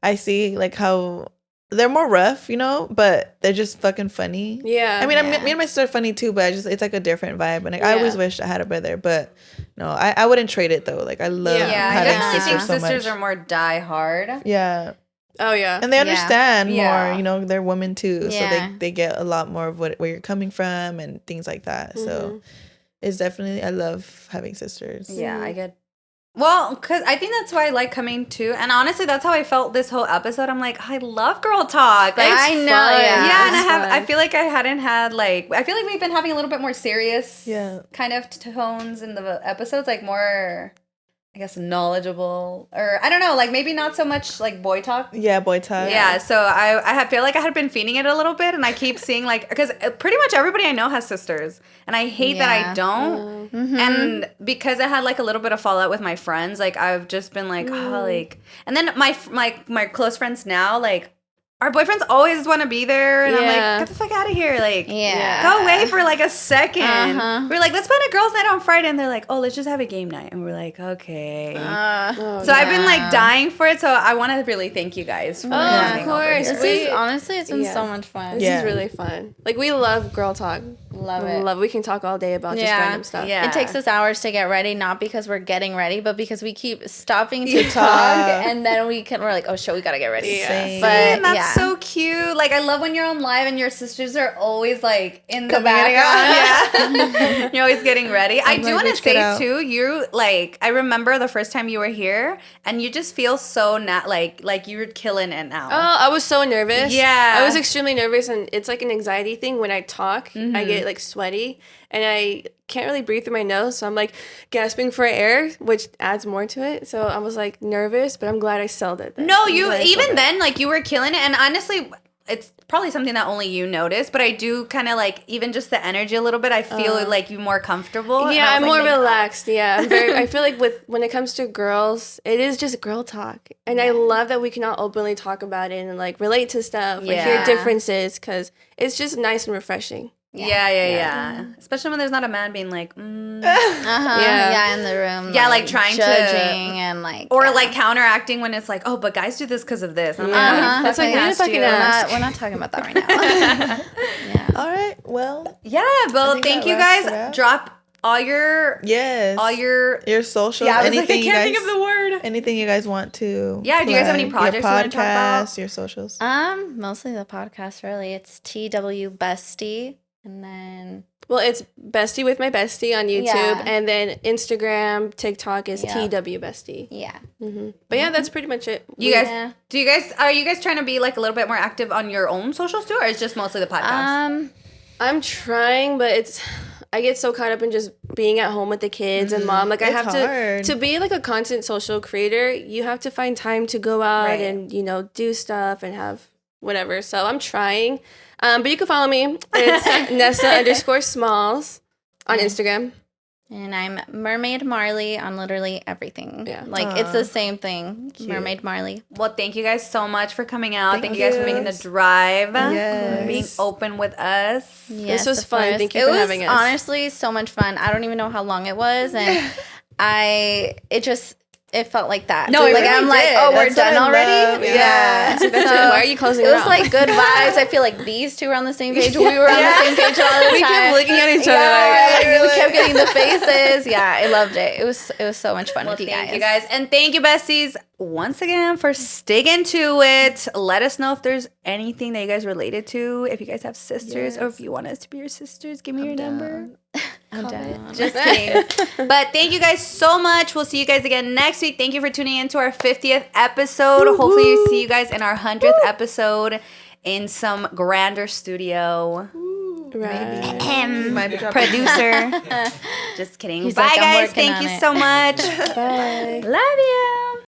I see like how they're more rough, you know, but they're just fucking funny. Yeah. I mean, me and my sister are funny too, but it's like a different vibe. And like, I always wish I had a brother, but no, I wouldn't trade it though. Like I love having I sisters think so sisters much. are more die hard. Yeah. Oh yeah. And they understand Yeah. more, you know, they're women too. Yeah. So they get a lot more of where you're coming from and things like that. So it's definitely, I love having sisters. Yeah, I get Well, because I think that's why I like coming too. And honestly, that's how I felt this whole episode. I'm like, I love girl talk. Like, I know, yeah, and fun. I feel like I hadn't had I feel like we've been having a little bit more serious kind of tones in the episodes, like more, I guess, knowledgeable, or I don't know, like maybe not so much like boy talk. Yeah, boy talk. Yeah, so I feel like I had been feeding it a little bit, and I keep seeing because pretty much everybody I know has sisters, and I hate that I don't. And because I had like a little bit of fallout with my friends, like I've just been like, oh, like, and then my close friends now, like, our boyfriends always want to be there, and I'm like, get the fuck out of here, like, go away for like a second. We're like, let's plan a girls' night on Friday, and they're like, oh, let's just have a game night, and we're like, okay. I've been like dying for it, so I want to really thank you guys for coming over here. Honestly, it's been so much fun. This is really fun. Like, we love girl talk. Love it. We can talk all day about just random stuff. Yeah. It takes us hours to get ready, not because we're getting ready, but because we keep stopping to talk, and then we're like, oh shit, we gotta get ready. Yeah. But that's so cute. Like, I love when you're on live and your sisters are always like in the background. Yeah. You're always getting ready. I do want to say too, you like, I remember the first time you were here, and you just feel so like you're killing it now. Oh, I was so nervous. Yeah. I was extremely nervous, and it's like an anxiety thing. When I talk, I get like sweaty, and I can't really breathe through my nose, so I'm like gasping for air, which adds more to it. So I was like nervous, but I'm glad I sold it. No, you even then, like, you were killing it, and honestly, it's probably something that only you notice, but I do kind of like, even just the energy a little bit, I feel like you're more comfortable. Yeah, I'm more relaxed. Yeah, I feel like when it comes to girls, it is just girl talk, and I love that we can all openly talk about it and like relate to stuff, like hear differences, because it's just nice and refreshing. Yeah. Especially when there's not a man being like, in the room. Yeah, like trying judging and like, or like counteracting when it's like, oh, but guys do this because of this. And I'm like, that's like we're not talking about that right now. All right. Well. Yeah. Well, thank you guys. Drop all your your socials. Yeah, I was anything like, I can't think of the word. Anything you guys want to? Yeah. Do you guys have any projects you want to talk about? Your socials. Mostly the podcast. Really, it's Teawbesties. And then, it's Bestie with my bestie on YouTube, and then Instagram, TikTok is Teawbesties. Yeah. But yeah, that's pretty much it. Are you guys trying to be like a little bit more active on your own socials too, or is just mostly the podcast? I'm trying, but I get so caught up in just being at home with the kids and mom. Like, I have to be like a content social creator. You have to find time to go out and do stuff and have whatever. So I'm trying. But you can follow me. It's Nessa_Smalls on Instagram. And I'm Mermaid Marley on literally everything. Yeah. Like, it's the same thing. Cute. Mermaid Marley. Well, thank you guys so much for coming out. Thank you guys for making the drive. Yes. Being open with us. Yes, this was fun. Thank you for having us. It was honestly so much fun. I don't even know how long it was. And it felt like that. No, like, really I'm like, oh, we're done already? Yeah. So, why are you closing it was like good vibes. I feel like these two were on the same page. We were on the same page all the time. We kept looking at each other. We kept getting the faces. Yeah, I loved it. It was so much fun with you guys. Thank you guys. And thank you, besties, once again for sticking to it. Let us know if there's anything that you guys related to. If you guys have sisters or if you want us to be your sisters, give me your number. I'm done. Just kidding. But thank you guys so much. We'll see you guys again next week. Thank you for tuning in to our 50th episode. Woo-hoo. Hopefully you see you guys in our 100th episode in some grander studio. Right. Producer. Just kidding. Bye, guys. Thank you so much. Bye. Love you.